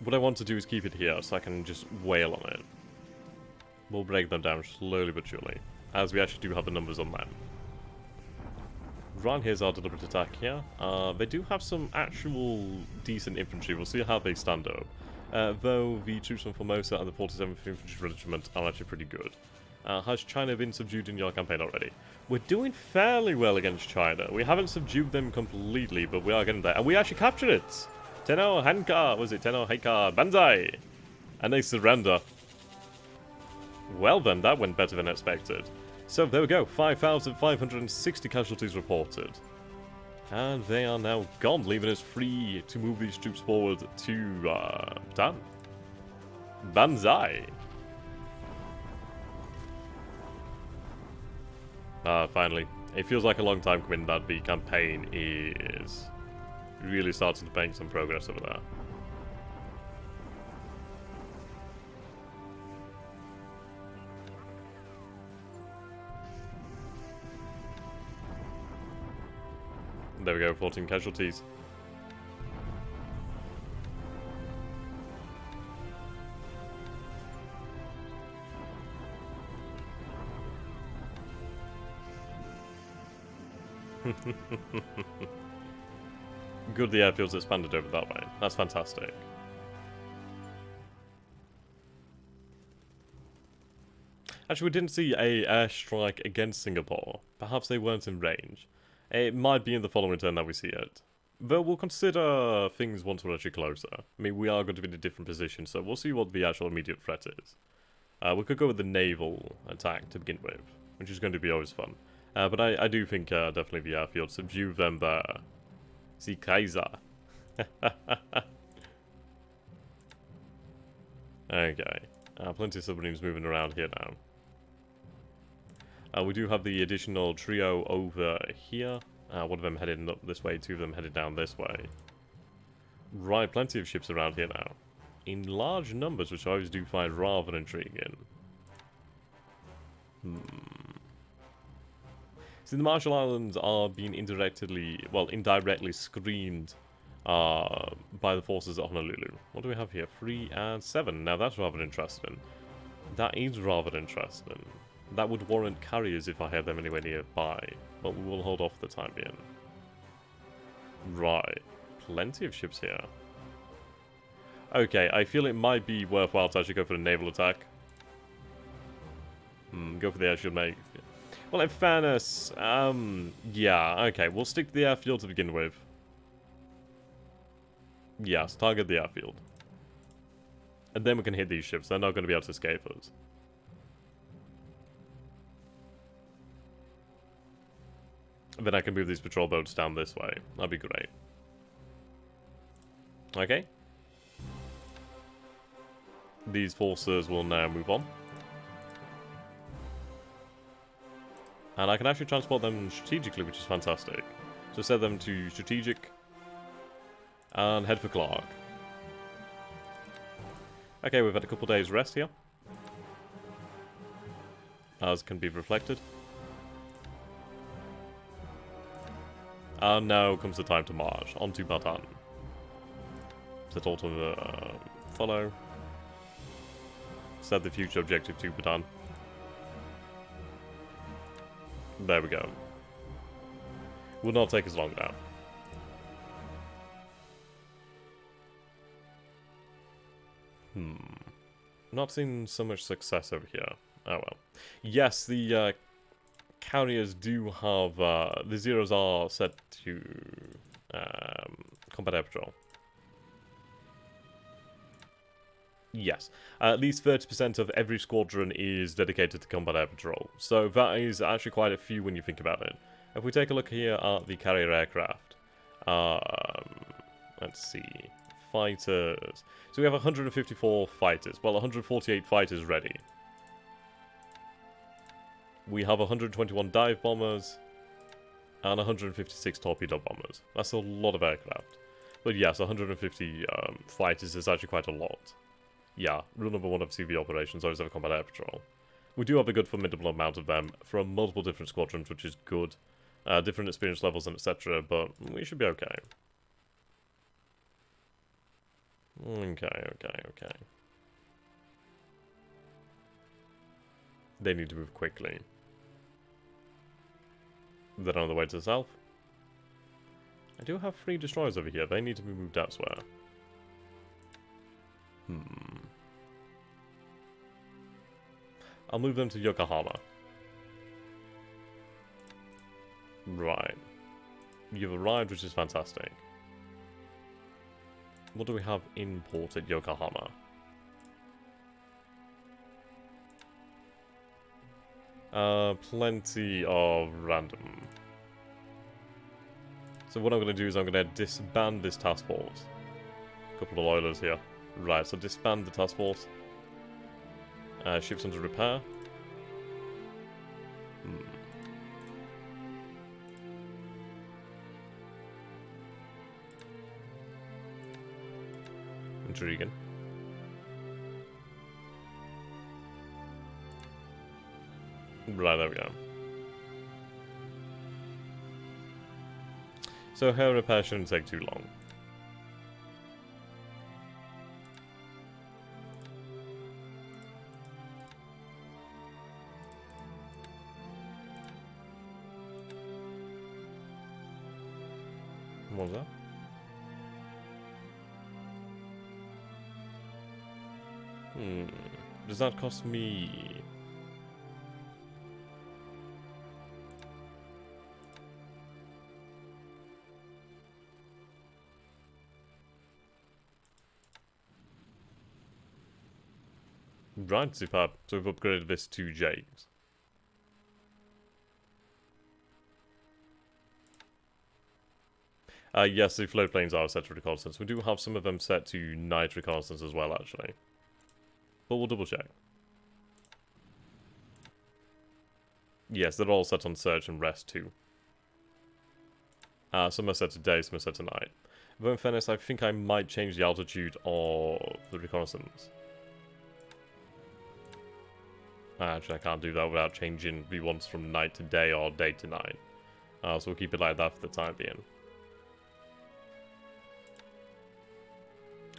What I want to do is keep it here so I can just wail on it. We'll break them down slowly but surely, as we actually do have the numbers on them. Right, here's our deliberate attack here. They do have some actual decent infantry. We'll see how they stand up. Though the troops from Formosa and the 47th Infantry Regiment are actually pretty good. Has China been subdued in your campaign already? We're doing fairly well against China. We haven't subdued them completely, but we are getting there. And we actually captured it! Tenno Hanka, was it Tenno Heika Banzai? And they surrender. Well then, that went better than expected. So there we go, 5,560 casualties reported. And they are now gone, leaving us free to move these troops forward to Dan. Banzai. Finally. It feels like a long time coming that the campaign is really starting to make some progress over there. There we go, 14 casualties. Good, the airfield's expanded over that way. That's fantastic. Actually, we didn't see a airstrike against Singapore. Perhaps they weren't in range. It might be in the following turn that we see it. Though we'll consider things once we're actually closer. I mean, we are going to be in a different position, so we'll see what the actual immediate threat is. We could go with the naval attack to begin with, which is going to be always fun. But I do think definitely the airfield, subdue them there. See Kaiser. Okay. Plenty of submarines moving around here now. We do have the additional trio over here. One of them headed up this way, two of them headed down this way. Right, plenty of ships around here now. In large numbers, which I always do find rather intriguing. See, the Marshall Islands are being indirectly screened by the forces at Honolulu. What do we have here? 3 and 7. Now that's rather interesting. That is rather interesting. That would warrant carriers if I had them anywhere nearby, but we will hold off for the time being. Right, plenty of ships here. Okay, I feel it might be worthwhile to actually go for the naval attack. Go for the airfield, mate. Well, in fairness, yeah, okay, we'll stick to the airfield to begin with. Yes, target the airfield. And then we can hit these ships, they're not going to be able to escape us. And then I can move these patrol boats down this way. That'd be great. Okay. These forces will now move on. And I can actually transport them strategically, which is fantastic. So set them to strategic. And head for Clark. Okay, we've had a couple days rest here. As can be reflected. And now comes the time to march. On to Bataan. Set all to follow. Set the future objective to Bataan. There we go. Will not take us long now. Not seeing so much success over here. Oh well. Yes, the carriers do have, the zeros are set to combat air patrol. Yes. At least 30% of every squadron is dedicated to combat air patrol. So that is actually quite a few when you think about it. If we take a look here at the carrier aircraft. Let's see. Fighters. So we have 154 fighters. Well, 148 fighters ready. We have 121 dive bombers. And 156 torpedo bombers. That's a lot of aircraft. But yes, 150 fighters is actually quite a lot. Yeah, rule number 1 of CV operations, always have a combat air patrol. We do have a good formidable amount of them from multiple different squadrons, which is good. Different experience levels and etc., but we should be okay. Okay. They need to move quickly. They're on the way to the south. I do have 3 destroyers over here. They need to be moved elsewhere. I'll move them to Yokohama. Right. You've arrived, which is fantastic. What do we have in port at Yokohama? Plenty of random. So what I'm going to do is I'm going to disband this task force. A couple of oilers here. Right, so disband the task force. Ships under repair. Intriguing. Right, there we go. So her repair shouldn't take too long. What was that? Does that cost me... Right, superb. So we've upgraded this to James. Yes, the float planes are set to reconnaissance. We do have some of them set to night reconnaissance as well, actually. But we'll double check. Yes, they're all set on search and rest too. Some are set to day, some are set to night. But in fairness, I think I might change the altitude of the reconnaissance. Actually, I can't do that without changing the ones from night to day or day to night. So we'll keep it like that for the time being.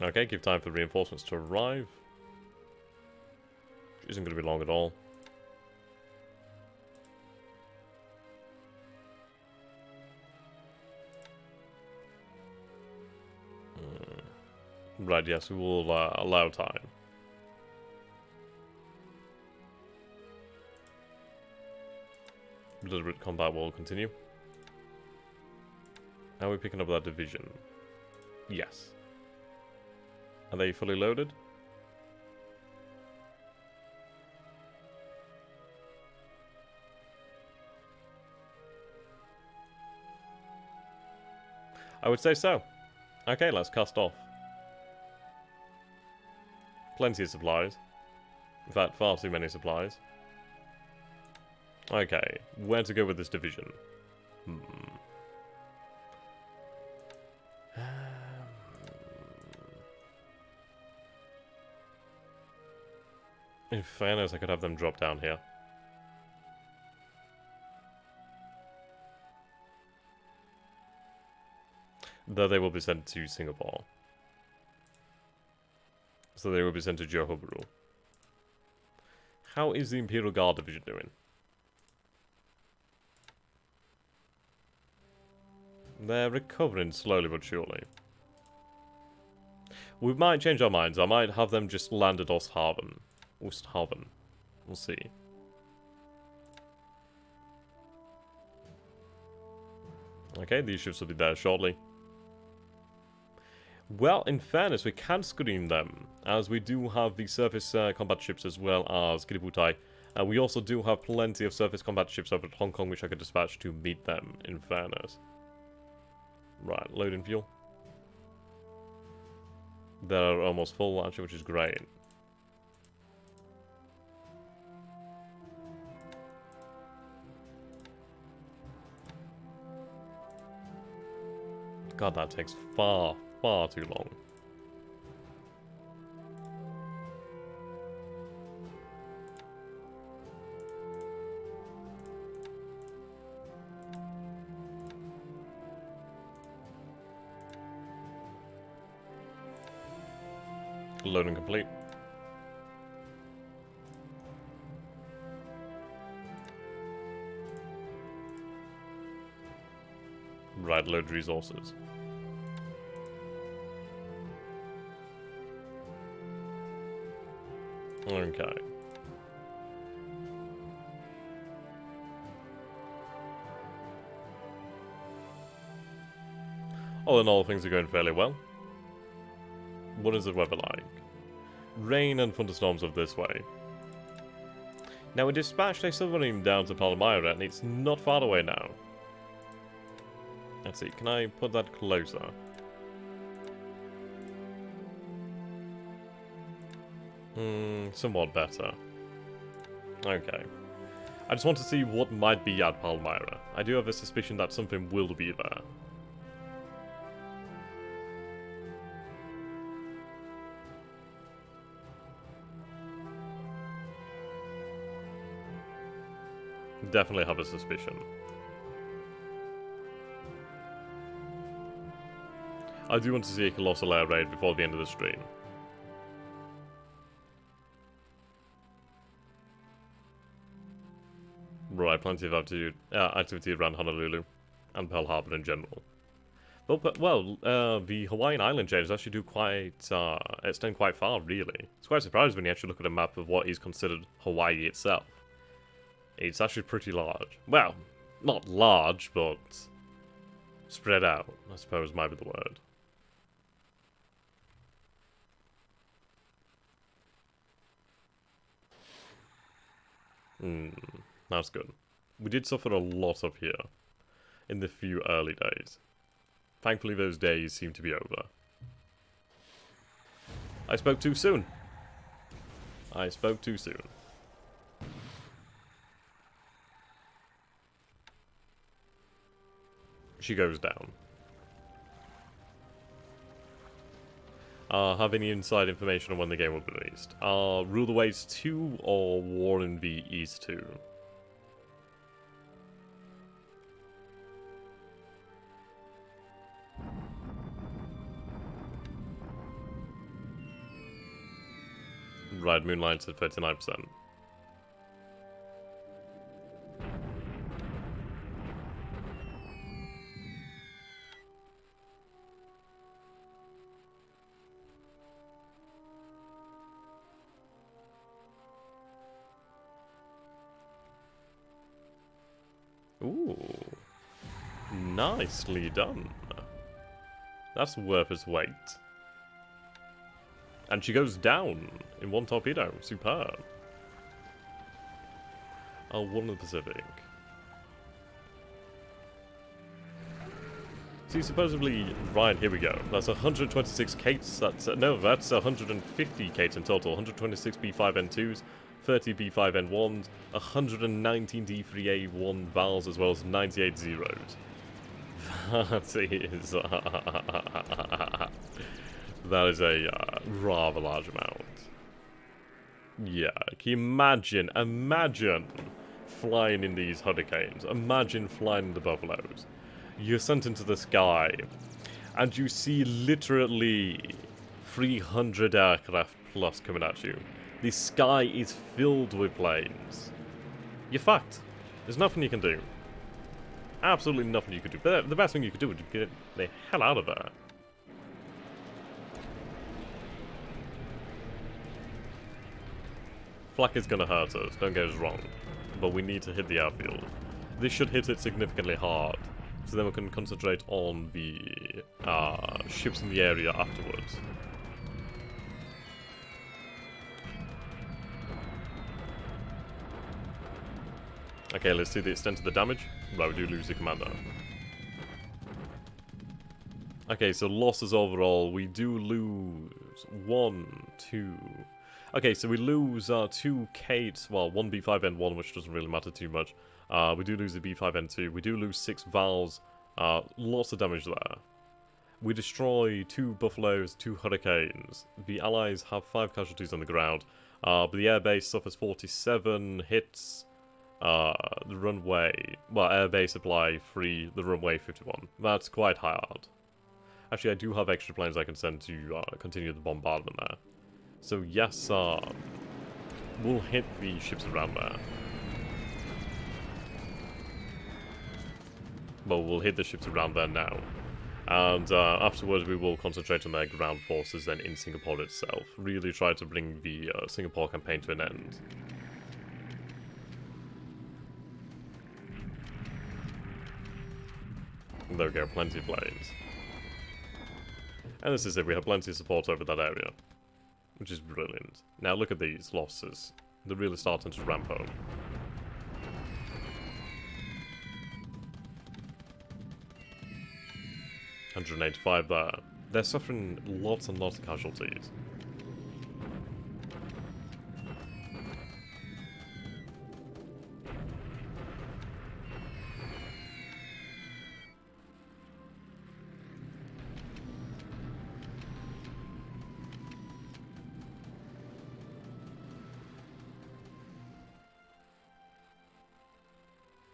Okay, give time for reinforcements to arrive. Which isn't going to be long at all. Right, yes, we will allow time. Deliberate combat will continue. Are we picking up that division? Yes. Are they fully loaded? I would say so. Okay, let's cast off. Plenty of supplies. In fact, far too many supplies. Okay, where to go with this division? In fairness, I could have them drop down here. Though they will be sent to Singapore. So they will be sent to Johor. How is the Imperial Guard Division doing? They're recovering slowly but surely. We might change our minds. I might have them just land at Osthaven. We'll see. Okay, these ships will be there shortly. Well, in fairness, we can screen them, as we do have the surface combat ships as well as Kiributai. And we also do have plenty of surface combat ships over at Hong Kong, which I could dispatch to meet them, in fairness. Right, loading fuel. They're almost full, actually, which is great. God, that takes far, far too long. Loading complete. Right, load resources. Okay. All in all, things are going fairly well. What is the weather like? Rain and thunderstorms of this way. Now we dispatched a submarine down to Palmyra and it's not far away now. Let's see, can I put that closer? Somewhat better. Okay. I just want to see what might be at Palmyra. I do have a suspicion that something will be there. Definitely have a suspicion. I do want to see a Colossal Air Raid before the end of the stream. Right, plenty of activity around Honolulu and Pearl Harbor in general. Well, the Hawaiian island chains actually do quite extend quite far, really. It's quite surprising when you actually look at a map of what is considered Hawaii itself. It's actually pretty large. Well, not large, but spread out, I suppose might be the word. That's good. We did suffer a lot up here in the few early days. Thankfully, those days seem to be over. I spoke too soon. I spoke too soon. She goes down. Have any inside information on when the game will be released? Rule the Waves 2 or War in the East 2? Right, Moonlight's at 39%. Ooh. Nicely done. That's worth its weight. And she goes down in one torpedo. Superb. Oh, one in the Pacific. See, supposedly, right, here we go. That's 126 Kates. That's, no, that's 150 Kates in total. 126 B5N2s, 30 B5N1s, 119 D3A1 vowels, as well as 98 zeros. That is... that is a rather large amount. Yeah, can you imagine flying in these hurricanes. Imagine flying in the buffaloes. You're sent into the sky, and you see literally 300 aircraft plus coming at you. The sky is filled with planes. You're fucked. There's nothing you can do. Absolutely nothing you could do. But the best thing you could do would be get the hell out of there. Flak is going to hurt us, don't get us wrong. But we need to hit the airfield. This should hit it significantly hard. So then we can concentrate on the ships in the area afterwards. Okay, let's see the extent of the damage. Right, we do lose the commander. Okay, so losses overall, we do lose 1, 2... Okay, so we lose 2 Kates, well, 1 B5N1, which doesn't really matter too much. We do lose the B5N2, we do lose 6 Vals, lots of damage there. We destroy 2 Buffaloes, 2 Hurricanes. The Allies have 5 casualties on the ground, but the airbase suffers 47 hits. The runway, well, airbase supply 3, the runway 51. That's quite hard. Actually, I do have extra planes I can send to continue the bombardment there. So yes, we'll hit the ships around there. Well, we'll hit the ships around there now. And afterwards we will concentrate on their ground forces then in Singapore itself. Really try to bring the Singapore campaign to an end. And there we go, plenty of planes. And this is it, we have plenty of support over that area. Which is brilliant. Now look at these losses. They're really starting to ramp up. $185 there. They're suffering lots and lots of casualties.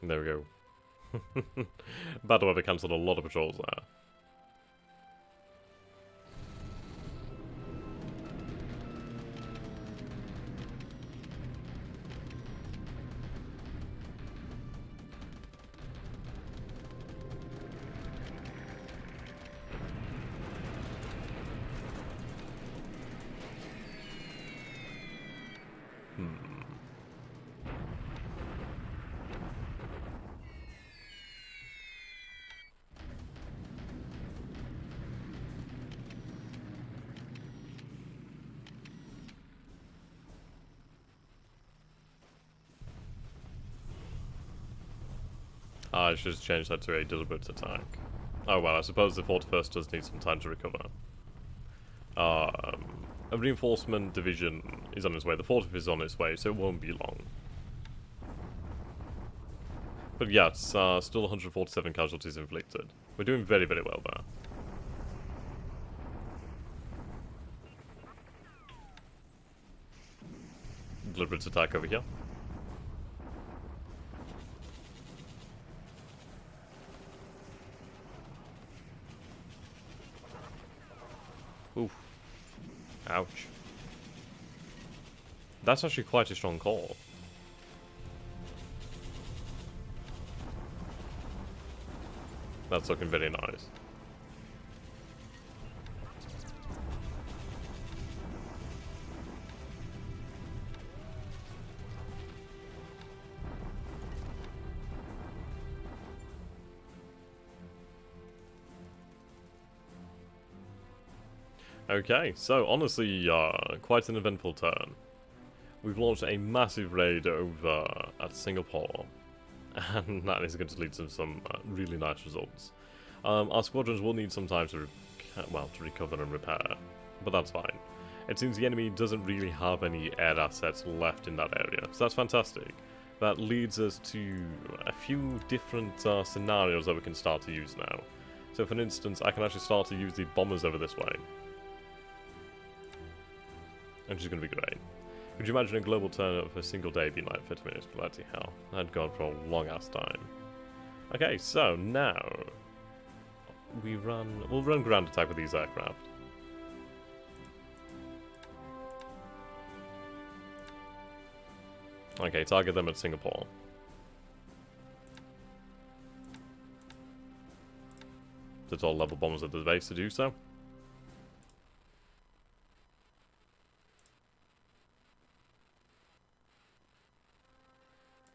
There we go. Battle Weather cancelled a lot of patrols there. I should just change that to a deliberate attack. Oh well, I suppose the 41st does need some time to recover. A reinforcement division is on its way. The 40th is on its way, so it won't be long. But yeah, it's still 147 casualties inflicted. We're doing very, very well there. Deliberate attack over here. Oof. Ouch. That's actually quite a strong call. That's looking very nice. Okay, so honestly, quite an eventful turn. We've launched a massive raid over at Singapore, and that is going to lead to some really nice results. Our squadrons will need some time to, to recover and repair, but that's fine. It seems the enemy doesn't really have any air assets left in that area, so that's fantastic. That leads us to a few different scenarios that we can start to use now. So for instance, I can actually start to use the bombers over this way. Which is going to be great. Could you imagine a global turn of a single day being like 50 minutes? Bloody hell. That'd gone for a long ass time. Okay, so now we'll run ground attack with these aircraft. Okay, target them at Singapore. It's all level bombers at the base to do so.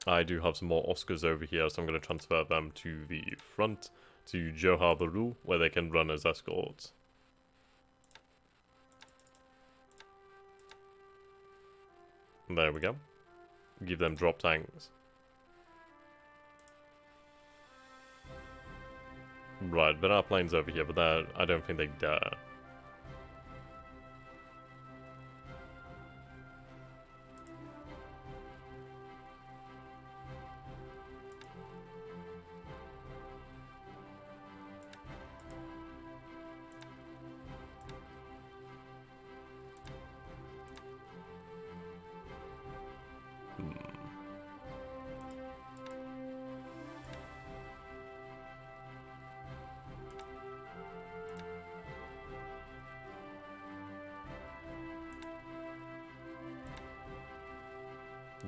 I do have some more Oscars over here, so I'm going to transfer them to the front to Johor Bahru, where they can run as escorts. There we go. Give them drop tanks. Right, there are planes over here, but I don't think they dare.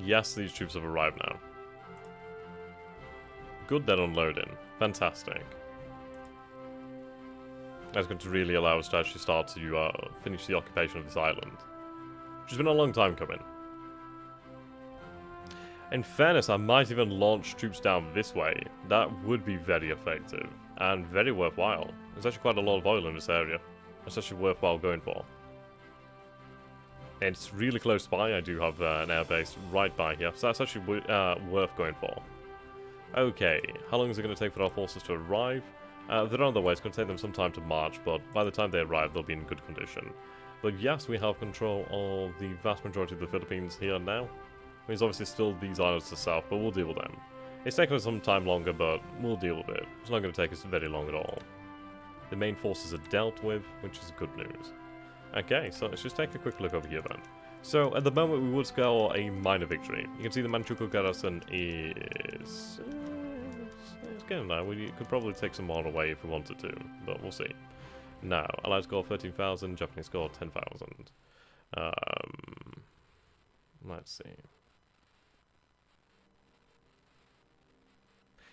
Yes, these troops have arrived now. Good, they're unloading. Fantastic. That's going to really allow us to actually start to finish the occupation of this island. Which has been a long time coming. In fairness, I might even launch troops down this way. That would be very effective. And very worthwhile. There's actually quite a lot of oil in this area. That's actually worthwhile going for. And it's really close by. I do have an airbase right by here. So that's actually worth going for. Okay, how long is it going to take for our forces to arrive? They're on their way. It's going to take them some time to march, but by the time they arrive, they'll be in good condition. But yes, we have control of the vast majority of the Philippines here now. There's obviously still these islands to the south, but we'll deal with them. It's taken us some time longer, but we'll deal with it. It's not going to take us very long at all. The main forces are dealt with, which is good news. Okay, so let's just take a quick look over here then. So, at the moment, we would score a minor victory. You can see the Manchukuo garrison is... it's getting there. We could probably take some more away if we wanted to, but we'll see. Now, Allied score 13,000, Japanese score 10,000. Let's see.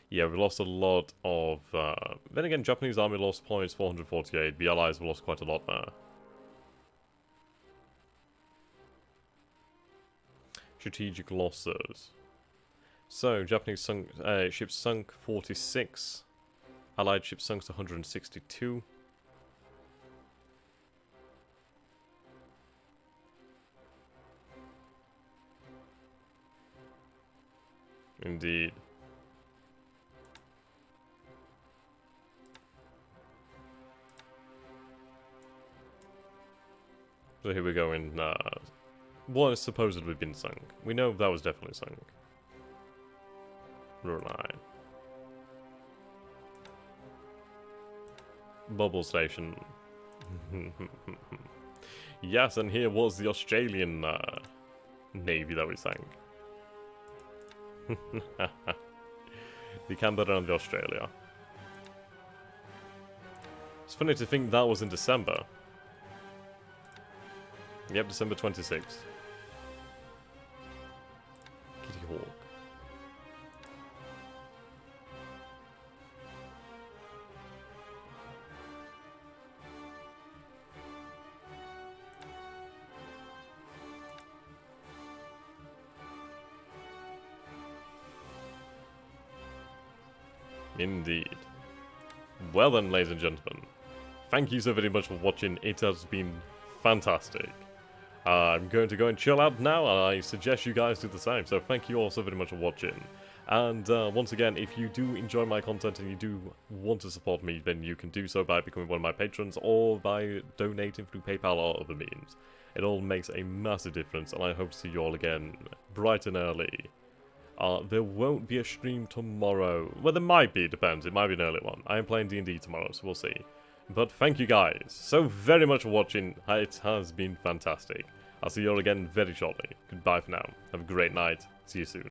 Yeah, we lost a lot of... then again, Japanese army lost points 448. The Allies have lost quite a lot there. Strategic losses. So, Japanese ships sunk 46. Allied ships sunk to 162. Indeed. So here we go in what has supposedly been sunk. We know that was definitely sunk. Right. Bubble station. Yes, and here was the Australian navy that we sank. The Canberra and the Australia. It's funny to think that was in December. Yep, December 26th. Kitty Hawk. Indeed. Well then, ladies and gentlemen, thank you so very much for watching. It has been fantastic. I'm going to go and chill out now, and I suggest you guys do the same. So thank you all so very much for watching. And once again, if you do enjoy my content and you do want to support me, then you can do so by becoming one of my patrons or by donating through PayPal or other means. It all makes a massive difference, and I hope to see you all again bright and early. There won't be a stream tomorrow. Well, there might be, depends. It might be an early one. I am playing D&D tomorrow, so we'll see. But thank you guys so very much for watching. It has been fantastic. I'll see you all again very shortly. Goodbye for now. Have a great night. See you soon.